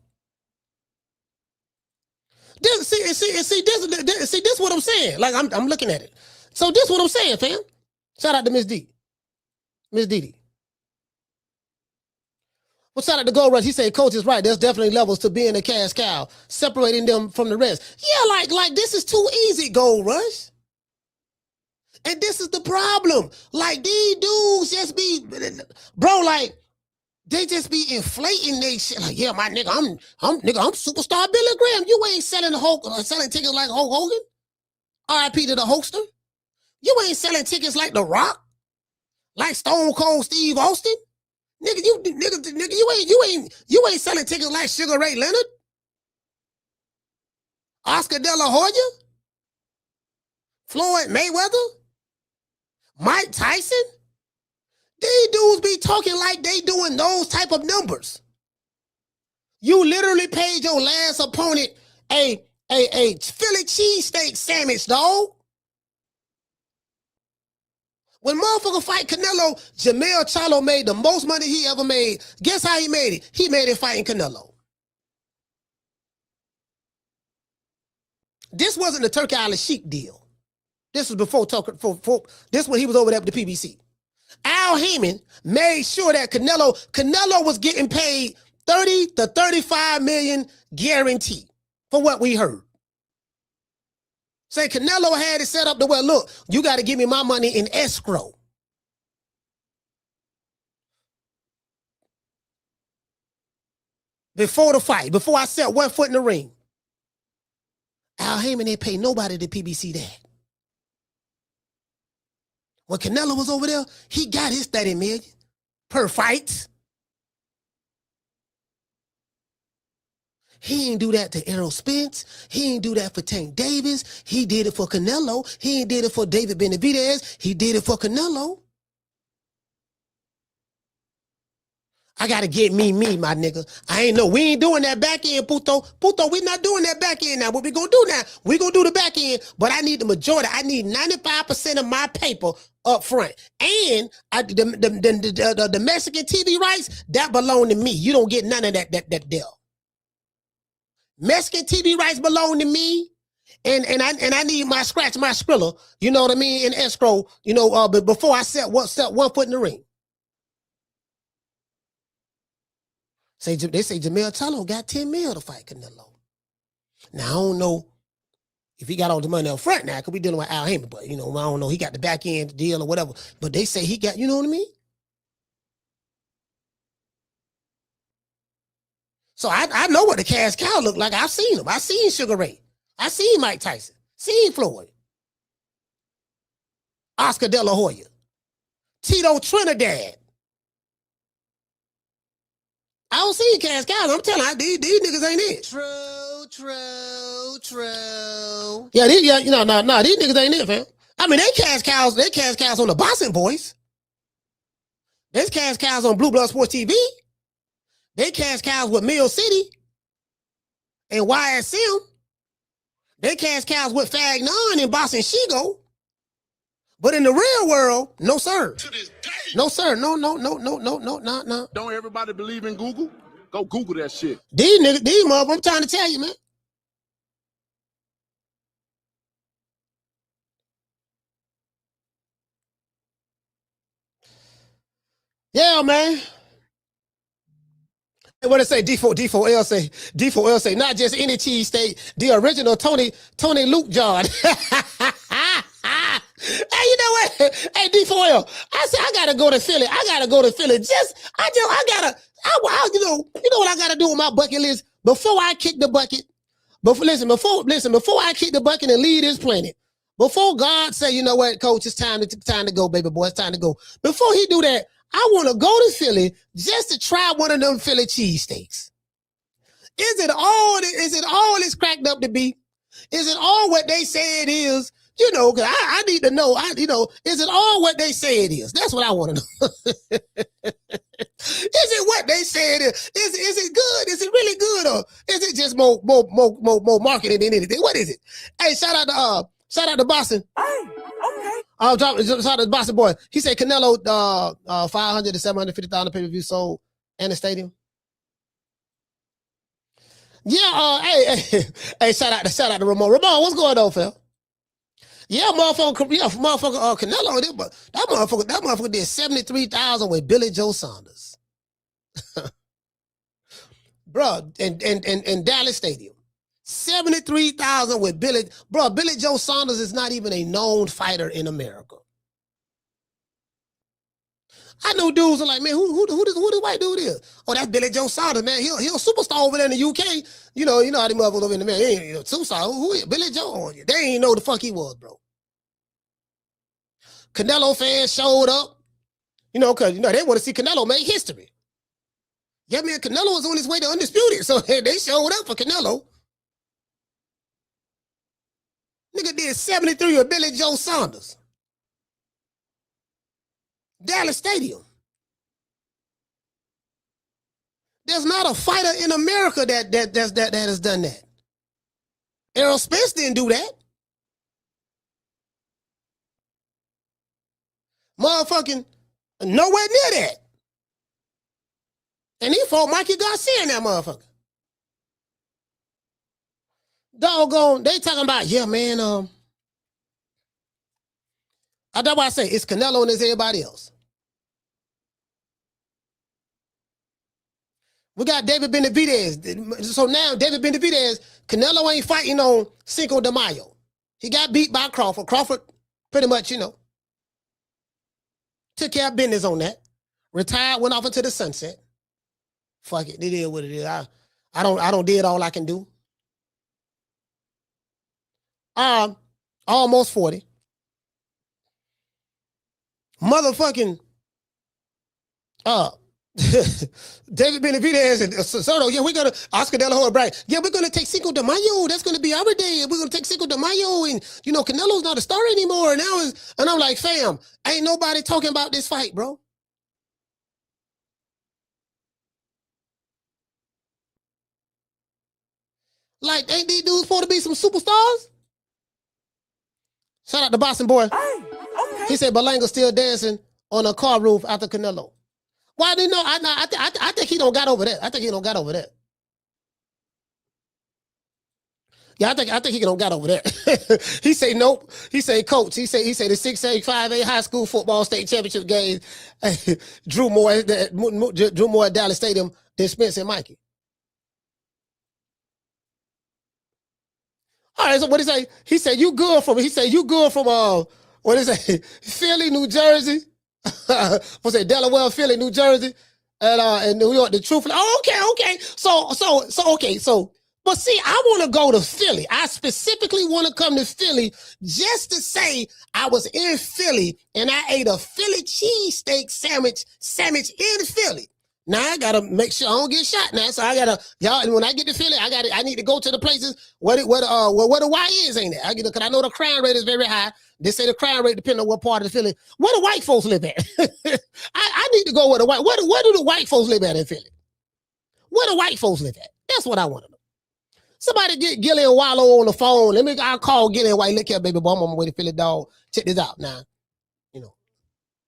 This is what I'm saying. Like I'm looking at it. So this is what I'm saying, fam. Shout out to Miss D. Miss Didi. Well, shout out to Gold Rush. He said, Coach is right. There's definitely levels to being a cash cow, separating them from the rest. Yeah, like this is too easy, Gold Rush. And this is the problem. Like these dudes just be, bro, like they just be inflating they shit. Like, yeah, my nigga, I'm superstar Billy Graham. You ain't selling tickets like Hulk Hogan. R.I.P. to the Hulkster. You ain't selling tickets like The Rock, like Stone Cold Steve Austin. Nigga, you ain't selling tickets like Sugar Ray Leonard, Oscar De La Hoya, Floyd Mayweather, Mike Tyson. These dudes be talking like they doing those type of numbers. You literally paid your last opponent a Philly cheesesteak sandwich, dog. When motherfucker fight Canelo, Jamel Charlo made the most money he ever made. Guess how he made it? He made it fighting Canelo. This wasn't the Turkey Island Sheik deal. This was before this when he was over there with the PBC. Al Heyman made sure that Canelo was getting paid 30 to 35 million guaranteed for what we heard. Say Canelo had it set up to where, look, you got to give me my money in escrow. Before the fight, before I set one foot in the ring. Al Heyman didn't pay nobody at the PBC that. When Canelo was over there, he got his 30 million per fight. He ain't do that to Errol Spence. He ain't do that for Tank Davis. He did it for Canelo. He ain't did it for David Benavidez. He did it for Canelo. I gotta get me, my nigga. We ain't doing that back end, Puto. Puto, we not doing that back end now. What we gonna do now? We gonna do the back end, but I need the majority. I need 95% of my paper up front. And the Mexican TV rights, that belong to me. You don't get none of that deal. Mexican TV rights belong to me. And I need my scratch, my Skrilla, you know what I mean, in escrow, but before I set one foot in the ring. They say Jamel Charlo got 10 mil to fight Canelo. Now, I don't know if he got all the money up front now, because we dealing with Al Heyman, but, I don't know, he got the back end deal or whatever. But they say he got, you know what I mean? So I know what the cash cow look like. I've seen him. I've seen Sugar Ray. I seen Mike Tyson. Seen Floyd. Oscar De La Hoya. Tito Trinidad. I don't see cash cows. I'm telling you, these niggas ain't it. True. Yeah, these niggas ain't it, fam. I mean, they cash cows on the Boxing Boys. There's cash cows on Blue Blood Sports TV. They cash cows with Mill City and YSM. They cash cows with Fag None and Boss and Shigo. But in the real world, no sir. To this day. No sir. No. Don't everybody believe in Google? Go Google that shit. These niggas, these motherfuckers, I'm trying to tell you, man. Yeah, man. What it say? D4L say, not just any cheesesteak, the original Tony Luke John. Hey, you know what? Hey, D4L, I said I gotta go to Philly. You know what I gotta do with my bucket list before I kick the bucket. Before I kick the bucket and leave this planet. Before God say, you know what, coach, it's time to go, baby boy, it's time to go. Before he do that, I want to go to Philly just to try one of them Philly cheesesteaks. Is it all it's cracked up to be? Is it all what they say it is? Because I need to know. Is it all what they say it is? That's what I want to know. Is it what they say it is? Is it good? Is it really good, or is it just more marketing than anything? What is it? Hey, shout out to Boston. Hey, okay. Shout out to Boston boy. He said Canelo 500 to 750,000 pay-per-view sold in the stadium. Yeah. Hey, shout out to Ramon. Ramon, what's going on, fam? Yeah, motherfucker Canelo, but that motherfucker did 73,000 with Billy Joe Saunders. Bro, in Dallas Stadium. 73,000 with Billy. Bro, Billy Joe Saunders is not even a known fighter in America. I know dudes are like, man, who the white dude is? Oh, that's Billy Joe Saunders, man. He'll superstar over there in the UK. You know how the motherfuckers over in the man. He ain't superstar. Who is Billy Joe? They ain't know the fuck he was, bro. Canelo fans showed up. You know, because, you know, they want to see Canelo make history. Yeah, man, Canelo was on his way to undisputed, so they showed up for Canelo. Nigga did 73 with Billy Joe Saunders. Dallas Stadium. There's not a fighter in America that has done that. Errol Spence didn't do that. Motherfucking nowhere near that. And he fought Mikey Garcia in that motherfucker. Doggone, they talking about, yeah, man, that's why I say it's Canelo and it's everybody else. We got David Benavidez. So now David Benavidez, Canelo ain't fighting on Cinco de Mayo. He got beat by Crawford. Crawford pretty much, you know, took care of business on that. Retired, went off into the sunset. Fuck it, it is what it is. I don't did all I can do. Almost 40. Motherfucking David Benavidez and Soto, yeah, we're gonna Oscar De La Hoya Brian. Yeah, we're gonna take Cinco de Mayo. That's gonna be our day. We're gonna take Cinco de Mayo, and you know, Canelo's not a star anymore. And now and I'm like, fam, ain't nobody talking about this fight, bro. Like, ain't these dudes supposed to be some superstars? Shout out to Boston Boy. Hey, okay. He said Belanga's still dancing on a car roof after Canelo. Why didn't know? I think he don't got over that. I think he don't got over that. Yeah, I think he don't got over that. He say nope. He say coach. He say the 6A 5A high school football state championship game drew more at Dallas Stadium than Spence and Mikey. All right, so what he say? He said you good from what is it? Philly, New Jersey. What's that? Delaware, Philly, New Jersey, and New York. The truth. Oh, okay. So, but see, I want to go to Philly. I specifically want to come to Philly just to say I was in Philly and I ate a Philly cheesesteak sandwich in Philly. Now I gotta make sure I don't get shot now. So I gotta, y'all, and when I get to Philly, I need to go to the places where the Y is, ain't it? Because I know the crime rate is very high. They say the crime rate depending on what part of Philly. Where the white folks live at? I need to go where where do the white folks live at in Philly? Where the white folks live at? That's what I want to know. Somebody get Gillian Wallow on the phone. I'll call Gillian White. Look here, baby boy, I'm on my way to Philly, dog. Check this out now. You know,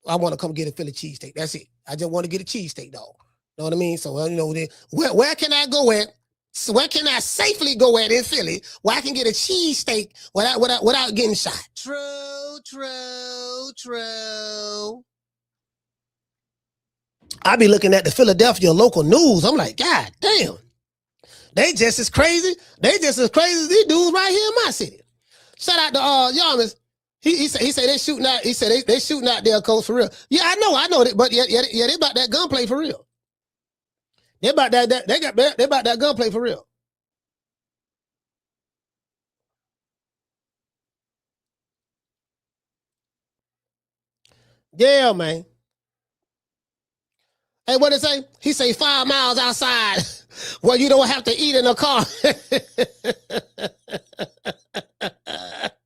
I want to come get a Philly cheesesteak. That's it. I just want to get a cheesesteak, dog. Know what I mean? So, you know, where can I go at? So where can I safely go at in Philly where I can get a cheesesteak without getting shot? True. I be looking at the Philadelphia local news. I'm like, God damn. They just as crazy. They just as crazy as these dudes right here in my city. Shout out to Yarmus. He said they shooting out. He said they shooting out their coach for real. Yeah, I know that, but yeah, they about that gunplay for real. They about that gunplay for real. Yeah, man. Hey, what did it say? He say 5 miles outside where you don't have to eat in a car.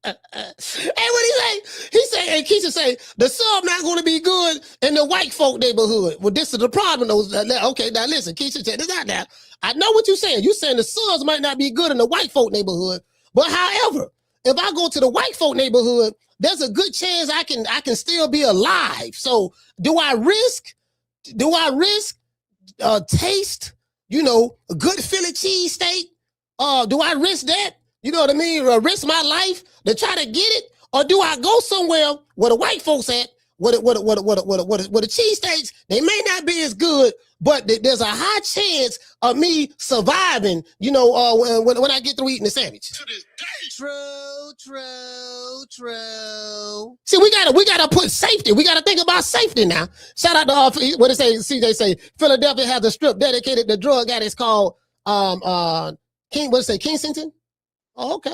Hey, what he say? He say, and Keisha say, the sub not going to be good in the white folk neighborhood. Well, this is the problem. Okay, now listen, Keisha, check this out now. I know what you're saying. You're saying the subs might not be good in the white folk neighborhood. But however, if I go to the white folk neighborhood, there's a good chance I can still be alive. So do I risk taste, you know, a good Philly cheesesteak? Do I risk that? You know what I mean? Risk my life to try to get it? Or do I go somewhere where the white folks at, where the cheesesteaks, they may not be as good, but there's a high chance of me surviving, you know, when I get through eating the sandwich. To this day. True. See, we gotta put safety. We gotta think about safety now. Shout out to what it say, CJ say, Philadelphia has a strip dedicated to drug addicts called Kensington? Oh, okay.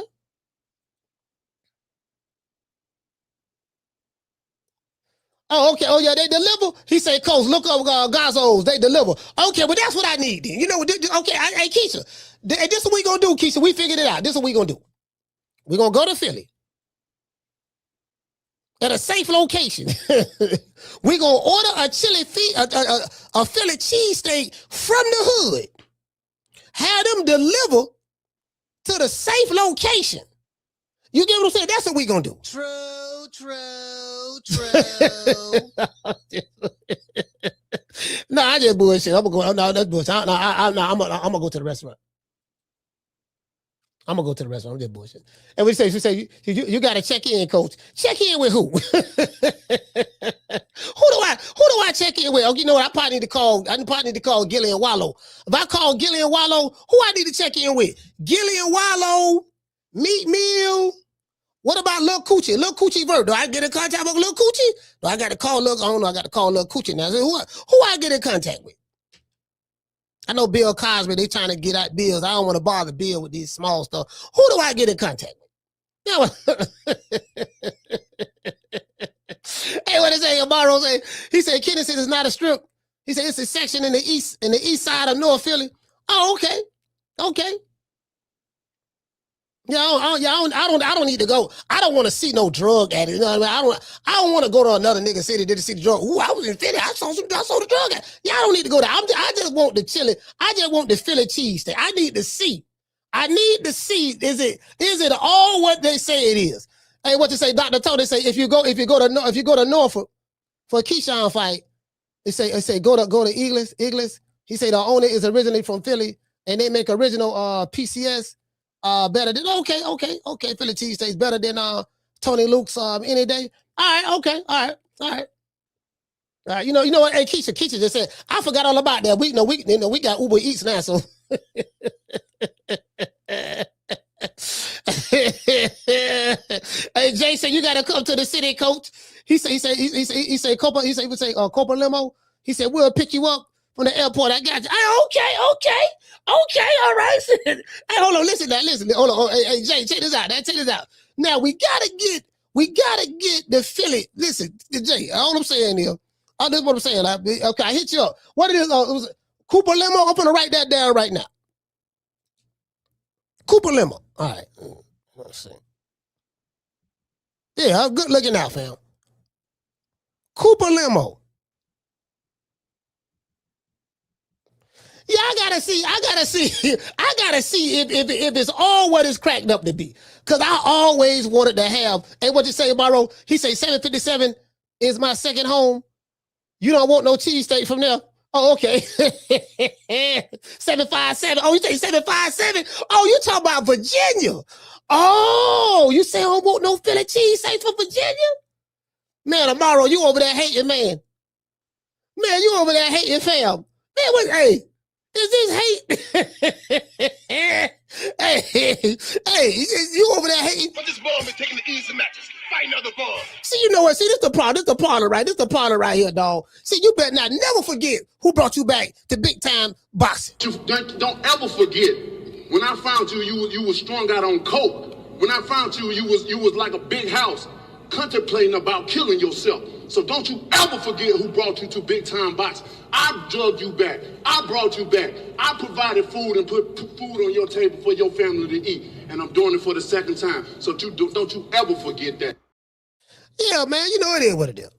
Oh, okay. Oh, yeah, they deliver. He say, Coach, look up Gazos. They deliver. Okay, well, that's what I need then. You know, okay, hey, Keisha, this is what we going to do, Keisha. We figured it out. This is what we going to do. We're going to go to Philly at a safe location. We're going to order a Philly cheesesteak from the hood. Have them deliver to the safe location. You get what I'm saying? That's what we going to do. True. No, I just bullshit. I'm going to go. No, that's bullshit. I'm going to go to the restaurant. I'm going to go to the restaurant. I'm just bullshit. And she say, you got to check in, Coach. Check in with who? Who do I check in with? Oh, you know what? I probably need to call Gillian Wallow. If I call Gillian Wallow, who I need to check in with? Gillian Wallow, Meat Meal. What about Lil Coochie? Lil Coochie Vert. Do I get in contact with Lil Coochie? Do I got to call Lil? I don't know. I got to call Lil Coochie now. So who I get in contact with? I know Bill Cosby. They trying to get out bills. I don't want to bother Bill with these small stuff. Who do I get in contact with? Hey, what is it? Amaro say? He said Kenny said it's not a strip. He said it's a section in the east side of North Philly. Oh, okay. Yeah, I don't need to go. I don't want to see no drug addict. You know what I mean? I don't want to go to another nigga city to see the drug. Ooh, I was in Philly. I saw the drug addict. Yeah, I don't need to go there. I just want the chili. I just want the Philly cheesesteak. I need to see. Is it all what they say it is? Hey, what they say? Dr. Toe, they say if you go to Norfolk for a Keyshawn fight, they say go to Eagles. He say the owner is originally from Philly and they make original PCS. Better than okay. Philly cheesesteaks better than Tony Luke's any day. All right, okay, all right. You know what? Hey, Keisha just said I forgot all about that. We got Uber Eats now, so. Hey, Jason, you gotta come to the city, Coach. He said Copa Limo. He said we'll pick you up from the airport. I got you. Hey, okay, all right. Hey, hold on, listen. Hold on. Hey, Jay, check this out. Now we gotta get the Philly. Listen, Jay, all I'm saying here. This is what I'm saying. Okay, I hit you up. What it is? It was Cooper Limo. I'm gonna write that down right now. Cooper Limo. All right. Let's see. Yeah, good looking out, fam. Cooper Limo. Yeah, I gotta see if it's all what it's cracked up to be. Cause I always wanted to have, and what you say, Barrow? He say 757 is my second home. You don't want no cheesesteak from there. Oh, okay. 757. Oh, you say 757? Oh, you talking about Virginia. Oh, you say I don't want no Philly cheesesteak from Virginia? Man, tomorrow you over there hating, man. Man, you over there hating, fam. Man, what, hey. Is this hate? hey, you over there hating? But this ball been taking the easy matches. Fight another ball. See, you know what? See, this the problem. This the problem, right? This the problem right here, dog. See, you better not never forget who brought you back to big time boxing. Don't ever forget when I found you. You was strung out on coke. When I found you, you was like a big house, contemplating about killing yourself. So don't you ever forget who brought you to big time boxing. I drugged you back. I brought you back. I provided food and put food on your table for your family to eat. And I'm doing it for the second time. So don't you ever forget that. Yeah, man, you know it is what it is.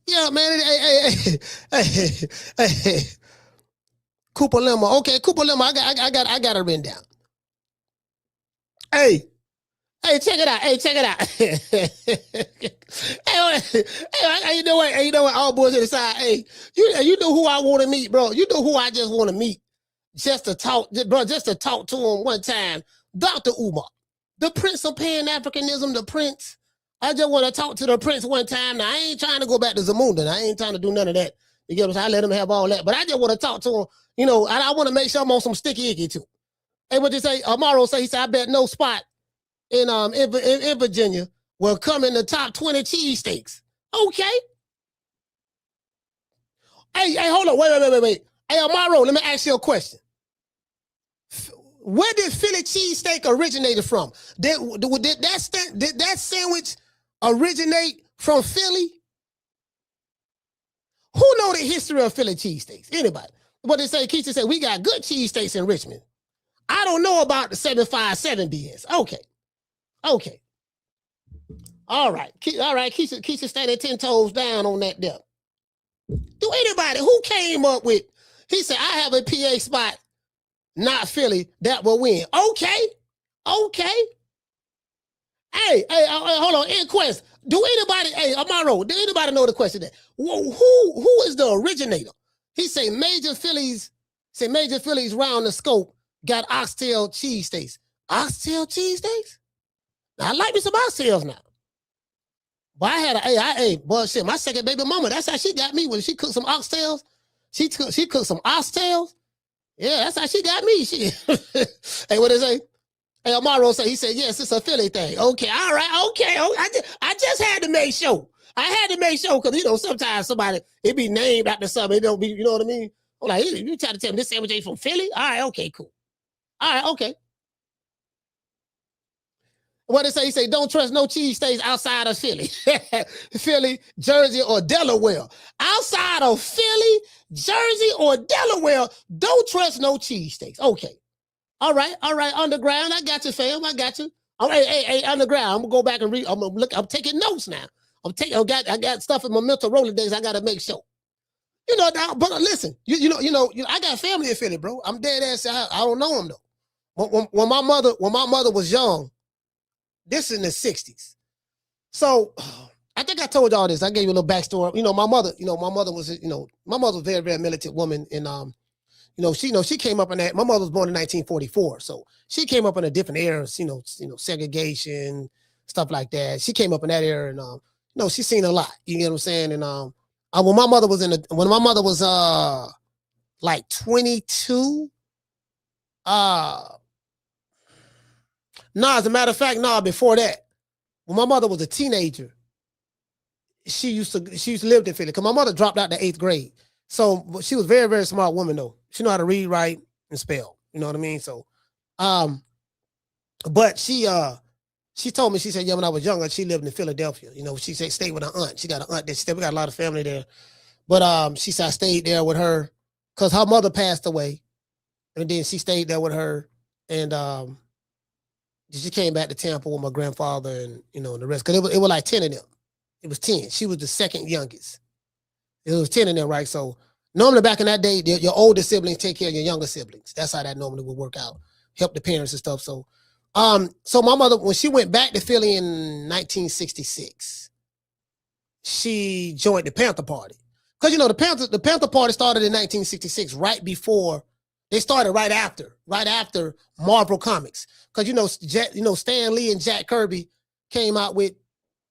Yeah, man. Hey. Cooper Limo. Okay, Cooper Limo. I got it written down. Hey, check it out. Hey, you know what? All boys to the side. Hey, you know who I want to meet, bro. You know who I just want to meet. Just to talk to him one time. Dr. Umar, the Prince of Pan-Africanism, the Prince. I just want to talk to the Prince one time. Now, I ain't trying to go back to Zamunda. I ain't trying to do none of that. You get what I'm saying? I let him have all that. But I just want to talk to him, you know, and I want to make sure I'm on some sticky icky too. Hey, what you say? Amaro say, he said, I bet no spot in Virginia will come in the top 20 cheesesteaks. Okay. Hey, hold on. Wait. Hey, Amaro, let me ask you a question. Where did Philly cheesesteak originated from? Did that sandwich originate from Philly? Who know the history of Philly cheesesteaks? Anybody? What they say, Keisha said, we got good cheesesteaks in Richmond. I don't know about the 757 BS. Okay. All right. Keisha standing 10 toes down on that there. Do anybody who came up with, he said, I have a PA spot, not Philly, that will win. Okay. Hey, hold on. Inquest. Do anybody, Amaro, do anybody know the question there? Who is the originator? He say major Phillies round the scope got oxtail cheesesteaks. Oxtail cheesesteaks? I like me some oxtails now. But I had my second baby mama, that's how she got me when she cooked some oxtails. She cooked some oxtails. Yeah, that's how she got me. Hey, what is it? Hey, Amaro said, he said, yes, it's a Philly thing. Okay, all right, okay. I just had to make sure. I had to make sure because, sometimes somebody, it be named after something. It don't be, you know what I mean? I'm like, you try to tell me this sandwich ain't from Philly? All right, okay, cool. All right, okay. What they say? He say, don't trust no cheesesteaks outside of Philly. Philly, Jersey, or Delaware. Outside of Philly, Jersey, or Delaware, don't trust no cheesesteaks. Okay. All right, Underground. I got you, fam. I got you. All right, hey, Underground. I'm gonna go back and read. I'm gonna look. I'm taking notes now. I got stuff in my mental Rolodex. I gotta make sure. But listen, I got family in Philly, bro. I'm dead ass. I don't know them though. When my mother was young, this in the 60s. So I think I told y'all this. I gave you a little backstory. My mother was a very, very militant woman, and she came up in that. My mother was born in 1944, so she came up in a different era. Segregation, stuff like that. She came up in that era, and she's seen a lot. You get what I'm saying? And when my mother was like 22, as a matter of fact, before that, when my mother was a teenager, she used to live in Philly because my mother dropped out the 8th grade. So she was a very, very smart woman though. She know how to read, write, and spell. You know what I mean? So, but she told me, she said, yeah, when I was younger, she lived in Philadelphia. She said, stayed with her aunt. She got an aunt there. She said, we got a lot of family there. But she said, I stayed there with her because her mother passed away. And then she stayed there with her. And she came back to Tampa with my grandfather and, the rest. Because it was like 10 of them. It was 10. She was the second youngest. It was 10 of them, right? So normally back in that day, your older siblings take care of your younger siblings. That's how that normally would work out. Help the parents and stuff. So my mother, when she went back to Philly in 1966, she joined the Panther Party. Because, the Panther Party started in 1966, right before, they started right after Marvel Comics. Because, Stan Lee and Jack Kirby came out with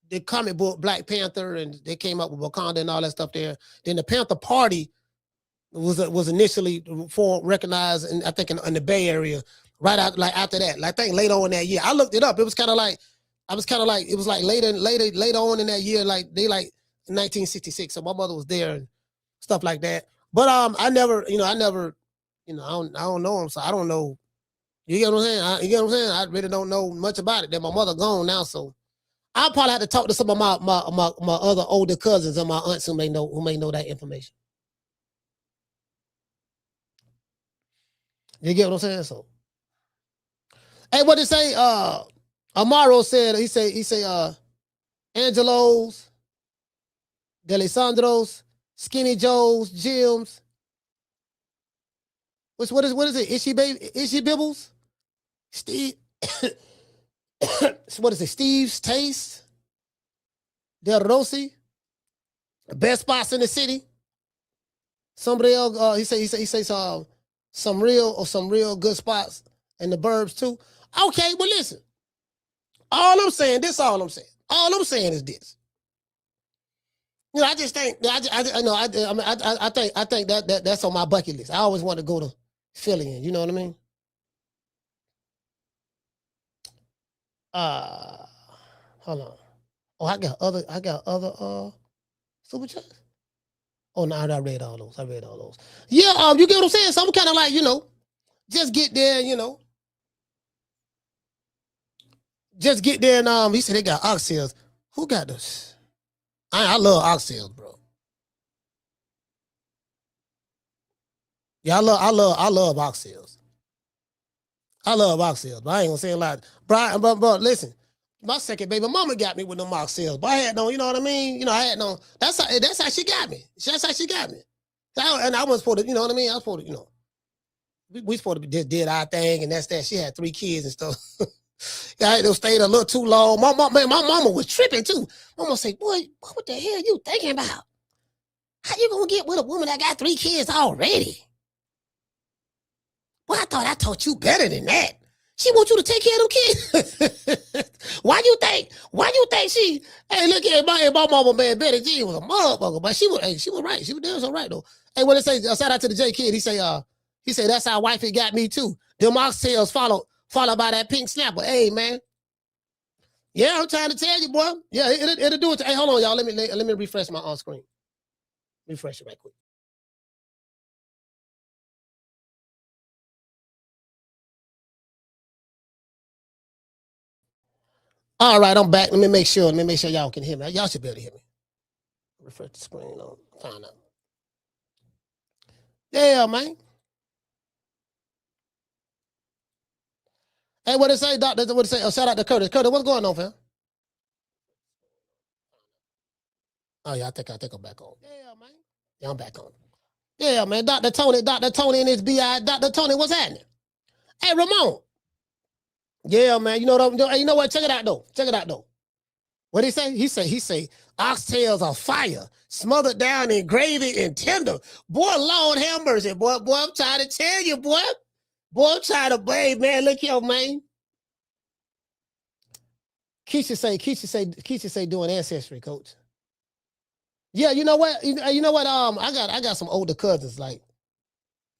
the comic book Black Panther, and they came up with Wakanda and all that stuff there. Then the Panther Party was initially recognized, I think in the Bay Area, right out after that. I think later on in that year, I looked it up. It was kind of like later on in that year, like in 1966. So my mother was there and stuff like that. But I don't know him, so I don't know. You get what I'm saying? I really don't know much about it. Then my mother gone now, so I'll probably have to talk to some of my other older cousins and my aunts who may know that information. You get what I'm saying? So, hey, what did it say? Amaro said he say Angelo's, Delisandro's, Skinny Joe's, Jim's. What is it? Ishy Bibbles? Steve. What is it? Steve's Taste, Del Rossi, best spots in the city. Somebody else, he say some real good spots in the burbs too. Okay, but listen, all I'm saying is this. I just think I think that's on my bucket list. I always want to go to Philly, you know what I mean? Hold on. Oh, I got other super chats. Oh no, I read all those. Yeah, you get what I'm saying? So I'm kind of like, just get there, just get there and he said they got oxtails. Who got this? I love oxtails, bro. Yeah, I love oxtails. I love oxtails, but I ain't gonna say a lot. Bro, listen, my second baby mama got me with them oxtails, but I had no, you know what I mean? You know, I had no. That's how she got me. That's how she got me. And I was supposed to, you know what I mean? I was supposed to, you know, we supposed to be just did our thing, and that's that. She had 3 kids and stuff. I stayed a little too long. My mama was tripping too. Mama say, "Boy, what the hell you thinking about? How you gonna get with a woman that got 3 kids already? Well, I thought I taught you better than that. She wants you to take care of them kids. Why you think she? Hey, look at my mama, man. Betty G was a motherfucker, but she was right. She was damn so right though. Hey, what it say? Shout out to the J Kid. He say that's how wifey got me too. Them oxtails followed by that pink snapper. Hey, man. Yeah, I'm trying to tell you, boy. Yeah, it'll do it. Hey, hold on, y'all. Let me refresh my on screen. Refresh it right quick. All right, I'm back. Let me make sure y'all can hear me. Y'all should be able to hear me. Refresh the screen. Find out. Yeah, man. Hey, what it say, Doctor? What it say? Oh, shout out to Curtis. Curtis, what's going on, fam? Oh yeah, I think I'm back on. Yeah, man. Yeah, I'm back on. Yeah, man. Dr. Tony and his BI. Dr. Tony, what's happening? Hey, Ramon. Yeah, man. You know what? You know what? Check it out though. What he say? He say, oxtails are fire, smothered down in gravy and tender. Boy, Lord have mercy, boy. I'm trying to tell you, boy. I'm trying to babe, man. Look here, man. Keisha say doing ancestry, coach. Yeah, you know what? You know what? I got some older cousins, like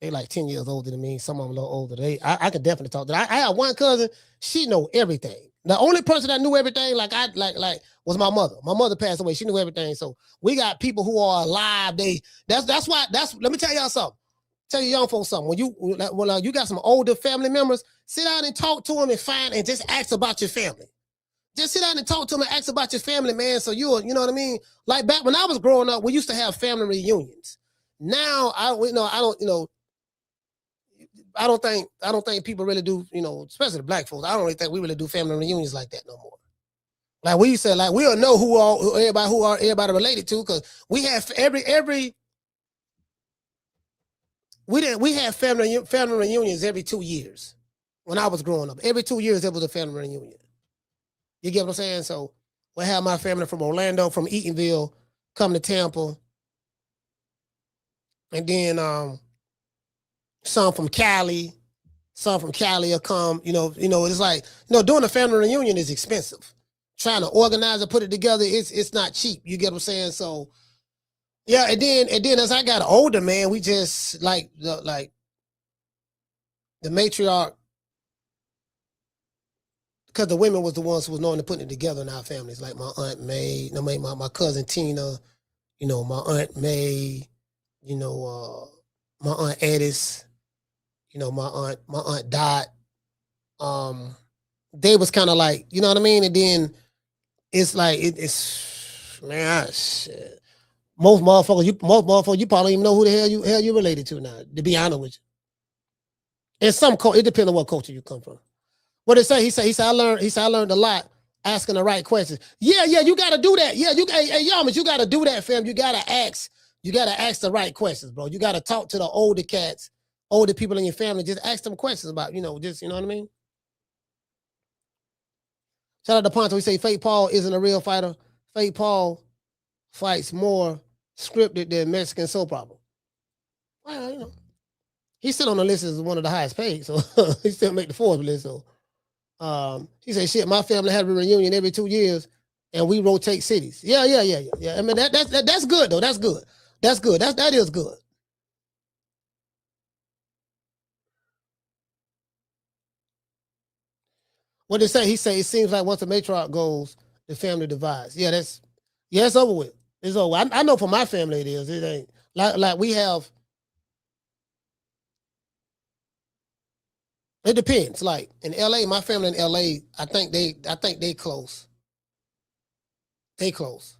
they like 10 years older than me. Some of them a little older. I could definitely talk to them. I have one cousin, she know everything. The only person that knew everything, like was my mother. My mother passed away. She knew everything. So we got people who are alive. That's why let me tell y'all something. Tell you young folks something. When you got some older family members, sit down and talk to them and just ask about your family. Just sit down and talk to them and ask about your family, man. So you know what I mean? Like back when I was growing up, we used to have family reunions. Now I don't think people really do, especially the black folks. I don't really think we really do family reunions like that no more. Like we used to, like we'll know who everybody related to, because we have we had family reunions every 2 years when I was growing up. Every 2 years there was a family reunion. You get what I'm saying? So we have my family from Orlando, from Eatonville, come to Tampa, and then some from Cali will come. It's like doing a family reunion is expensive. Trying to organize and put it together, it's not cheap. You get what I'm saying? So yeah, and then as I got older, man, we just like the matriarch, because the women was the ones who was known to putting it together in our families, like my Aunt May, my cousin Tina, my Aunt May, my Aunt Edis, my Aunt Dot. They was kind of like, you know what I mean? And then it's like shit. Most motherfuckers, you probably don't even know who the hell you related to now, to be honest with you. And it depends on what culture you come from. What it say? He said I learned a lot asking the right questions. Yeah, you gotta do that. Yeah, hey Yamas, you gotta do that, fam. You gotta ask the right questions, bro. You gotta talk to the older cats, older people in your family. Just ask them questions about, just, you know what I mean? Shout out to Ponto. He say Fake Paul isn't a real fighter. Fake Paul fights more scripted than Mexican soap opera. Well, he's still on the list as one of the highest paid, so he still make the Forbes list. So he said, shit, my family had a reunion every 2 years and we rotate cities. Yeah. I mean, that's good though. That's good. That is good. What they say? He say it seems like once the matriarch goes, the family divides. Yeah, it's over with. It's over. I know for my family it is. It ain't like we have. It depends. Like in LA, my family in LA, I think they close. They close.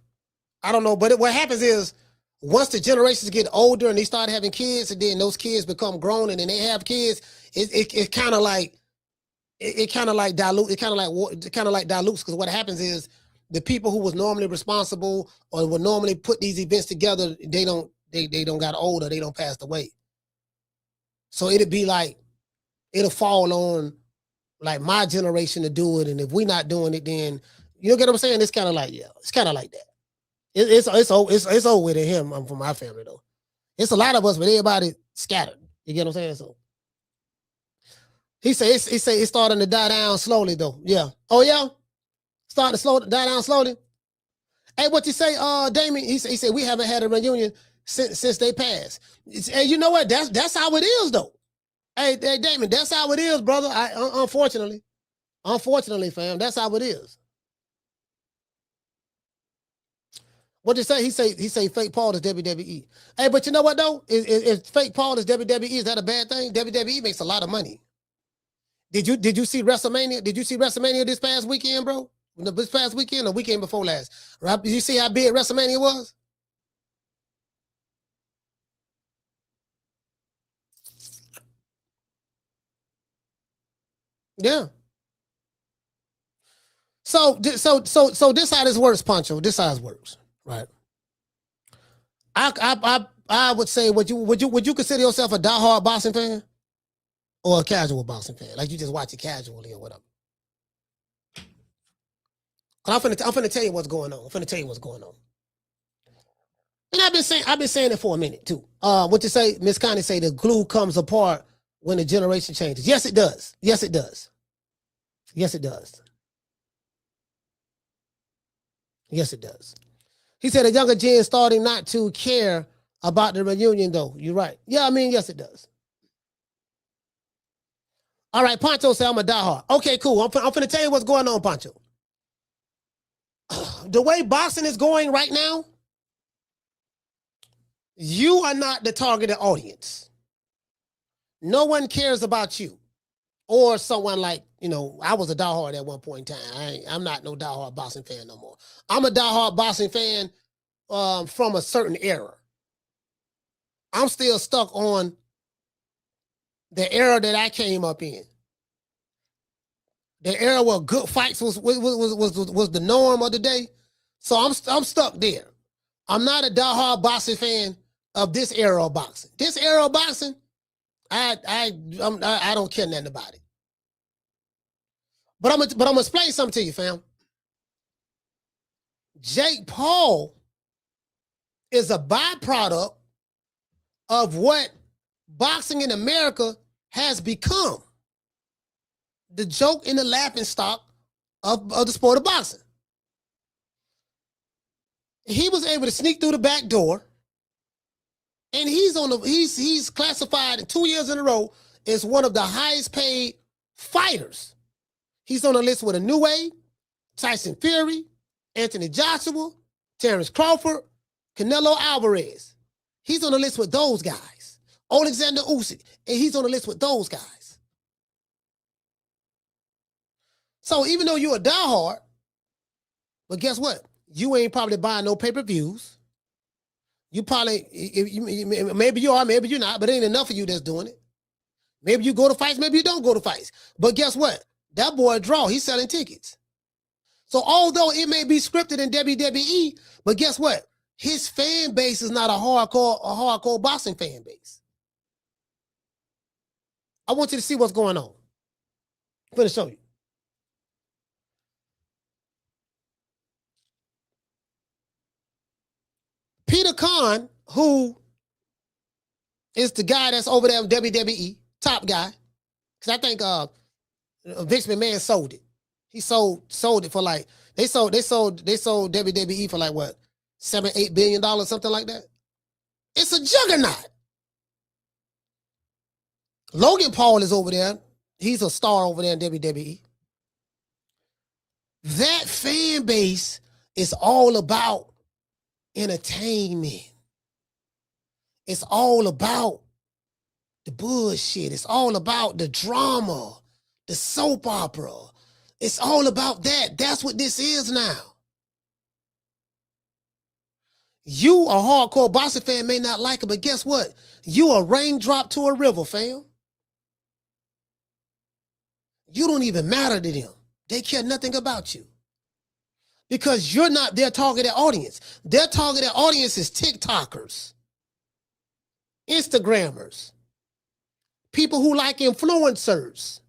I don't know, but what happens is once the generations get older and they start having kids, and then those kids become grown and then they have kids, it kind of like dilutes because what happens is the people who was normally responsible or would normally put these events together, they don't got older, they don't pass away. So it'll fall on like my generation to do it, and if we're not doing it, then you get what I'm saying. It's kind of like that. It's over with him. I'm from my family though. It's a lot of us, but everybody scattered. You get what I'm saying? So he say it's starting to die down slowly though. Yeah. Oh yeah, starting to die down slowly. Hey, what you say, Damien? He said we haven't had a reunion since they passed. Hey, you know what? That's how it is though. Hey, Damien, that's how it is, brother. Unfortunately, fam, that's how it is. What you say? He say fake Paul is WWE. Hey, but you know what though? If fake Paul is WWE, is that a bad thing? WWE makes a lot of money. Did you see WrestleMania? Did you see WrestleMania this past weekend, bro? This past weekend or weekend before last? Right? Did you see how big WrestleMania was? Yeah. So this how this works, Pancho. This how it works, right? I would say, would you consider yourself a diehard boxing fan or a casual boxing fan? Like you just watch it casually or whatever. I'm finna tell you what's going on. And I've been saying it for a minute too. What you say, Miss Connie say the glue comes apart when the generation changes. Yes, it does. Yes, it does. Yes, it does. Yes, it does. He said the younger gen starting not to care about the reunion, though. You're right. Yeah, I mean, yes, it does. All right, Pancho said I'm a diehard. Okay, cool. I'm finna tell you what's going on, Pancho. The way boxing is going right now, you are not the targeted audience. No one cares about you. Or someone like, I was a diehard at one point in time. I'm not no diehard boxing fan no more. I'm a diehard boxing fan from a certain era. I'm still stuck on the era that I came up in. The era where good fights was the norm of the day. So I'm stuck there. I'm not a diehard boxing fan of this era of boxing. This era of boxing, I don't care nothing about it. But I'm gonna explain something to you, fam. Jake Paul is a byproduct of what boxing in America has become. The joke and the laughing stock of the sport of boxing. He was able to sneak through the back door, and he's classified 2 years in a row as one of the highest paid fighters. He's on the list with a New Wave, Tyson Fury, Anthony Joshua, Terrence Crawford, Canelo Alvarez. He's on the list with those guys. Alexander Usyk, and he's on the list with those guys. So even though you're a diehard, but guess what? You ain't probably buying no pay-per-views. You probably, maybe you are, maybe you're not, but it ain't enough of you that's doing it. Maybe you go to fights, maybe you don't go to fights. But guess what? That boy draw, he's selling tickets. So although it may be scripted in WWE, but guess what? His fan base is not a hardcore boxing fan base. I want you to see what's going on. I'm going to show you. Peter Khan, who is the guy that's over there in WWE, top guy, because I think Vince McMahon sold it. He sold it for like they sold WWE for like what, $7-8 billion, something like that. It's a juggernaut. Logan Paul is over there. He's a star over there in WWE. That fan base is all about entertainment. It's all about the bullshit. It's all about the drama, the soap opera. It's all about that. That's what this is now. You, a hardcore boxing fan, may not like it, but guess what? You a raindrop to a river, fam. You don't even matter to them. They care nothing about you. Because you're not their targeted audience. Their targeted audience is TikTokers, Instagrammers, people who like influencers,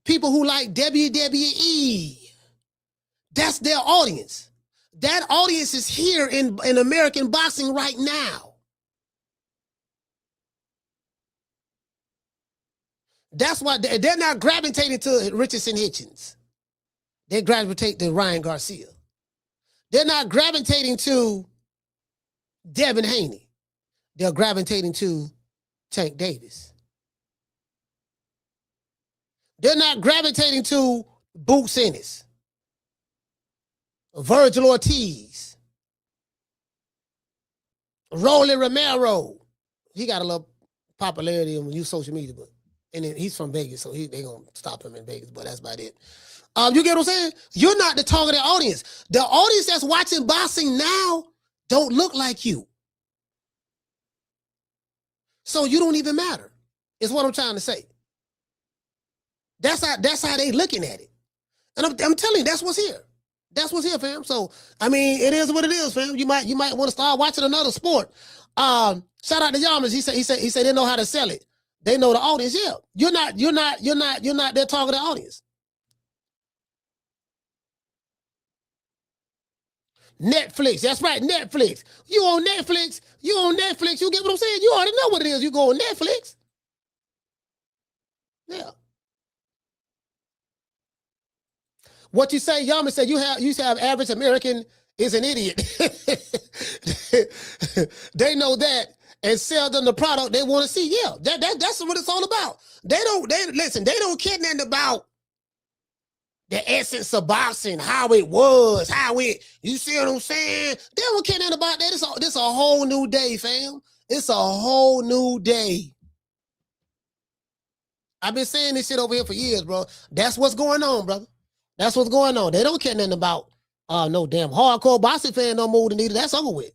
people who like WWE. That's their audience. That audience is here in American boxing right now. That's why they're not gravitating to Richardson Hitchens. They gravitate to Ryan Garcia. They're not gravitating to Devin Haney. They're gravitating to Tank Davis. They're not gravitating to Boots Ennis, Virgil Ortiz, Rolly Romero. He got a little popularity on new social media, but and then he's from Vegas, so they gonna stop him in Vegas, but that's about it. You get what I'm saying? You're not the targeted audience. The audience that's watching boxing now don't look like you. So you don't even matter, is what I'm trying to say. That's how they looking at it. And I'm telling you, that's what's here. That's what's here, fam. So, I mean, it is what it is, fam. You might want to start watching another sport. Shout out to Yamas. He said they know how to sell it. They know the audience. Yeah. You're not their targeted audience. Netflix. That's right, Netflix. You on Netflix. You get what I'm saying? You already know what it is. You go on Netflix. Yeah. What you say, Yama said you have average American is an idiot. They know that and sell them the product they want to see. Yeah, that's what it's all about. They don't care nothing about the essence of boxing, how it was, you see what I'm saying? They don't care nothing about that. This a whole new day, fam. It's a whole new day. I've been saying this shit over here for years, bro. That's what's going on, brother. That's what's going on. They don't care nothing about no damn hardcore boxing fan no more than either. That's over with.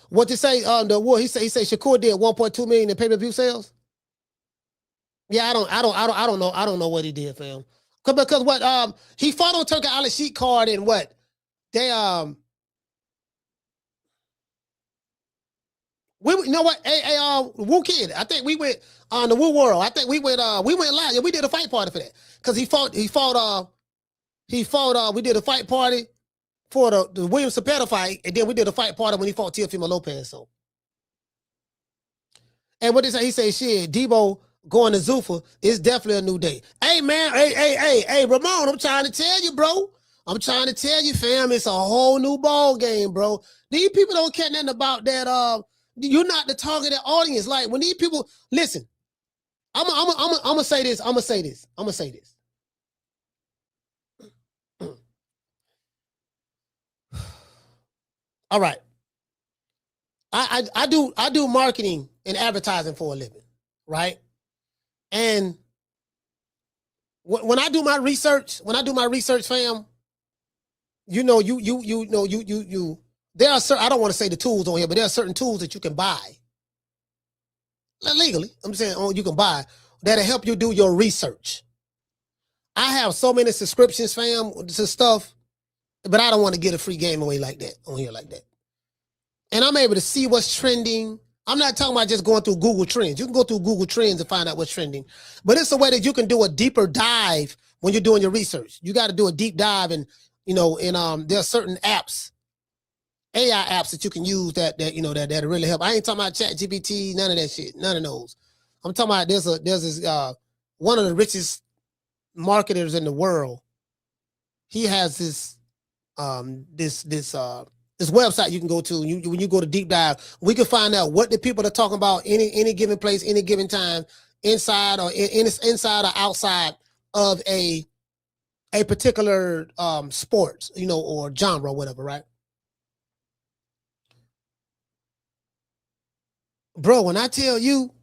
What to say? The war. He say Shakur did 1.2 million in pay-per-view sales. Yeah, I don't know. I don't know what he did, fam. Because what he fought on Turkey Island Sheet card and what they we you know what Woo Kid. I think we went on the Woo World. I think we went live. Yeah, we did a fight party for that because he fought. We did a fight party for the William Cepeda fight, and then we did a fight party when he fought Teofimo Lopez. So, and what he say? Shit, Debo going to Zuffa is definitely a new day. Hey man, hey, Ramon, I'm trying to tell you, bro. I'm trying to tell you, fam, it's a whole new ball game, bro. These people don't care nothing about that. You're not the targeted audience. Like when these people listen, I'm gonna say this. I'm gonna say this. All right. I do marketing and advertising for a living, right? And when I do my research, fam, you know, there are certain, I don't want to say the tools on here, but there are certain tools that you can buy legally. I'm saying you can buy that'll help you do your research. I have so many subscriptions, fam, to stuff, but I don't want to get a free game away like that on here like that. And I'm able to see what's trending. I'm not talking about just going through Google Trends. You can go through Google Trends and find out what's trending, but it's a way that you can do a deeper dive when you're doing your research. You got to do a deep dive, and there are certain apps, AI apps that you can use that really help. I ain't talking about ChatGPT, none of that shit, none of those. I'm talking about there's this one of the richest marketers in the world. He has this website you can go to. When you go to deep dive, we can find out what the people are talking about any given place, any given time, inside or inside or outside of a particular sport, or genre, or whatever, right? Bro, when I tell you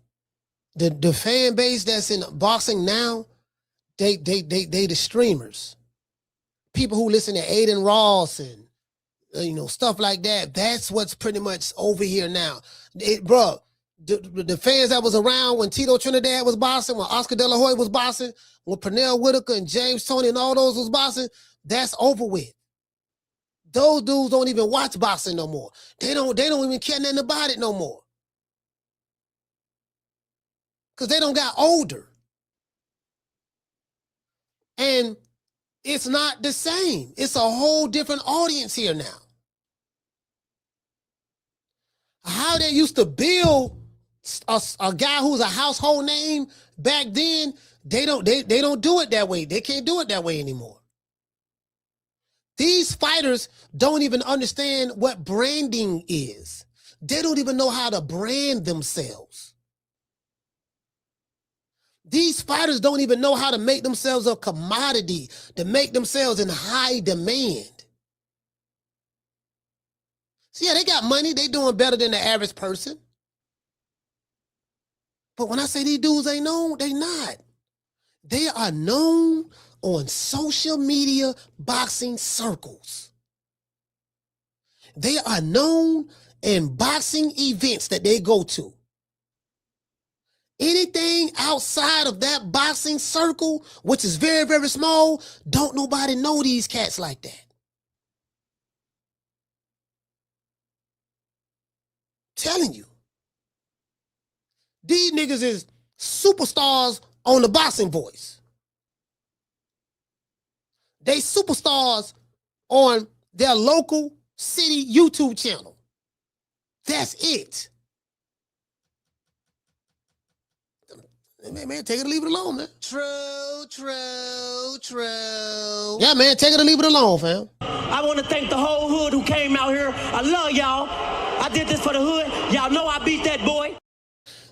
the fan base that's in boxing now, they the streamers. people who listen to Aiden Ross and stuff like that. That's what's pretty much over here now. Bro, the fans that was around when Tito Trinidad was boxing, when Oscar De La Hoya was boxing, when Pernell Whitaker and James Toney and all those was boxing, that's over with. Those dudes don't even watch boxing no more. They don't even care nothing about it no more. Because they don't got older. And it's not the same. It's a whole different audience here now. How they used to build a guy who's a household name back then, they don't do it that way. They can't do it that way anymore. These fighters don't even understand what branding is. They don't even know how to brand themselves. These fighters don't even know how to make themselves a commodity, to make themselves in high demand. So yeah, they got money. They doing better than the average person. But when I say these dudes ain't known, they not. They are known on social media boxing circles. They are known in boxing events that they go to. Anything outside of that boxing circle, which is very, very small, don't nobody know these cats like that. Telling you. These niggas is superstars on the Boxing Voice. They superstars on their local city YouTube channel. That's it. Man, take it or leave it alone, man. True. Yeah, man, take it or leave it alone, fam. I want to thank the whole hood who came out here. I love y'all. I did this for the hood. Y'all know I beat that boy.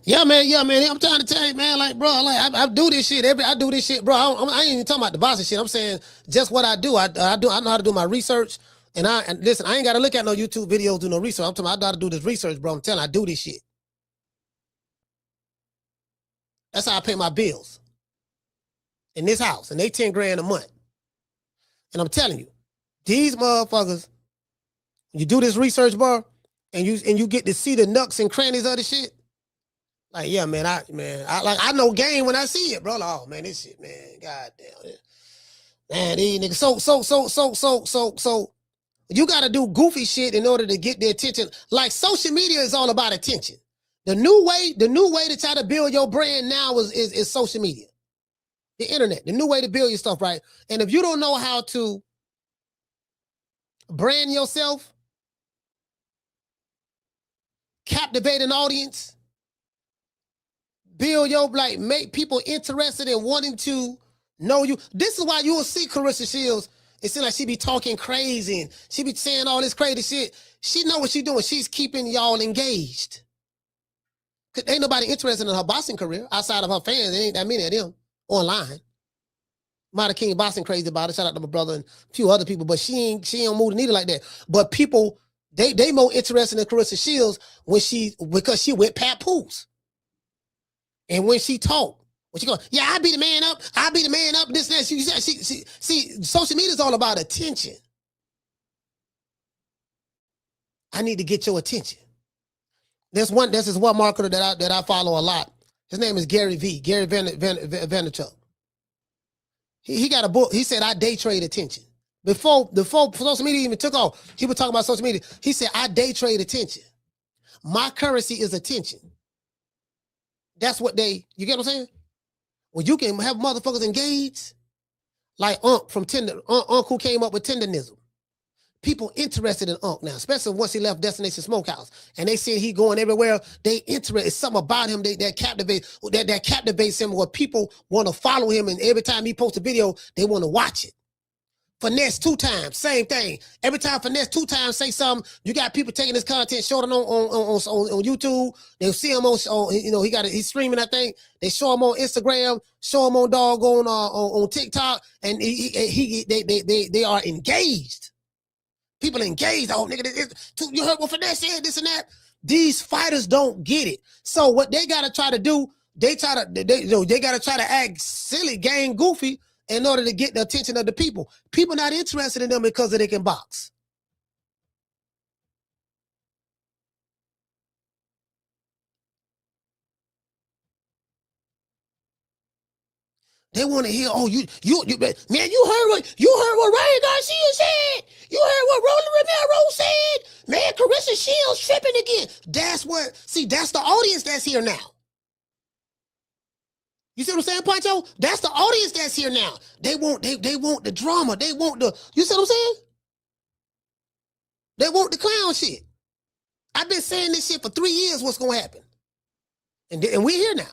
Yeah, man. I'm trying to tell you, man, like, bro, like, I do this shit. I do this shit, bro. I ain't even talking about the boxing shit. I'm saying just what I do. I know how to do my research. And listen, I ain't got to look at no YouTube videos, do no research. I'm talking about I got to do this research, bro. I'm telling you, I do this shit. That's how I pay my bills in this house, and they 10 grand a month. And I'm telling you, these motherfuckers, you do this research, bro, and you get to see the nooks and crannies of the shit. Like, yeah, man, I know game when I see it, bro. Like, oh man, this shit, man, goddamn, man, these niggas. So you got to do goofy shit in order to get their attention. Like, social media is all about attention. The new way to try to build your brand now is social media, the internet. The new way to build your stuff, right? And if you don't know how to brand yourself, captivate an audience, build your, like, make people interested in wanting to know you. This is why you will see Clarissa Shields. It seems like she be talking crazy and she be saying all this crazy shit. She know what she's doing. She's keeping y'all engaged. Ain't nobody interested in her boxing career outside of her fans. There ain't that many of them online. Marta King boxing crazy about it. Shout out to my brother and a few other people, but she ain't move the needle like that. But people, they more interested in Clarissa Shields because she went Pat Poos. And when she talked, when she go, yeah, I beat the man up, this and that. See, social media is all about attention. I need to get your attention. This is one marketer that I follow a lot. His name is Gary Vaynerchuk. He got a book. He said, I day trade attention. Before social media even took off, he was talking about social media. He said, I day trade attention. My currency is attention. That's what you get what I'm saying? When you can have motherfuckers engaged, like Unc from Unc who came up with tendonism. People interested in Unc now, especially once he left Destination Smokehouse, and they see he going everywhere. They interested. It's something about him that captivates him, where people want to follow him, and every time he posts a video, they want to watch it. Finesse 2 times, same thing. Every time Finesse 2 times say something, you got people taking his content, showing it on YouTube. They'll see him on he's streaming. I think they show him on Instagram, show him on doggone on TikTok, and they are engaged. People engaged. Oh, nigga, you heard what Finesse said, this and that. These fighters don't get it. So what they gotta try to do, they gotta try to act silly, gang goofy, in order to get the attention of the people. People not interested in them because they can box. They want to hear, oh, you, man, you heard what Ryan Garcia said. You heard what Rolly Romero said. Man, Carissa Shields tripping again. That's the audience that's here now. You see what I'm saying, Pancho? That's the audience that's here now. They want the drama. They want you see what I'm saying? They want the clown shit. I've been saying this shit for 3 years. What's gonna happen? And we're here now.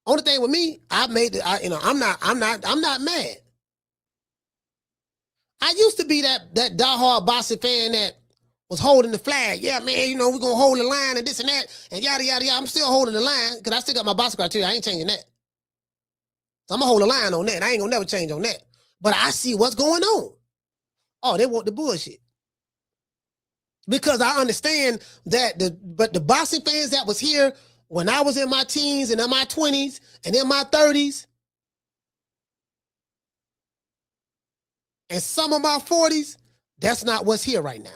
Only thing with me, I'm not mad. I used to be that diehard boxing fan that was holding the flag. Yeah, man, we're gonna hold the line and this and that and yada yada yada. I'm still holding the line because I still got my boxing criteria. I ain't changing that. So I'm gonna hold the line on that. I ain't gonna never change on that. But I see what's going on. Oh, they want the bullshit. Because I understand that the boxing fans that was here when I was in my teens and in my 20s and in my 30s and some of my 40s, that's not what's here right now.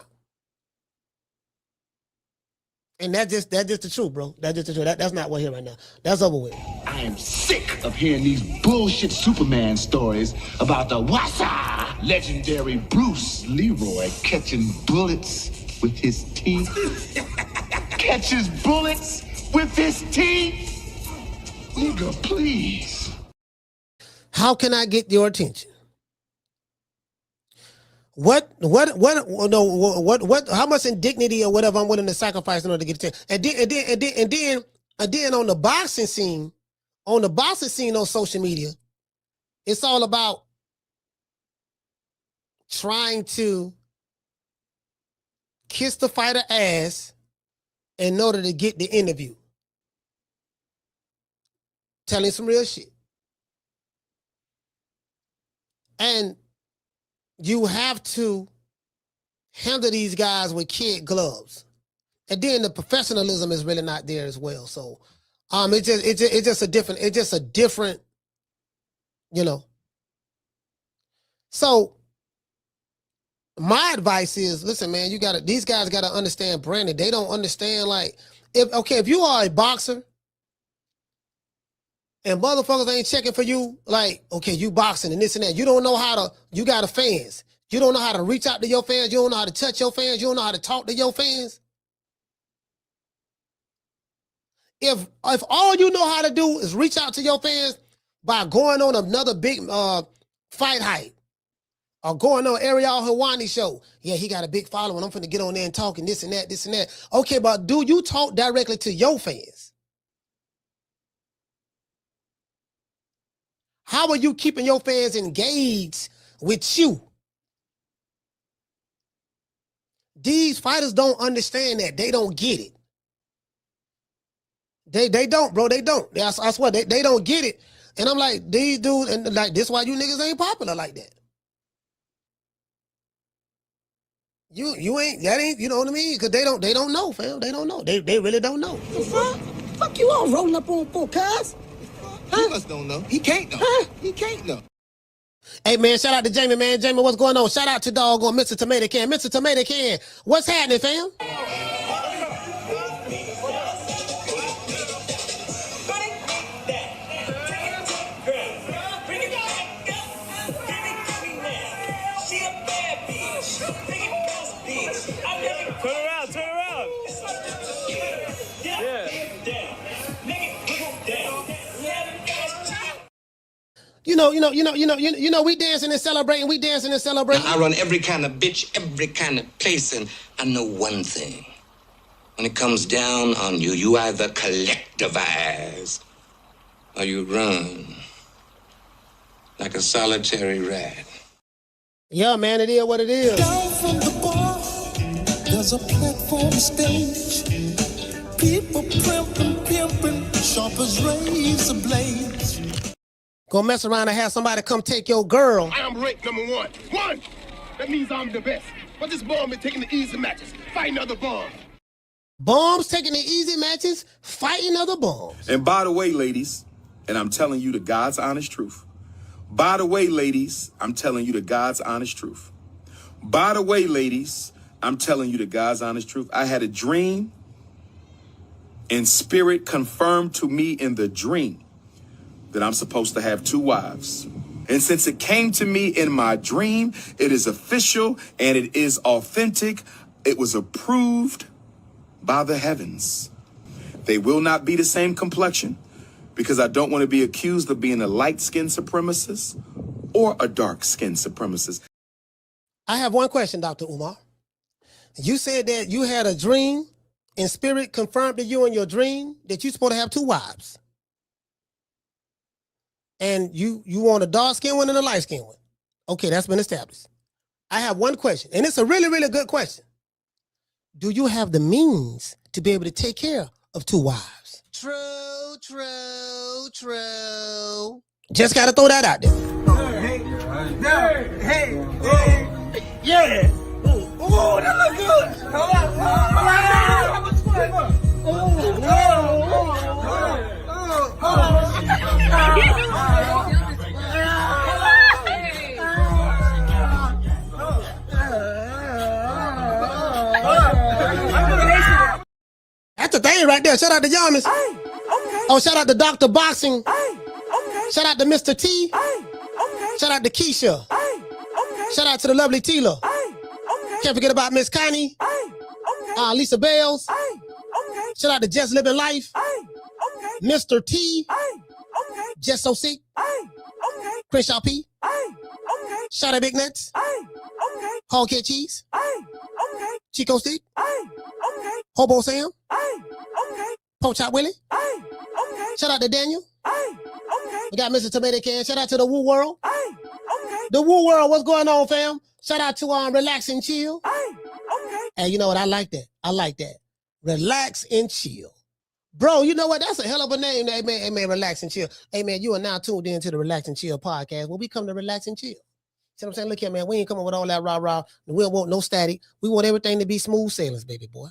And that's just the truth, bro. That's just the truth. That's not what's here right now. That's over with. I am sick of hearing these bullshit Superman stories about the Wassa legendary Bruce Leroy catching bullets with his teeth. Catches bullets with his teeth? Nigga, please. How can I get your attention? What, how much indignity or whatever I'm willing to sacrifice in order to get attention? And then on the boxing scene on social media, it's all about trying to kiss the fighter ass in order to get the interview. Telling some real shit. And you have to handle these guys with kid gloves. And then the professionalism is really not there as well. So it's just a different, So my advice is, listen, man, these guys gotta understand branding. They don't understand, if you are a boxer and motherfuckers ain't checking for you, you boxing and this and that. You don't know you got fans. You don't know how to reach out to your fans. You don't know how to touch your fans. You don't know how to talk to your fans. If all you know how to do is reach out to your fans by going on another big fight hype or going on Ariel Helwani show, yeah, he got a big following. I'm finna get on there and talk and this and that. Okay, but do you talk directly to your fans? How are you keeping your fans engaged with you? These fighters don't understand that. They don't get it. They don't, bro. They don't. I swear, they don't get it. And I'm like, these dudes, and this why you niggas ain't popular like that. You ain't, you know what I mean? Because they don't know, fam. They don't know. They really don't know. The fuck? Fuck you all rolling up on for, cuz? Huh? He must don't know. He can't know. Huh? He can't know. Hey, man, shout out to Jamie, man. Jamie, what's going on? Shout out to doggone Mr. Tomato Can. Mr. Tomato Can, what's happening, fam? Turn around. We dancing and celebrating. Now, I run every kind of bitch, every kind of place, and I know one thing. When it comes down on you, you either collectivize or you run like a solitary rat. Yeah, man, it is what it is. Down from the bar, there's a platform stage. People pimping, sharp as razor blades. Go mess around and have somebody come take your girl. I am ranked number one. One! That means I'm the best. But this bum been taking the easy matches, fighting other bums. Bums taking the easy matches, fighting other bums. And by the way, ladies, and I'm telling you the God's honest truth, By the way, ladies, I'm telling you the God's honest truth. By the way, ladies, I'm telling you the God's honest truth. I had a dream, and spirit confirmed to me in the dream that I'm supposed to have 2 wives. And since it came to me in my dream, it is official and it is authentic. It was approved by the heavens. They will not be the same complexion, because I don't want to be accused of being a light-skinned supremacist or a dark-skinned supremacist. I have one question, Dr. Umar. You said that you had a dream and spirit confirmed to you in your dream that you're supposed to have 2 wives. And you want a dark-skinned one and a light-skinned one. Okay, that's been established. I have one question, and it's a really, really good question. Do you have the means to be able to take care of 2 wives? True, true, true. Just got to throw that out there. Hey, yeah. Oh, that look good. That's the thing right there. Shout out to Yamas. Oh, shout out to Dr. Boxing. Shout out to Mr. T. Shout out to Keisha. Shout out to the lovely Tila. Can't forget about Miss Connie. Lisa Bales. Shout out to Just Living Life. Mr. T. Just So Sick. Crenshaw P. Shout out Big Nuts. Hall Cat Cheese. Chico Stick. Hobo Sam. Pork Chop Willie. Shout out to Daniel. We got Mr. Tomato Can. Shout out to the Woo World. The Woo World, what's going on, fam? Shout out to Relax and Chill. And you know what? I like that. I like that. Relax and Chill. Bro, you know what? That's a hell of a name. Hey, man, Relax and Chill. Hey, man, you are now tuned into the Relax and Chill podcast, where we come to relax and chill. See what I'm saying? Look here, man. We ain't coming with all that rah-rah. We don't want no static. We want everything to be smooth sailors, baby boy.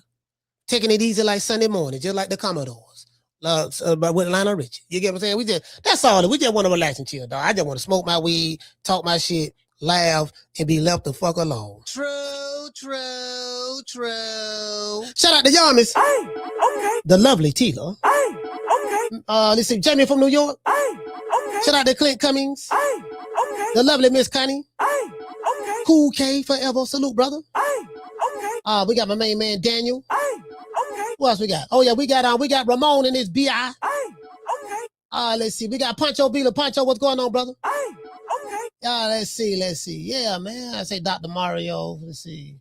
Taking it easy like Sunday morning, just like the Commodores. With Lionel Richie. You get what I'm saying? That's all. We just want to relax and chill, dog. I just want to smoke my weed, talk my shit, laugh, and be left the fuck alone. True, true, true. Shout out to Yamas. The lovely Tila. Let's see, Jamie from New York. Shout out to Clint Cummings. The lovely Miss Connie. Cool K forever. Salute, brother. We got my main man Daniel. Who else we got? Oh yeah, we got Ramon and his BI. Let's see. We got Pancho Bila. Pancho, what's going on, brother? Let's see. Yeah, man. I say Dr. Mario. Let's see.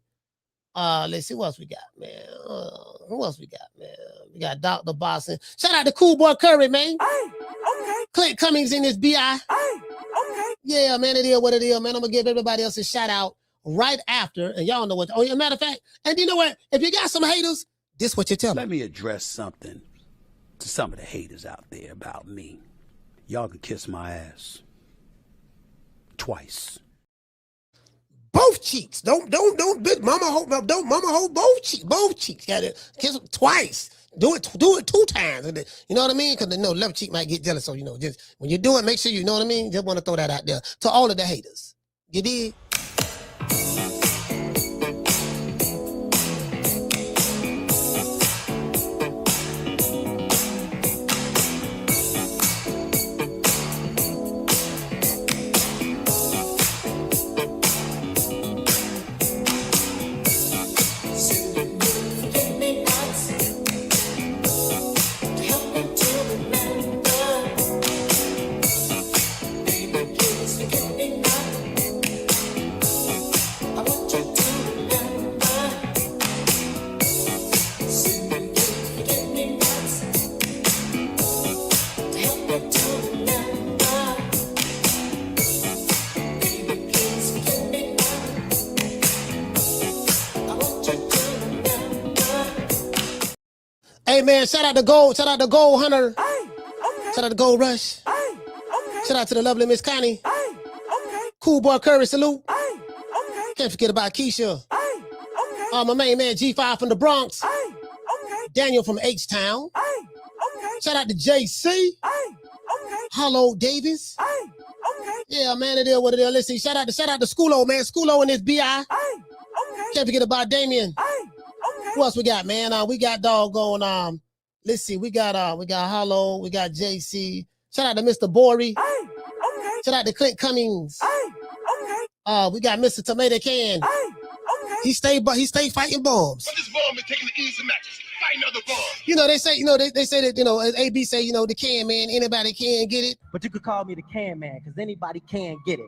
Let's see what else we got, man. Who else we got, man? We got Dr. Boxing. Shout out to Cool Boy Curry, man. Clint Cummings in his BI. Yeah, man, it is what it is, man. I'm gonna give everybody else a shout out right after, and y'all know what. Oh, yeah, matter of fact, and you know what? If you got some haters, this what you tell them. Let me address something to some of the haters out there about me. Y'all can kiss my ass twice. Both cheeks. Don't bitch. Mama hold both cheeks. Both cheeks. Got to kiss them twice. Do it 2 times. You know what I mean? Because the left cheek might get jealous. So just when you do it, make sure you know what I mean. Just want to throw that out there to all of the haters. You did. Hey man, shout out to Gold Hunter. Shout out to Gold Rush. Shout out to the lovely Miss Connie. Cool Boy Curry, salute. Can't forget about Keisha. My main man G5 from the Bronx. Daniel from H-Town. Shout out to JC. Hollow Davis. Yeah, man, it is what it is. Let's see. Shout out to Schoolo, man. Schoolo and his BI. Can't forget about Damien. Who else we got, man? We got doggone. Let's see. We got Hollow. We got JC. Shout out to Mr. Bory. Shout out to Clint Cummings. We got Mr. Tomato Can. He stay fighting bombs. But this bomb is taking the easy matches. Fight another bomb. You know, they say that, as AB say, the can man, anybody can get it. But you could call me the can man, because anybody can get it.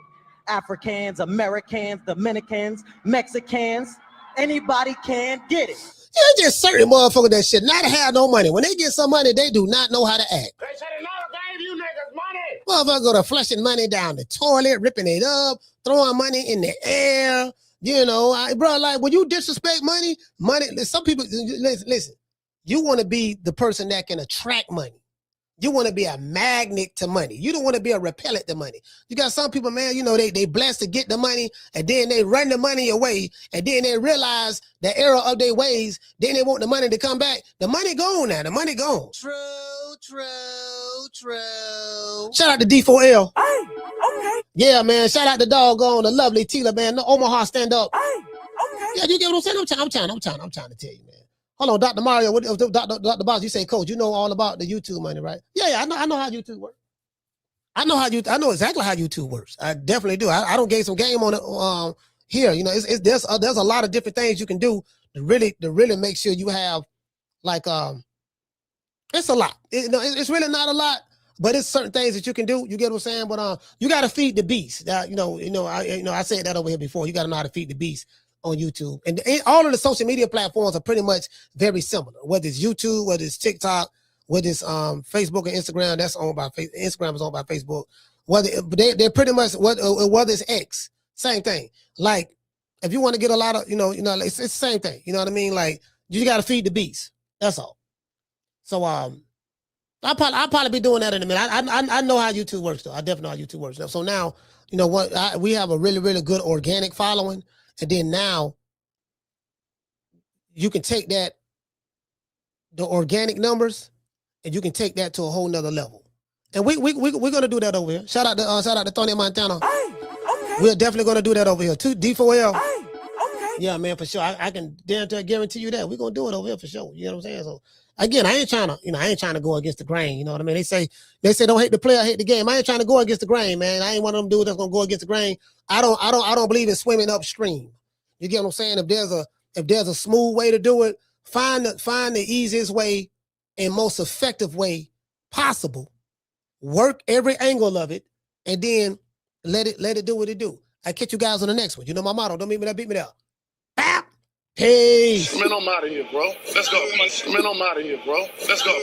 Africans, Americans, Dominicans, Mexicans, anybody can get it. Yeah, just certain motherfuckers that should not have no money. When they get some money, they do not know how to act. They should have never gave you niggas money. Motherfuckers go to flushing money down the toilet, ripping it up, throwing money in the air. Bro, like when you disrespect money, some people, listen, you want to be the person that can attract money. You want to be a magnet to money. You don't want to be a repellent to money. You got some people, man, they blessed to get the money, and then they run the money away, and then they realize the error of their ways. Then they want the money to come back. The money gone now. The money gone. True. Shout out to D4L. Yeah, man. Shout out to doggone the lovely Tila, man. The Omaha stand up. Yeah, you get what I'm saying? I'm trying to tell you, man. Hold on, Dr. Mario, Dr. Box, you say, Coach, you know all about the YouTube money, right? Yeah, I know how YouTube works. I know exactly how YouTube works. I definitely do. I don't gain some game on it here. There's a lot of different things you can do to really make sure you have it's a lot. It's really not a lot, but it's certain things that you can do. You get what I'm saying? But you got to feed the beast. I said that over here before. You got to know how to feed the beast on YouTube, and all of the social media platforms are pretty much very similar. Whether it's YouTube, whether it's TikTok, whether it's Facebook and Instagram, that's owned by Instagram is owned by Facebook. They're pretty much whether it's X, same thing. Like if you want to get a lot of it's the same thing. You know what I mean? Like you got to feed the beast. That's all. So I'll probably be doing that in a minute. I know how YouTube works though. I definitely know how YouTube works. So now we have a really, really good organic following. And then now you can take the organic numbers, and you can take that to a whole nother level. And we're gonna do that over here. Shout out to Tony Montana. We're definitely gonna do that over here too. D4L. Yeah, man, for sure. I can guarantee you that we're gonna do it over here for sure. You know what I'm saying? So again, I ain't trying to go against the grain. You know what I mean? They say don't hate the player, hate the game. I ain't trying to go against the grain, man. I ain't one of them dudes that's gonna go against the grain. I don't believe in swimming upstream. You get what I'm saying? If there's a smooth way to do it, find the easiest way and most effective way possible. Work every angle of it, and then let it do what it do. I catch you guys on the next one. You know my motto. Don't beat me there. Bap. Peace. Man, I'm out of here, bro. Let's go. Man, I'm out of here, bro. Let's go.